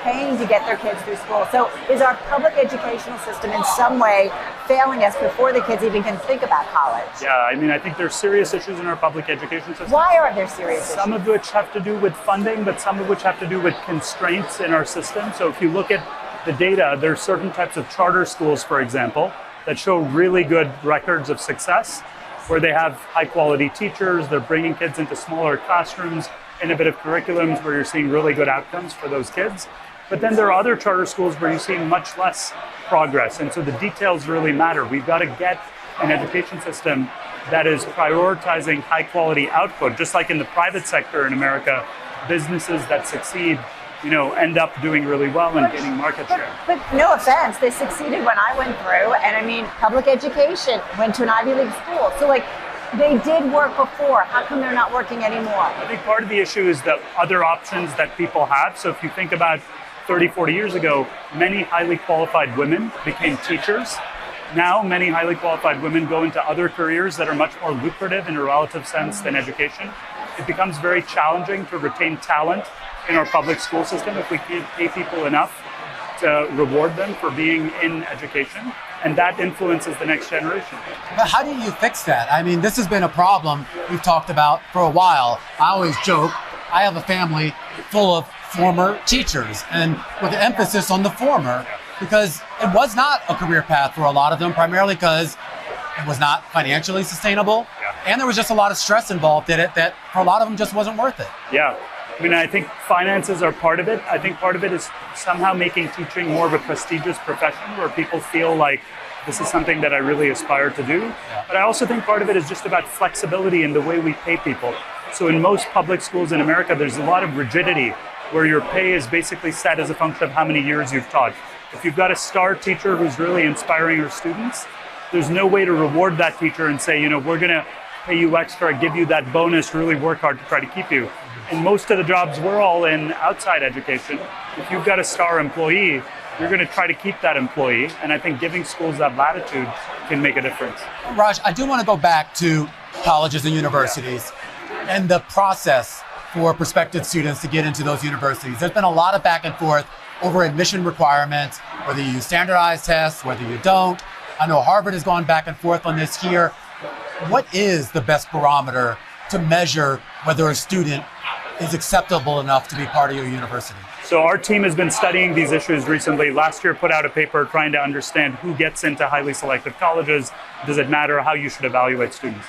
paying to get their kids through school. So is our public educational system in some way failing us before the kids even can think about college? Yeah, I think there's serious issues in our public education system. Why are there serious issues? Some of which have to do with funding, but some of which have to do with constraints in our system. So if you look at the data, there's certain types of charter schools, for example, that show really good records of success, where they have high quality teachers, they're bringing kids into smaller classrooms, innovative curriculums where you're seeing really good outcomes for those kids. But then there are other charter schools where you see much less progress. And so the details really matter. We've got to get an education system that is prioritizing high quality output, just like in the private sector in America, businesses that succeed end up doing really well and gaining market share. But no offense, they succeeded when I went through, and public education, went to an Ivy League school. So they did work before. How come they're not working anymore? I think part of the issue is the other options that people have. So if you think about 30, 40 years ago, many highly qualified women became teachers. Now, many highly qualified women go into other careers that are much more lucrative in a relative sense than education. It becomes very challenging to retain talent in our public school system if we can't pay people enough to reward them for being in education, and that influences the next generation. But how do you fix that? This has been a problem we've talked about for a while. I always joke, I have a family full of former teachers, and with an emphasis on the former, because it was not a career path for a lot of them, primarily because it was not financially sustainable, and there was just a lot of stress involved in it that for a lot of them just wasn't worth it. Yeah. I think finances are part of it. I think part of it is somehow making teaching more of a prestigious profession where people feel like this is something that I really aspire to do. Yeah. But I also think part of it is just about flexibility in the way we pay people. So in most public schools in America, there's a lot of rigidity where your pay is basically set as a function of how many years you've taught. If you've got a star teacher who's really inspiring your students, there's no way to reward that teacher and say, we're going to pay you extra, give you that bonus, really work hard to try to keep you. In most of the jobs we're all in outside education, if you've got a star employee, you're going to try to keep that employee. And I think giving schools that latitude can make a difference. Raj, I do want to go back to colleges and universities and the process for prospective students to get into those universities. There's been a lot of back and forth over admission requirements, whether you use standardized tests, whether you don't. I know Harvard has gone back and forth on this here. What is the best barometer to measure whether a student is acceptable enough to be part of your university? So our team has been studying these issues recently. Last year put out a paper trying to understand who gets into highly selective colleges. Does it matter how you should evaluate students?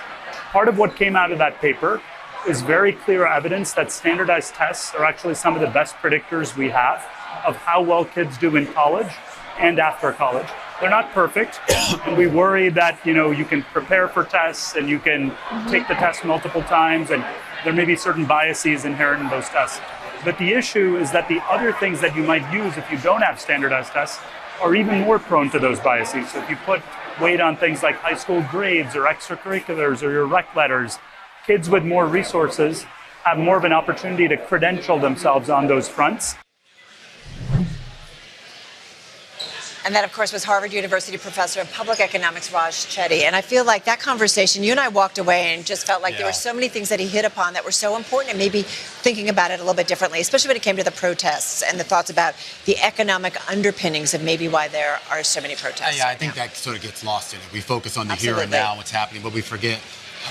Part of what came out of that paper is very clear evidence that standardized tests are actually some of the best predictors we have of how well kids do in college and after college. They're not perfect, and we worry that you can prepare for tests and you can take the test multiple times, and there may be certain biases inherent in those tests. But the issue is that the other things that you might use if you don't have standardized tests are even more prone to those biases. So if you put weight on things like high school grades or extracurriculars or your rec letters, kids with more resources have more of an opportunity to credential themselves on those fronts. And that, of course, was Harvard University professor of public economics, Raj Chetty. And I feel like that conversation, you and I walked away and just felt like there were so many things that he hit upon that were so important, and maybe thinking about it a little bit differently, especially when it came to the protests and the thoughts about the economic underpinnings of maybe why there are so many protests. Yeah, I think that sort of gets lost in it. We focus on the here and now, what's happening, but we forget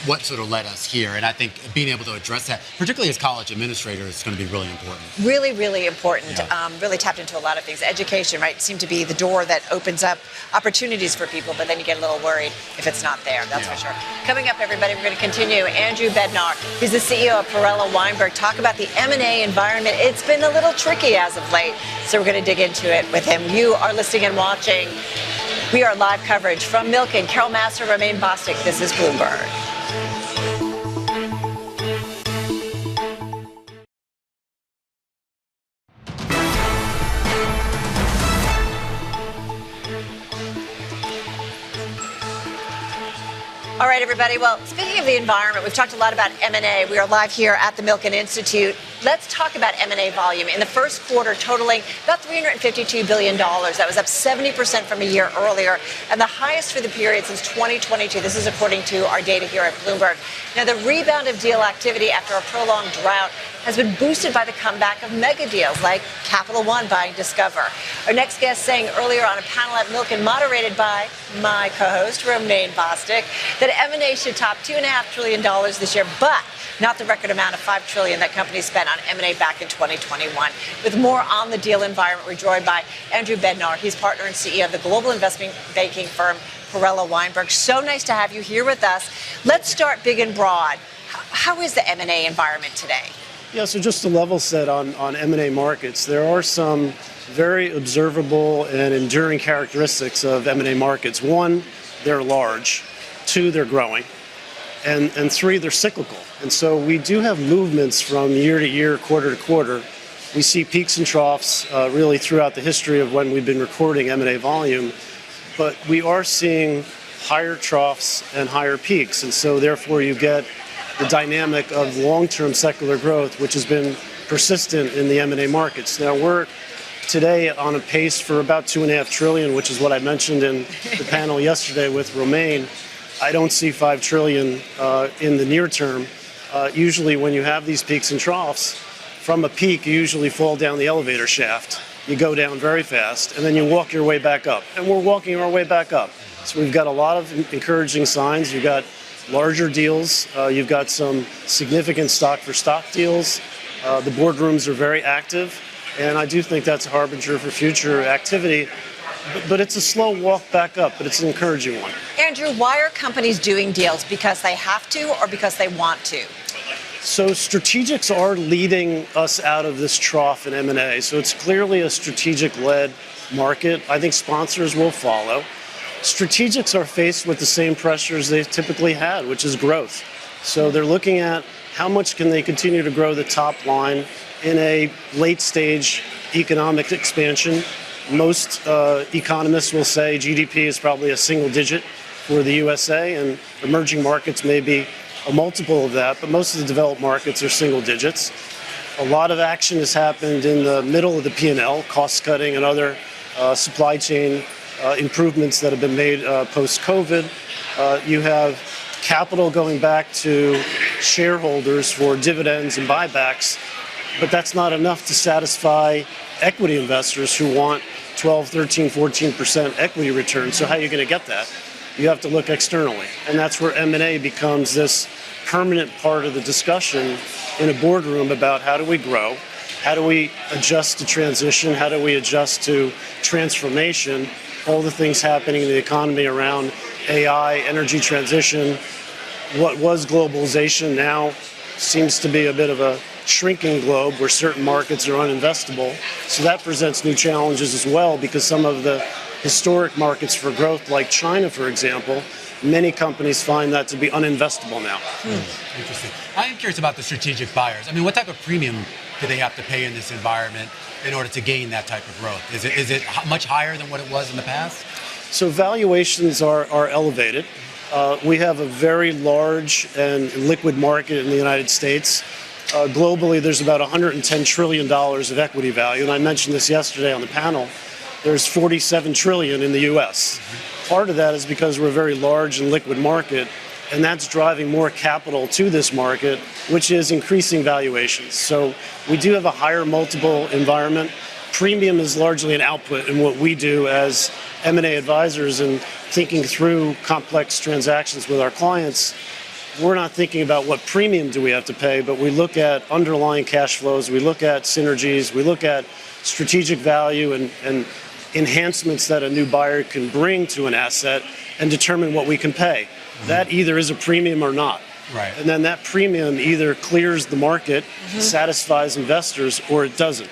what sort of led us here. And I think being able to address that, particularly as college administrators, is going to be really important. Really, really important. Yeah. Really tapped into a lot of things. Education, right, seemed to be the door that opens up opportunities for people, but then you get a little worried if it's not there, that's for sure. Coming up, everybody, we're going to continue. Andrew Bednar, he's the CEO of Perilla Weinberg, talk about the M&A environment. It's been a little tricky as of late, so we're going to dig into it with him. You are listening and watching. We are live coverage from Milken, Carol Massar, Romaine, Bostick. This is Bloomberg. All right, everybody. Well, speaking of the environment, we've talked a lot about M&A. We are live here at the Milken Institute. let's talk about M&A volume. In the first quarter, totaling about $352 billion. That was up 70% from a year earlier, and the highest for the period since 2022. This is according to our data here at Bloomberg. Now, the rebound of deal activity after a prolonged drought has been boosted by the comeback of mega deals like Capital One buying Discover. Our next guest saying earlier on a panel at Milken, moderated by my co-host, Romaine Bostick, that M&A should top $2.5 trillion this year, but not the record amount of $5 trillion that companies spent on M&A back in 2021. With more on the deal environment, we're joined by Andrew Bednar. He's partner and CEO of the global investment banking firm Perilla Weinberg. So nice to have you here with us. Let's start big and broad. How is the M&A environment today? Yeah, so just to level set on M&A markets, there are some very observable and enduring characteristics of M&A markets. One, they're large. Two, they're growing. And three, they're cyclical. And so we do have movements from year to year, quarter to quarter. We see peaks and troughs really throughout the history of when we've been recording M&A volume. But we are seeing higher troughs and higher peaks. And so therefore you get the dynamic of long-term secular growth, which has been persistent in the M&A markets. Now, we're today on a pace for about $2.5 trillion, which is what I mentioned in the panel yesterday with Romaine. I don't see $5 trillion in the near term. Usually when you have these peaks and troughs, from a peak, you usually fall down the elevator shaft. You go down very fast, and then you walk your way back up. And we're walking our way back up. So we've got a lot of encouraging signs. You've got larger deals. You've got some significant stock-for-stock deals. The boardrooms are very active, and I do think that's a harbinger for future activity. But it's a slow walk back up, but it's an encouraging one. Andrew, why are companies doing deals? Because they have to or because they want to? So strategics are leading us out of this trough in M&A. So it's clearly a strategic-led market. I think sponsors will follow. Strategics are faced with the same pressures they've typically had, which is growth. So they're looking at how much can they continue to grow the top line in a late-stage economic expansion. Most economists will say GDP is probably a single digit for the USA, and emerging markets may be a multiple of that, but most of the developed markets are single digits. A lot of action has happened in the middle of the P&L, cost-cutting and other supply chain improvements that have been made post-COVID. You have capital going back to shareholders for dividends and buybacks, but that's not enough to satisfy equity investors who want 12, 13, 14% equity returns. So how are you going to get that? You have to look externally. And that's where M&A becomes this permanent part of the discussion in a boardroom about how do we grow, how do we adjust to transition, how do we adjust to transformation, all the things happening in the economy around AI, energy transition. What was globalization now seems to be a bit of a shrinking globe where certain markets are uninvestable. So that presents new challenges as well, because some of the historic markets for growth, like China, for example, many companies find that to be uninvestable now. Interesting. I'm curious about the strategic buyers. I mean, what type of premium do they have to pay in this environment in order to gain that type of growth? Is it much higher than what it was in the past? So valuations are elevated. We have a very large and liquid market in the United States. Globally, there's about $110 trillion of equity value. And I mentioned this yesterday on the panel. There's $47 trillion in the U.S. Part of that is because we're a very large and liquid market, and that's driving more capital to this market, which is increasing valuations. So we do have a higher multiple environment. Premium is largely an output in what we do as M&A advisors and thinking through complex transactions with our clients. We're not thinking about what premium do we have to pay, but we look at underlying cash flows, we look at synergies, we look at strategic value and enhancements that a new buyer can bring to an asset and determine what we can pay. That either is a premium or not. Right. And then that premium either clears the market, satisfies investors, or it doesn't.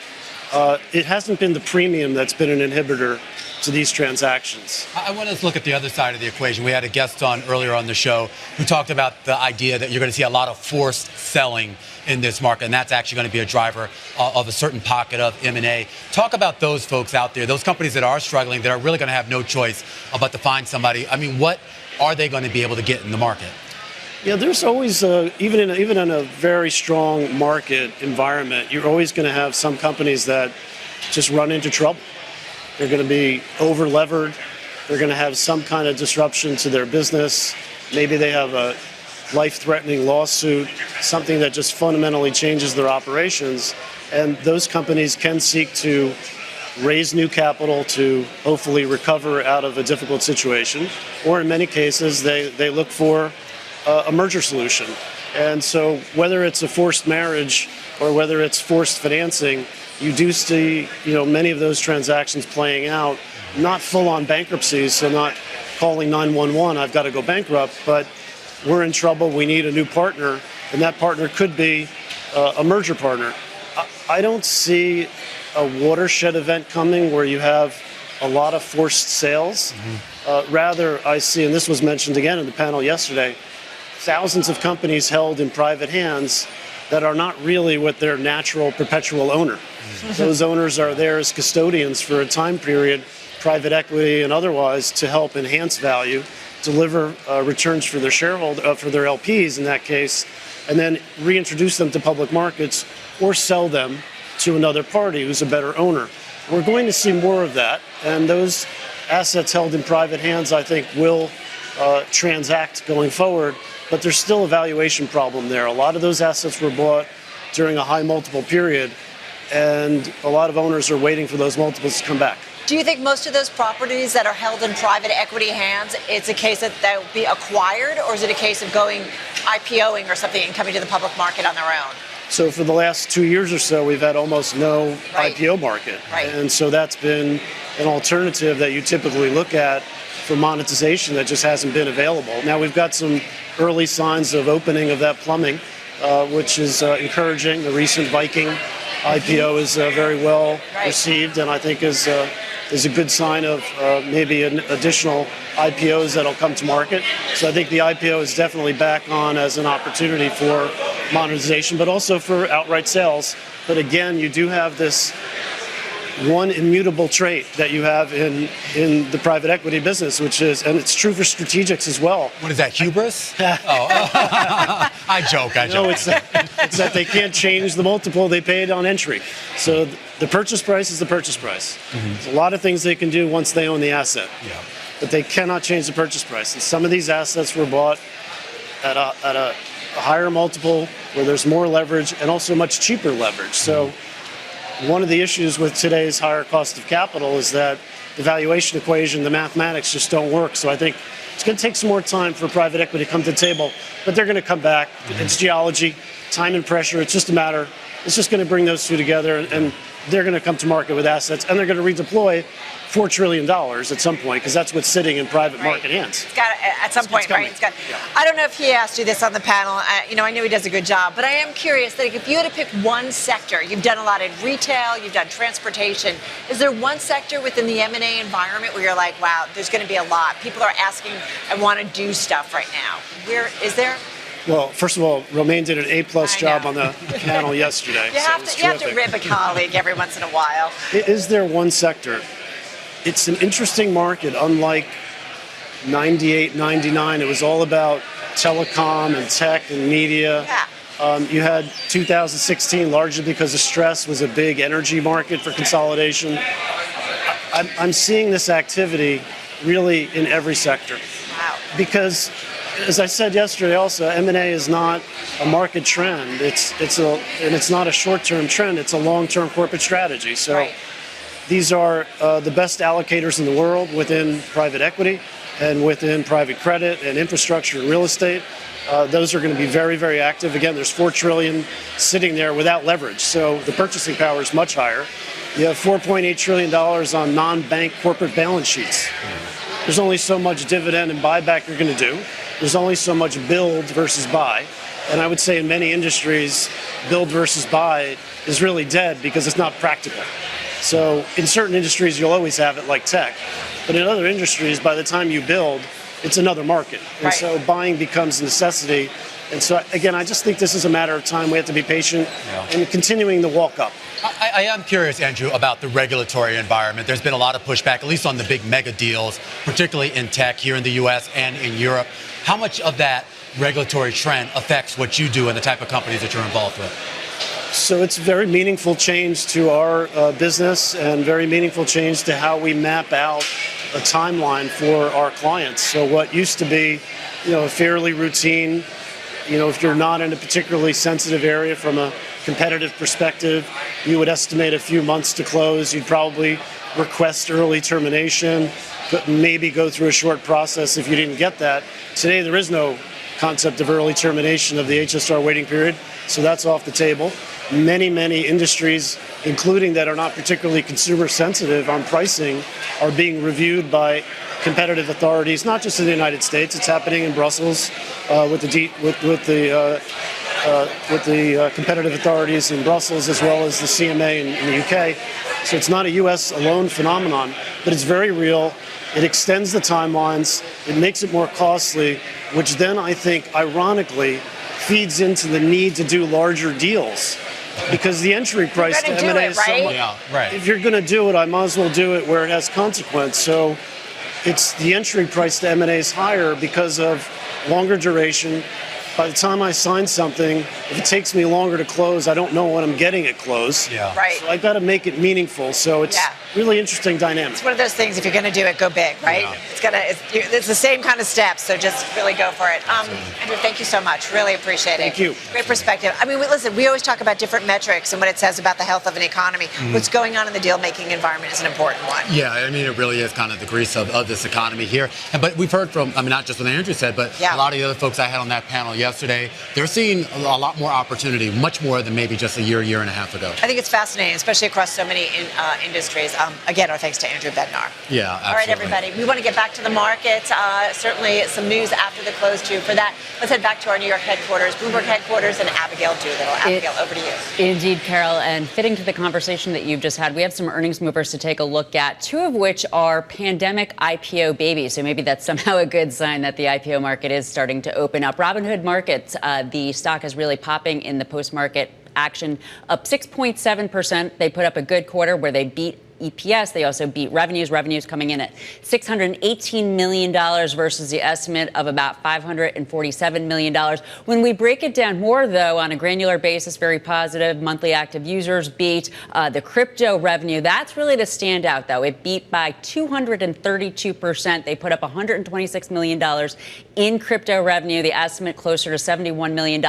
It hasn't been the premium that's been an inhibitor to these transactions. I want to look at the other side of the equation. We had a guest on earlier on the show who talked about the idea that you're going to see a lot of forced selling in this market, and that's actually going to be a driver of a certain pocket of M&A. Talk about those folks out there, those companies that are struggling, that are really going to have no choice but to find somebody. I mean, what are they going to be able to get in the market? Yeah, there's always, even in a very strong market environment, you're always going to have some companies that just run into trouble. They're going to be over-levered. They're going to have some kind of disruption to their business. Maybe they have a life-threatening lawsuit, something that just fundamentally changes their operations. And those companies can seek to raise new capital to hopefully recover out of a difficult situation. Or in many cases, they look for a merger solution. And so whether it's a forced marriage or whether it's forced financing, you do see, many of those transactions playing out, not full-on bankruptcies, so not calling 911, I've got to go bankrupt, but we're in trouble, we need a new partner, and that partner could be a merger partner. I don't see a watershed event coming where you have a lot of forced sales. Rather, I see, and this was mentioned again in the panel yesterday, thousands of companies held in private hands that are not really with their natural perpetual owner. Those owners are there as custodians for a time period, private equity and otherwise, to help enhance value, deliver returns for their for their LPs in that case, and then reintroduce them to public markets or sell them to another party who's a better owner. We're going to see more of that, and those assets held in private hands, I think, will transact going forward, but there's still a valuation problem there. A lot of those assets were bought during a high multiple period, and a lot of owners are waiting for those multiples to come back. Do you think most of those properties that are held in private equity hands, it's a case that they'll be acquired, or is it a case of going IPOing or something and coming to the public market on their own? So for the last 2 years or so, we've had almost no IPO market. And so that's been an alternative that you typically look at for monetization that just hasn't been available. Now we've got some early signs of opening of that plumbing, which is encouraging. The recent Viking IPO is very well received, and I think is a good sign of maybe an additional IPOs that'll come to market. So I think the IPO is definitely back on as an opportunity for monetization, but also for outright sales. But again, you do have this one immutable trait that you have in the private equity business, which is, and it's true for strategics as well. What is that, hubris? I joke. No, it's that they can't change the multiple they paid on entry. So the purchase price is the purchase price. There's a lot of things they can do once they own the asset, but they cannot change the purchase price. And some of these assets were bought at a higher multiple where there's more leverage and also much cheaper leverage. So one of the issues with today's higher cost of capital is that the valuation equation, the mathematics just don't work. So I think it's going to take some more time for private equity to come to the table, but they're going to come back. It's geology, time and pressure. It's just a matter. It's just going to bring those two together, and they're going to come to market with assets, and they're going to redeploy $4 trillion at some point, because that's what's sitting in private market hands. It's got at some point, right? It's got. I don't know if he asked you this on the panel. I know he does a good job, but I am curious that if you had to pick one sector, you've done a lot in retail, you've done transportation. Is there one sector within the M&A environment where you're like, wow, there's going to be a lot. People are asking and want to do stuff right now. Where is there? Well, first of all, Romaine did an A-plus job on the panel yesterday. You have to rip a colleague every once in a while. Is there one sector? It's an interesting market, unlike 98, 99. It was all about telecom and tech and media. You had 2016, largely because of stress, was a big energy market for consolidation. I'm seeing this activity really in every sector. Because, as I said yesterday also, M&A is not a market trend. It's not a short-term trend. It's a long-term corporate strategy. So these are the best allocators in the world within private equity and within private credit and infrastructure and real estate. Those are going to be very, very active. Again, there's $4 trillion sitting there without leverage. So the purchasing power is much higher. You have $4.8 trillion on non-bank corporate balance sheets. There's only so much dividend and buyback you're going to do. There's only so much build versus buy. And I would say in many industries, build versus buy is really dead because it's not practical. So in certain industries, you'll always have it, like tech. But in other industries, by the time you build, it's another market. And so buying becomes a necessity. And so, again, I just think this is a matter of time. We have to be patient and continuing to walk up. I am curious, Andrew, about the regulatory environment. There's been a lot of pushback, at least on the big mega deals, particularly in tech here in the U.S. and in Europe. How much of that regulatory trend affects what you do and the type of companies that you're involved with? So it's a very meaningful change to our business and very meaningful change to how we map out a timeline for our clients. So what used to be, a fairly routine, if you're not in a particularly sensitive area from a competitive perspective, you would estimate a few months to close. You'd probably request early termination, but maybe go through a short process if you didn't get that. Today, there is no concept of early termination of the HSR waiting period, so that's off the table. Many industries, including that are not particularly consumer sensitive on pricing, are being reviewed by competitive authorities, not just in the United States. It's happening in Brussels with the competitive authorities in Brussels, as well as the CMA in the UK. So it's not a US alone phenomenon, but it's very real. It extends the timelines. It makes it more costly, which then I think, ironically, feeds into the need to do larger deals. Because the entry price to M&A is somewhat, if you're going to do it, I might as well do it where it has consequence. So it's the entry price to M&A is higher because of longer duration. By the time I sign something, if it takes me longer to close, I don't know what I'm getting at close. Yeah. Right. So I've got to make it meaningful. So it's really interesting dynamic. It's one of those things, if you're going to do it, go big, right? Yeah. It's the same kind of steps, so just really go for it. Andrew, thank you so much. Really appreciate it. Thank you. Great perspective. I mean, we always talk about different metrics and what it says about the health of an economy. What's going on in the deal-making environment is an important one. Yeah, I mean, it really is kind of the grease of this economy here. But we've heard from, not just what Andrew said, but a lot of the other folks I had on that panel yesterday, they're seeing a lot more opportunity, much more than maybe just a year and a half ago. I think it's fascinating, especially across so many industries. Again, our thanks to Andrew Bednar. Yeah, absolutely. All right, everybody. We want to get back to the markets. Certainly some news after the close, too. For that, let's head back to our New York headquarters, Bloomberg headquarters, and Abigail Doolittle. Abigail, over to you. Indeed, Carol. And fitting to the conversation that you've just had, we have some earnings movers to take a look at, two of which are pandemic IPO babies. So maybe that's somehow a good sign that the IPO market is starting to open up. Robinhood Markets, the stock is really popping in the post-market action, up 6.7%. They put up a good quarter where they beat EPS. They also beat revenues coming in at $618 million versus the estimate of about $547 million. When we break it down more, though, on a granular basis, very positive. Monthly active users beat. The crypto revenue, that's really the standout, though. It beat by 232%. They put up $126 million in crypto revenue. The estimate closer to $71 million.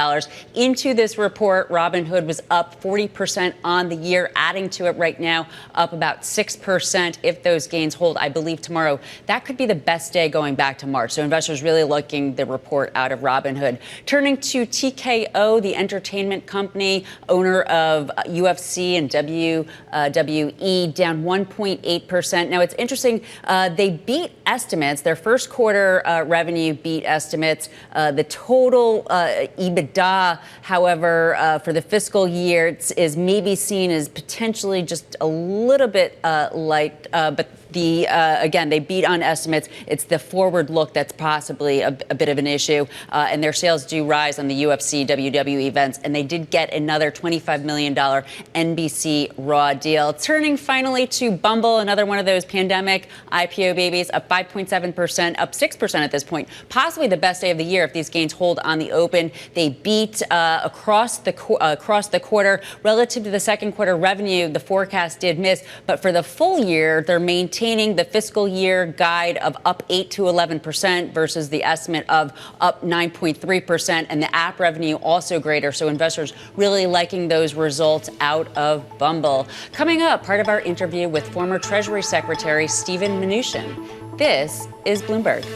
Into this report, Robinhood was up 40% on the year, adding to it right now, up about 6% if those gains hold. I believe tomorrow that could be the best day going back to March. So investors really looking the report out of Robinhood. Turning to TKO, the entertainment company, owner of UFC and WWE, down 1.8%. Now it's interesting. They beat estimates. Their first quarter revenue beat estimates. The total EBITDA, however, for the fiscal year is maybe seen as potentially just a little bit light, but again, they beat on estimates. It's the forward look that's possibly a bit of an issue. And their sales do rise on the UFC, WWE events. And they did get another $25 million NBC Raw deal. Turning finally to Bumble, another one of those pandemic IPO babies, up 5.7%, up 6% at this point. Possibly the best day of the year if these gains hold on the open. They beat across the quarter. Relative to the second quarter revenue, the forecast did miss. But for the full year, they're maintaining the fiscal year guide of up 8 to 11% versus the estimate of up 9.3%. And the app revenue also greater. So investors really liking those results out of Bumble. Coming up, part of our interview with former Treasury Secretary Steven Mnuchin. This is Bloomberg.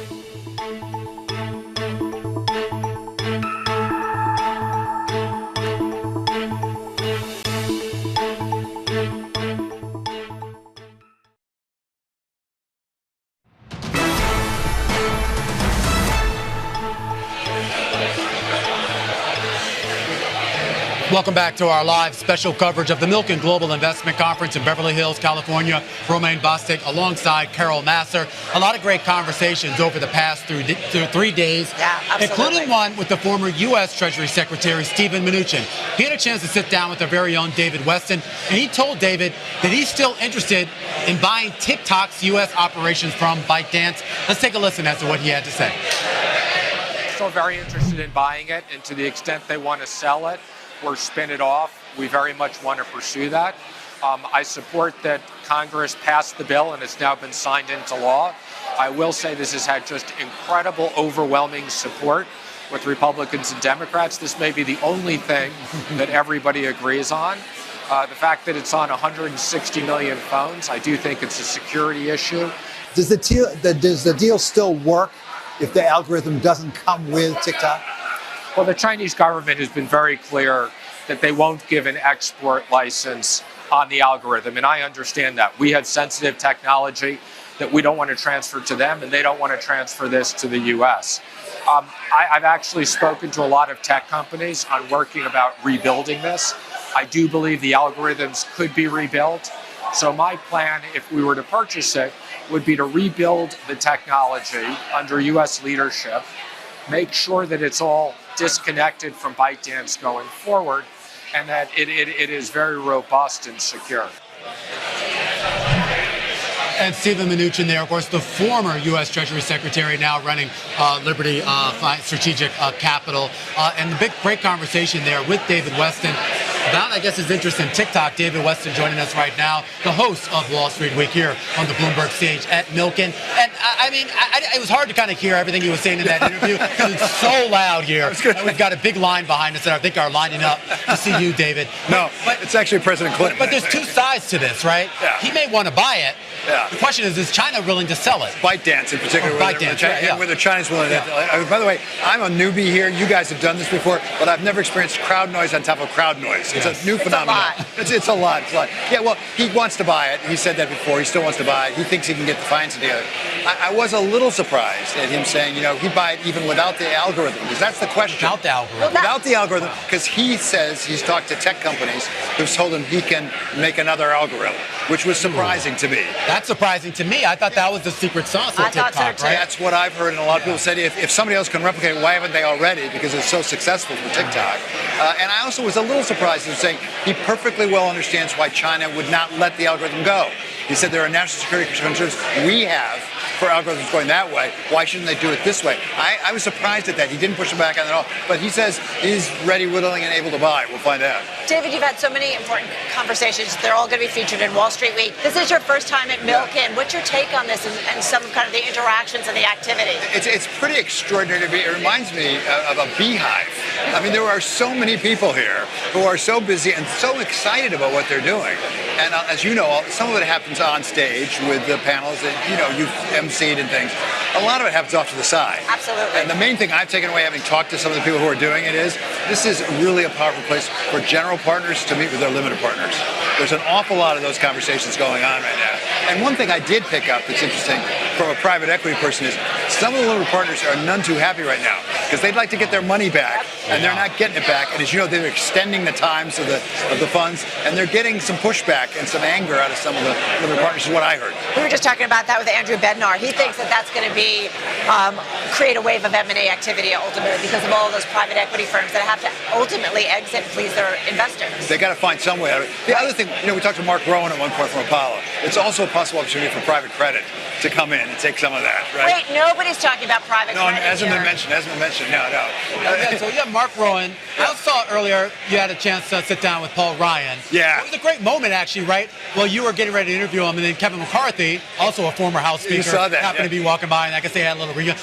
Welcome back to our live special coverage of the Milken Global Investment Conference in Beverly Hills, California. Romaine Bostick alongside Carol Massar. A lot of great conversations over the past 3 days, including one with the former U.S. Treasury Secretary Steven Mnuchin. He had a chance to sit down with our very own David Weston, and he told David that he's still interested in buying TikTok's U.S. operations from ByteDance. Let's take a listen as to what he had to say. still very interested in buying it, and to the extent they want to sell it or spin it off, we very much want to pursue that. I support that Congress passed the bill and it's now been signed into law. I will say this has had just incredible, overwhelming support with Republicans and Democrats. This may be the only thing that everybody agrees on. The fact that it's on 160 million phones, I do think it's a security issue. Does the deal still work if the algorithm doesn't come with TikTok? Well, the Chinese government has been very clear that they won't give an export license on the algorithm, and I understand that. We have sensitive technology that we don't want to transfer to them, and they don't want to transfer this to the U.S. I've actually spoken to a lot of tech companies on working about rebuilding this. I do believe the algorithms could be rebuilt. So my plan, if we were to purchase it, would be to rebuild the technology under U.S. leadership, make sure that it's all disconnected from ByteDance going forward, and that it is very robust and secure. And Stephen Mnuchin there, of course, the former U.S. Treasury Secretary, now running Liberty Strategic Capital. And the great conversation there with David Weston about, I guess, his interest in TikTok. David Weston joining us right now, the host of Wall Street Week here on the Bloomberg stage at Milken. And I mean, it was hard to kind of hear everything he was saying in that interview because it's so loud here. And we've got a big line behind us that I think are lining up to see you, David. No, but it's actually President Clinton. But there's two sides to this, right? Yeah. He may want to buy it. Yeah. The question is China willing to sell it? ByteDance in particular. Whether China's willing to. By the way, I'm a newbie here. You guys have done this before, but I've never experienced crowd noise on top of crowd noise. It's a new phenomenon. It's a lot. Yeah, well, he wants to buy it. He said that before. He still wants to buy it. He thinks he can get the financing together. I was a little surprised at him saying, he'd buy it even without the algorithm, because that's the question. Without the algorithm. Without the algorithm, because he says he's talked to tech companies who've told him he can make another algorithm, which was surprising to me. That's surprising to me. I thought that was the secret sauce of TikTok, right? That's what I've heard, and a lot of people said if somebody else can replicate it, why haven't they already? Because it's so successful for TikTok. And I also was a little surprised in saying he perfectly well understands why China would not let the algorithm go. He said there are national security concerns we have for algorithms going that way. Why shouldn't they do it this way? I was surprised at that. He didn't push him back on it at all. But he says he's ready, willing, and able to buy. We'll find out. David, you've had so many important conversations. They're all going to be featured in Wall Street Week. This is your first time at Milken. What's your take on this and some kind of the interactions and the activity? It's pretty extraordinary to be. It reminds me of a beehive. I mean, there are so many people here who are so busy and so excited about what they're doing. And as you know, some of it happens on stage with the panels that, you've emceed and things. A lot of it happens off to the side. Absolutely. And the main thing I've taken away, having talked to some of the people who are doing it, is this is really a powerful place for general partners to meet with their limited partners. There's an awful lot of those conversations going on right now. And one thing I did pick up that's interesting from a private equity person is some of the limited partners are none too happy right now because they'd like to get their money back, and they're not getting it back. And as you know, they're extending the times of the funds, and they're getting some pushback and some anger out of some of the limited partners, is what I heard. We were just talking about that with Andrew Bednar. He thinks that that's going to be create a wave of M&A activity ultimately because of all those private equity firms that have to ultimately exit and please their investors. They got to find some way out of it. The other thing, we talked to Mark Rowan at one point from Apollo. It's also a possible opportunity for private credit to come in and take some of that, right? Wait, nobody's talking about private credit. No, it hasn't been mentioned. No. So Mark Rowan. I saw earlier you had a chance to sit down with Paul Ryan. Yeah. It was a great moment, actually, right? Well, you were getting ready to interview him, and then Kevin McCarthy, also a former House Speaker, happened to be walking by, and I guess they had a little reunion.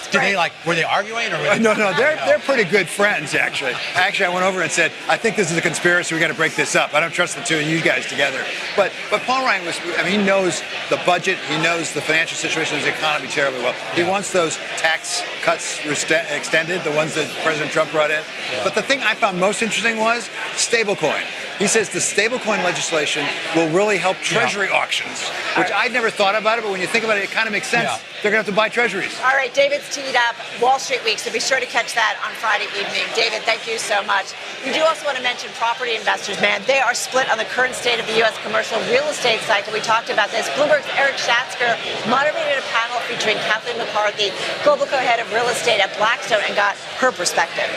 Were they arguing? Or No, they're pretty good friends, actually. Actually, I went over and said, I think this is a conspiracy. We got to break this up. I don't trust the two of you guys together. But Paul Ryan he knows the budget. He knows the financial situation of the economy terribly well. He wants those tax cuts extended, the ones that President Trump brought in. But the thing I found most interesting was stablecoin. He says the stablecoin legislation will really help treasury auctions, which I'd never thought about it, but when you think about it, it kind of makes sense. They're going to have to buy treasuries. All right, David's teed up Wall Street Week, so be sure to catch that on Friday evening. David, thank you so much. We do also want to mention property investors, man. They are split on the current state of the U.S. commercial real estate cycle. We talked about this. Bloomberg's Eric Schatzker moderated a panel featuring Kathleen McCarthy, global co-head of real estate at Blackstone, and got her perspective.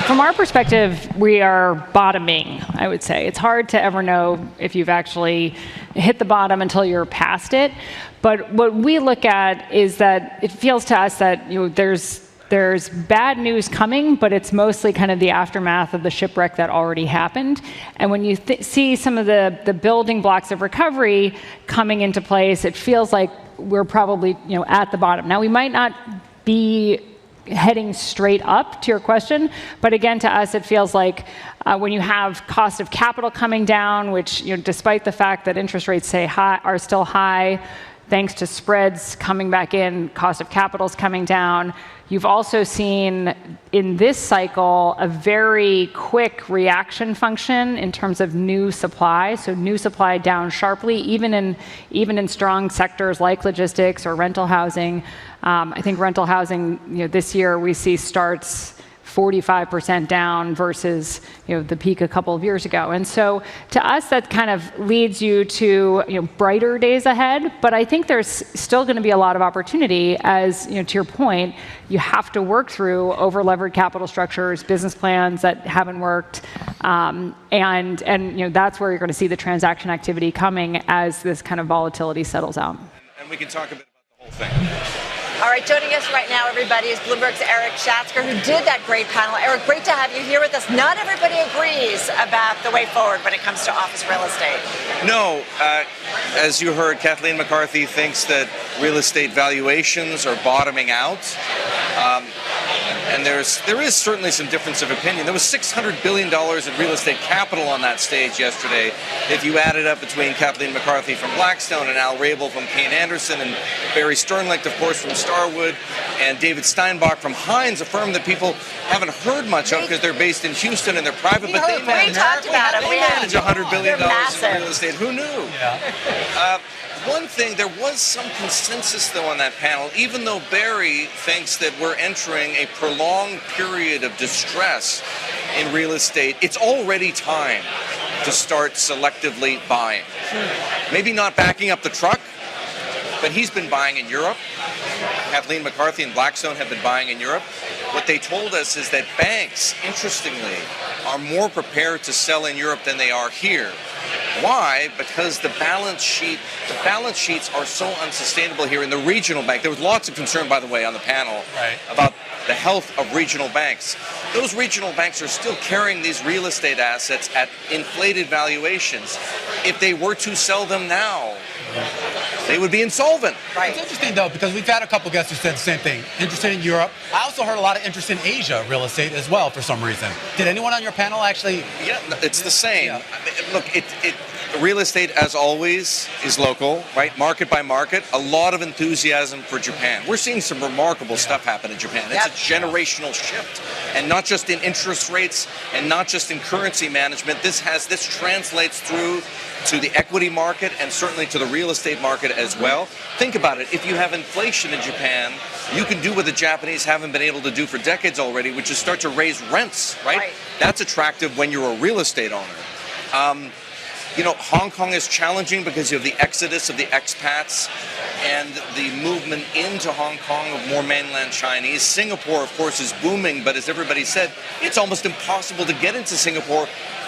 From our perspective, we are bottoming, I would say. It's hard to ever know if you've actually hit the bottom until you're past it. But what we look at is that it feels to us that there's there's bad news coming, but it's mostly kind of the aftermath of the shipwreck that already happened. And when you see some of the building blocks of recovery coming into place, it feels like we're probably at the bottom. Now, we might not be heading straight up, to your question, but again, to us, it feels like when you have cost of capital coming down, which despite the fact that interest rates are still high, thanks to spreads coming back in, cost of capital is coming down. You've also seen in this cycle a very quick reaction function in terms of new supply. So new supply down sharply, even in strong sectors like logistics or rental housing. I think rental housing, this year we see starts 45% down versus the peak a couple of years ago. And so to us, that kind of leads you to brighter days ahead. But I think there's still going to be a lot of opportunity as, to your point, you have to work through over-levered capital structures, business plans that haven't worked. And that's where you're going to see the transaction activity coming as this kind of volatility settles out. And we can talk a bit about the whole thing. All right, joining us right now, everybody, is Bloomberg's Eric Schatzker, who did that great panel. Eric, great to have you here with us. Not everybody agrees about the way forward when it comes to office real estate. No, as you heard, Kathleen McCarthy thinks that real estate valuations are bottoming out. And there is certainly some difference of opinion. There was $600 billion in real estate capital on that stage yesterday. If you add it up between Kathleen McCarthy from Blackstone and Al Rabil from Kayne Anderson and Barry Sternlicht, of course, from Starwood, and David Steinbach from Hines, a firm that people haven't heard much of because they're based in Houston and they're private, but they manage $100 billion in real estate. Who knew? Yeah. One thing, there was some consensus, though, on that panel, even though Barry thinks that we're entering a prolonged period of distress in real estate, it's already time to start selectively buying. Maybe not backing up the truck, but he's been buying in Europe. Kathleen McCarthy and Blackstone have been buying in Europe. What they told us is that banks, interestingly, are more prepared to sell in Europe than they are here. Why? Because the balance sheets are so unsustainable here in the regional bank. There was lots of concern, by the way, on the panel about the health of regional banks. Those regional banks are still carrying these real estate assets at inflated valuations. If they were to sell them now, they would be insolvent. Right. It's interesting, though, because we've had a couple guests who said the same thing. Interested in Europe. I also heard a lot of interest in Asia real estate as well, for some reason. Did anyone on your panel actually? Yeah, it's the same. Yeah. I mean, look, real estate, as always, is local, right? Market by market. A lot of enthusiasm for Japan. We're seeing some remarkable stuff happen in Japan. It's a generational shift, and not just in interest rates, and not just in currency management. This translates through to the equity market and certainly to the real estate market as well. Think about it. If you have inflation in Japan, you can do what the Japanese haven't been able to do for decades already, which is start to raise rents, right? That's attractive when you're a real estate owner. Hong Kong is challenging because you have the exodus of the expats and the movement into Hong Kong of more mainland Chinese. Singapore, of course, is booming, but as everybody said, it's almost impossible to get into Singapore.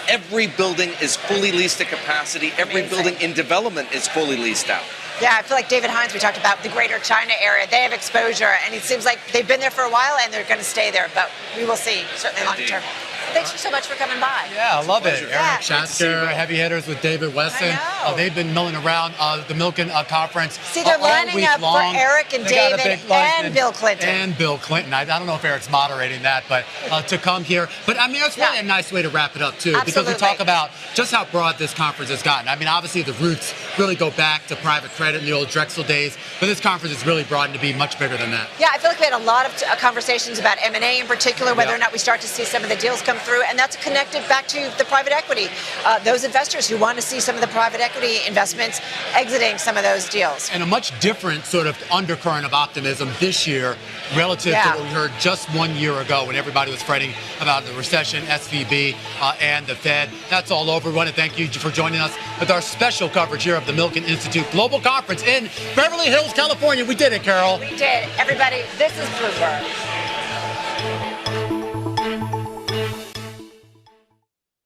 Every building is fully leased to capacity. Every building in development is fully leased out. Yeah, I feel like David Hines, we talked about the greater China area. They have exposure, and it seems like they've been there for a while, and they're going to stay there. But we will see, certainly long term. Thanks so much for coming by. Yeah, I love it. Eric Schatzker, heavy hitters with David Wesson. They've been milling around the Milken conference. See, they're lining up for Eric and David and Bill Clinton. And Bill Clinton. I don't know if Eric's moderating that, but to come here. But I mean, that's really a nice way to wrap it up, too. Absolutely. Because we talk about just how broad this conference has gotten. I mean, obviously, the roots really go back to private credit in the old Drexel days. But this conference has really broadened to be much bigger than that. Yeah, I feel like we had a lot of conversations about M&A in particular, whether or not we start to see some of the deals come through. And that's connected back to the private equity. Those investors who want to see some of the private equity investments exiting some of those deals. And a much different sort of undercurrent of optimism this year relative to what we heard just 1 year ago when everybody was fretting about the recession, SVB, and the Fed. That's all over. We want to thank you for joining us with our special coverage here of the Milken Institute Global Conference in Beverly Hills, California. We did it, Carol. We did. Everybody, this is Bloomberg.